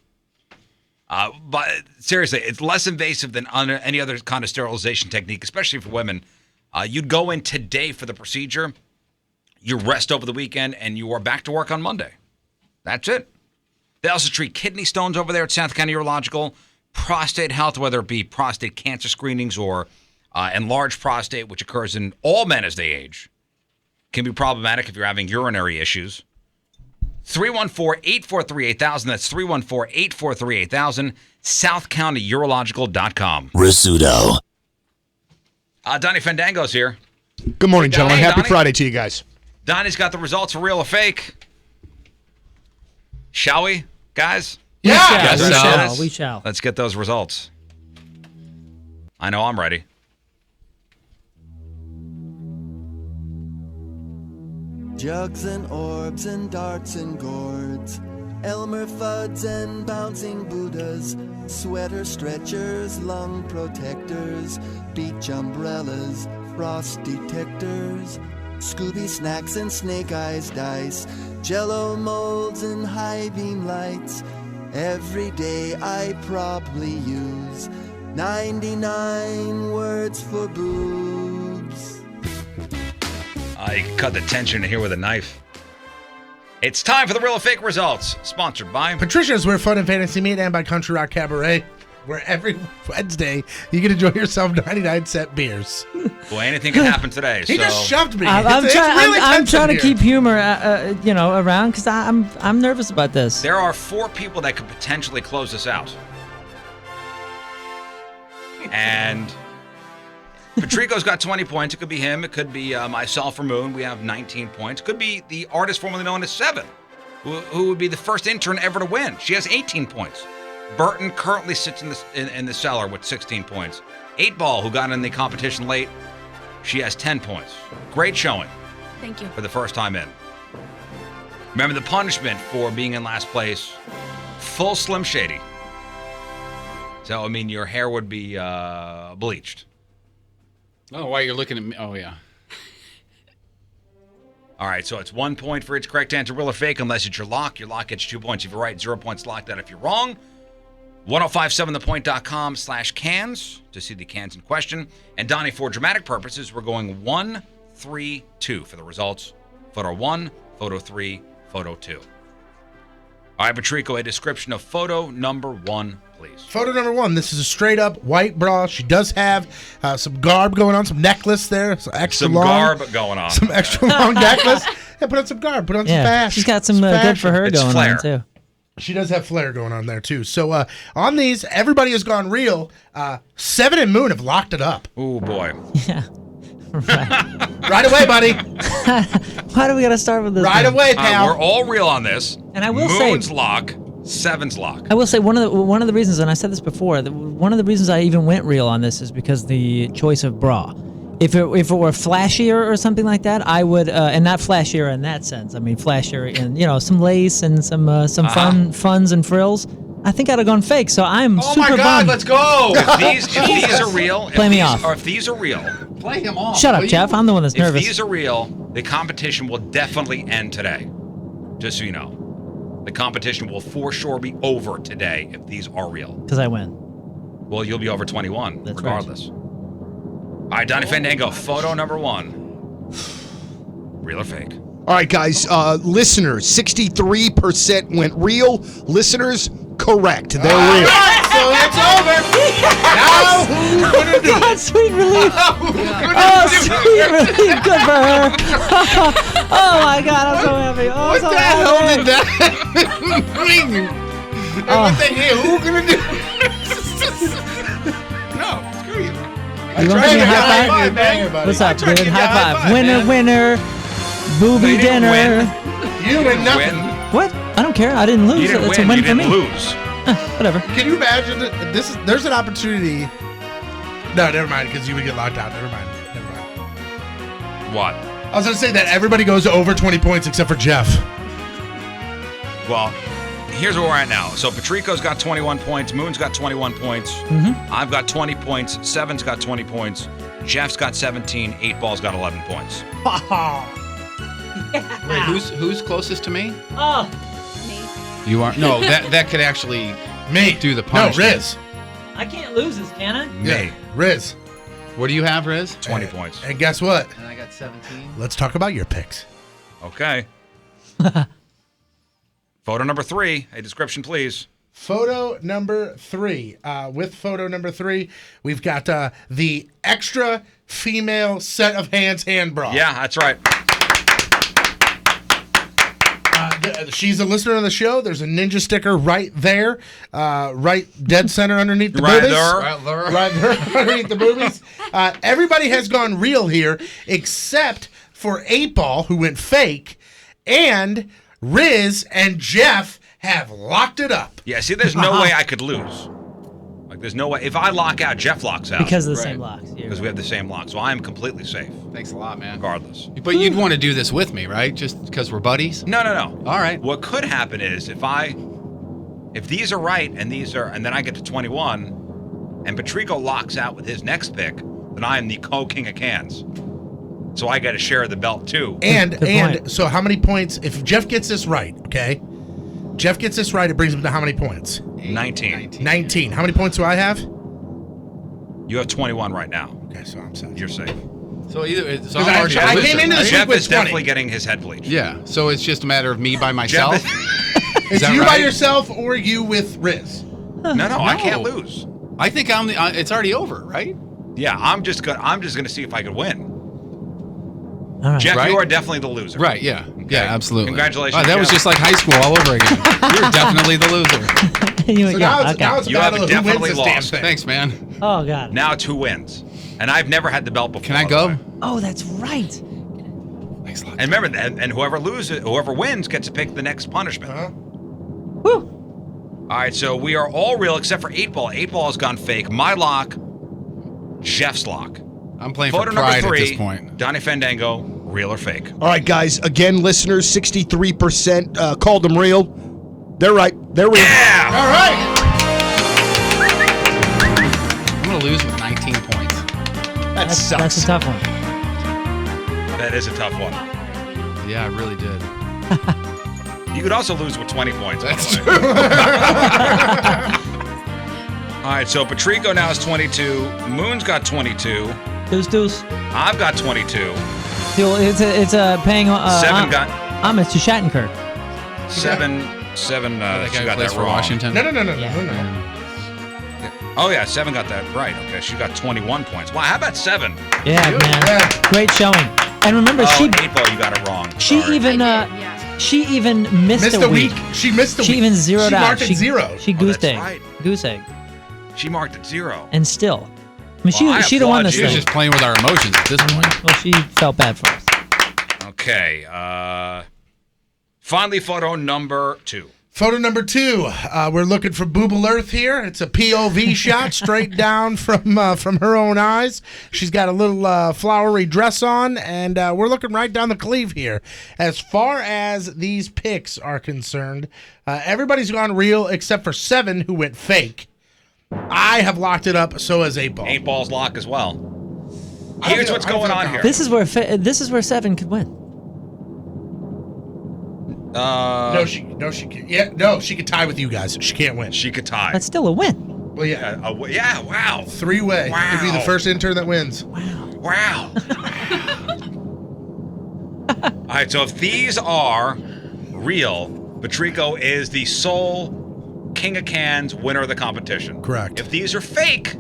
But seriously, it's less invasive than any other kind of sterilization technique, especially for women. You'd go in today for the procedure. You rest over the weekend, and you are back to work on Monday. That's it. They also treat kidney stones over there at South County Urological, prostate health, whether it be prostate cancer screenings or enlarged prostate, which occurs in all men as they age. Can be problematic if you're having urinary issues. 314-843-8000. That's 314-843-8000. SouthCountyUrological.com. Rizzuto. Donnie Fandango's here. Good morning, gentlemen. Hey, Happy Donnie. Friday to you guys. Donnie's got the results for real or fake. Shall we, guys? Yeah. We shall. Let's get those results. I know I'm ready. Jugs and orbs and darts and gourds, Elmer Fuds and bouncing Buddhas, sweater stretchers, lung protectors, beach umbrellas, frost detectors, Scooby snacks and snake eyes dice, Jello molds and high beam lights. Every day I probably use 99 words for boobs. You can cut the tension here with a knife. It's time for the real or fake results. Sponsored by Patricia's Where Fun and Fantasy Meet, and by Country Rock Cabaret, where every Wednesday you can enjoy yourself 99-cent beers. Boy, anything can happen today. He so just shoved me. I'm It's really I'm tense in trying to here. keep humor, around because I'm nervous about this. there are 4 people that could potentially close this out. And Patrico's got 20 points. It could be him. It could be myself or Moon. We have 19 points. Could be the artist formerly known as Seven, who would be the first intern ever to win. She has 18 points. Burton currently sits in the cellar with 16 points. 8-Ball, who got in the competition late, she has 10 points. Great showing. Thank you. For the first time in. Remember the punishment for being in last place? Full Slim Shady. So, I mean, your hair would be bleached. Oh, why you're looking at me? Oh, yeah. All right, so it's 1 point for each correct answer, real or fake, unless it's your lock. Your lock gets 2 points if you're right, 0 points locked out if you're wrong. 1057thepoint.com/cans to see the cans in question. And Donnie, for dramatic purposes, we're going 1, 3, 2 for the results. Photo 1, photo 3, photo 2. All right, Patrico, a description of photo number 1, please. Photo number 1. This is a straight up white bra. She does have some garb going on, some necklace there, some extra long. Garb going on. Some extra long necklace. Yeah, put on some garb. Put on some fashion. She's got some good for her It's going flair. on too. She does have flair going on there too. So on these, everybody has gone real. 7 and Moon have locked it up. Oh boy. Yeah. Right. Right away, buddy. Why do we got to start with this? Right one? away, pal. We're all real on this. And I will say- Moon's lock, 7's lock. I will say one of the reasons, and I said this before, one of the reasons I even went real on this is because the choice of bra. If it were flashier or something like that, I would, and not flashier in that sense. I mean flashier in some lace and some funs and frills. I think I'd have gone fake. So I'm Oh super my God, bummed. let's go! If these are real, Play me off. Or if these are real, Play him off. Shut up, Jeff. I'm the one that's if nervous. these are real, the competition will definitely end today. Just so you know, the competition will for sure be over today if these are real. Because I win. Well, you'll be over 21 That's regardless. All right, Donnie Fandango, photo number 1. Real or fake? All right, guys. Listeners, 63% went real. Listeners, correct. They're real. So it's over. Now who's gonna do it? Sweet relief. Sweet relief. Good for her. Oh my God, I'm so happy. Oh, What so the happy. hell did that mean? What they hear? Who gonna do it? No, screw you. You want to give me a high High five? five, buddy. What's up, tried to dude? give you a High high five. five, Winner, man. winner. Booby You didn't dinner. You win nothing. What? I don't care. I didn't lose. You didn't That's win. a win You for didn't me. lose. Whatever. Can you imagine that there's an opportunity? No, never mind, because you would get locked out. Never mind. What? I was going to say that everybody goes over 20 points except for Jeff. Well, here's where we're at now. So Patrico's got 21 points. Moon's got 21 points. Mm-hmm. I've got 20 points. Seven's got 20 points. Jeff's got 17. 8-Ball's got 11 points. Wait, who's closest to me? Oh. You are no. That could actually do the No, punishment. Riz. I can't lose this, can I? Me. Riz. What do you have, Riz? 20 points. And guess what? And I got 17. Let's talk about your picks. Okay. Photo number 3. A description, please. Photo number 3. With photo number 3, we've got the extra female set of hands hand bra. Yeah, that's right. She's a listener on the show. There's a ninja sticker right there, right dead center underneath the Right boobies. there. Right there underneath the boobies. Everybody has gone real here except for 8-Ball, who went fake, and Riz and Jeff have locked it up. Yeah, see, there's no way I could lose. Like, there's no way. If I lock out, Jeff locks out. Because of the same locks. Yeah, Because we have the same lock. So I am completely safe. Thanks a lot, man. Regardless. But you'd want to do this with me, right? Just because we're buddies? No. All right. What could happen is if these are right and then I get to 21 and Patrico locks out with his next pick, then I am the co-king of cans. So I get a share of the belt too. And so how many points, if Jeff gets this right, okay? Jeff gets this right, it brings him to how many points? 19. 19. How many points do I have? You have 21 right now. Okay, so I'm safe. You're safe. So I'm I already came a loser, into this right? Jeff with is 20. definitely getting his head bleached. Yeah. So it's just a matter of me by myself. It's that you by right? yourself or you with Riz. No, I can't lose. I think I'm the. It's already over, right? Yeah, I'm just gonna see if I could win. All right. Jeff, Right? you are definitely the loser. Right. Yeah. Yeah. Absolutely. Congratulations, Oh, that was Jeff. just like high school all over again. You're definitely the loser. You- yeah, okay. Now it's a You have battle of who wins definitely this damn lost. thing. Thanks, man. Oh, God. Now it's who wins. And I've never had the belt before. Can I by the go? way. Oh, that's right. Thanks a lot. And remember, and whoever wins gets to pick the next punishment. Woo. All right, so we are all real except for 8-Ball. 8-Ball has gone fake. My lock, Jeff's lock. I'm playing Photo for pride number 3, at this point. Donnie Fandango, real or fake? All right, guys. Again, listeners, 63% called them real. They're right. They're real. Yeah! All right. I'm gonna lose with 19 points. That sucks. That's a tough one. That is a tough one. Yeah, I really did. You could also lose with 20 points. That's by the way. All right, so Patrico now is 22. Moon's got 22. Deuce. I've got 22. It's a paying Seven got homage to Shattenkirk. seven. That She guy got plays that for wrong. Washington. No. Oh yeah, 7 got that right. Okay, she got 21 points. Wow, how about 7? Yeah, man. Yeah. Great showing. And remember, Oh, she 8-Ball, you got it wrong. she Sorry. even she even missed Missed a week. She missed a week. She even zeroed She out. marked it 0. She Oh, goose that's egg. right. Goose egg. She marked it 0. And still, I mean, Well, I she'd have won applaud this She you. was thing. just playing with our emotions at this point. Well, she felt bad for us. Okay. Finally, photo number 2. Photo number 2. We're looking for Booble Earth here. It's a POV shot straight down from her own eyes. She's got a little flowery dress on, and we're looking right down the cleave here. As far as these picks are concerned, everybody's gone real except for 7 who went fake. I have locked it up, so has 8-Ball. 8-Ball's lock as well. Here's what's going on here. This is where 7 could win. No, she can. Yeah, no, she could tie with you guys. She can't win. She could tie. That's still a win. Well, yeah, Yeah, wow. 3-way. Wow. Could be the first intern that wins. Wow. All right, so if these are real, Patrico is the sole King of Cans winner of the competition. Correct. If these are fake,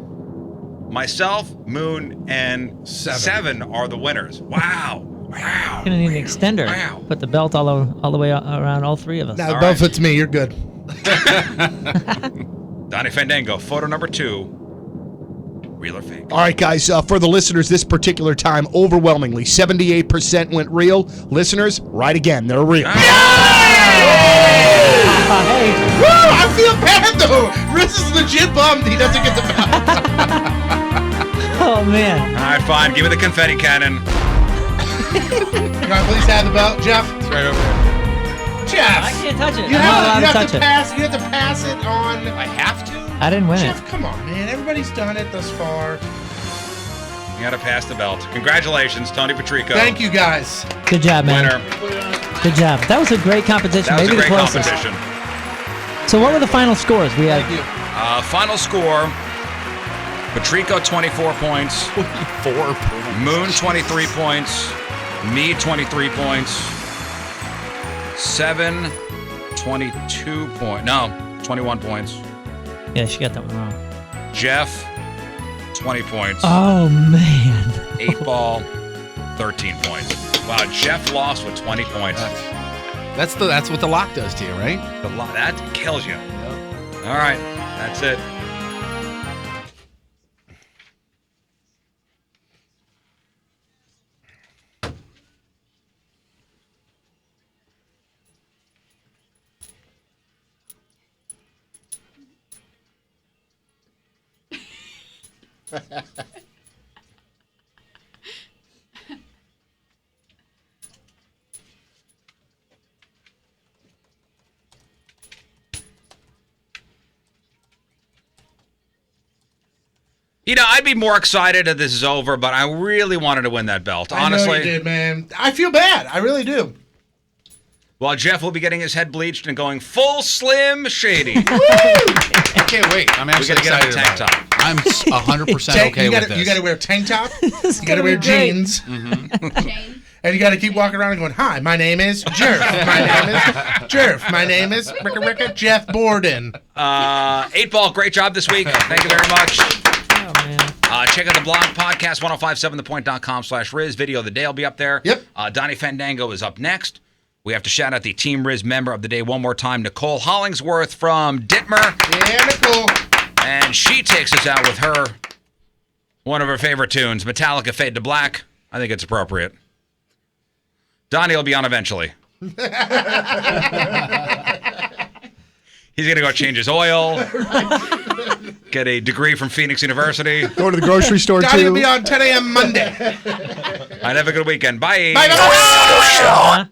myself, Moon, and 7 are the winners. Wow. Wow. Gonna need an extender. Wow. Put the belt all the way around all 3 of us. Now, the belt fits me. You're good. Donnie Fandango, photo number 2. Real or fake? All right, guys, for the listeners this particular time, overwhelmingly, 78% went real. Listeners, right again, they're real. Hey. Woo, I feel bad, though. Riz is legit bummed he doesn't get the belt. Oh, man. All right, fine. Give me the confetti cannon. Can I please have the belt, Jeff? It's right over here. Jeff! I can't touch it. You I'm have, not allowed you to have touch to it. pass. You have to pass it on. I have to? I didn't win Jeff, it. come on, man. Everybody's done it thus far. You got to pass the belt. Congratulations, Tony Patrico. Thank you, guys. Good job, man. Winner. Good job. That was a great competition. That was Maybe a great the closest. competition. So what were the final scores? We had Final score, Patrico 24 points. 4 points. Moon 23 points. Me 23 points. 7, 22 points. No, 21 points. Yeah, she got that one wrong. Jeff, 20 points. Oh, man. 8 ball, 13 points. Wow, Jeff lost with 20 points. That's what the lock does to you, right? That kills you. All right, that's it. You know, I'd be more excited if this is over, but I really wanted to win that belt. Honestly, I know you did, man. I feel bad. I really do. Well, Jeff will be getting his head bleached and going full Slim Shady. I can't wait. I'm actually We gotta get excited him a tank about it. top. I'm 100% okay with this. You got to wear a tank top. You got to gonna wear be great. jeans. And you got to keep walking around and going, "Hi, my name is Jerf. My name is Jerf. My name is Ricka Jeff Borden." 8 Ball, great job this week. Thank you very much. Oh, man. Check out the blog podcast, 1057thepoint.com/Riz. Video of the day will be up there. Yep. Donnie Fandango is up next. We have to shout out the Team Riz member of the day one more time, Nicole Hollingsworth from Dittmer. Yeah, Nicole. And she takes us out with one of her favorite tunes, Metallica Fade to Black. I think it's appropriate. Donnie will be on eventually. He's going to go change his oil, get a degree from Phoenix University. Go to the grocery store, Donnie too. will be on 10 a.m. Monday. All right, have a good weekend. Bye. Bye. Rizzuto Show.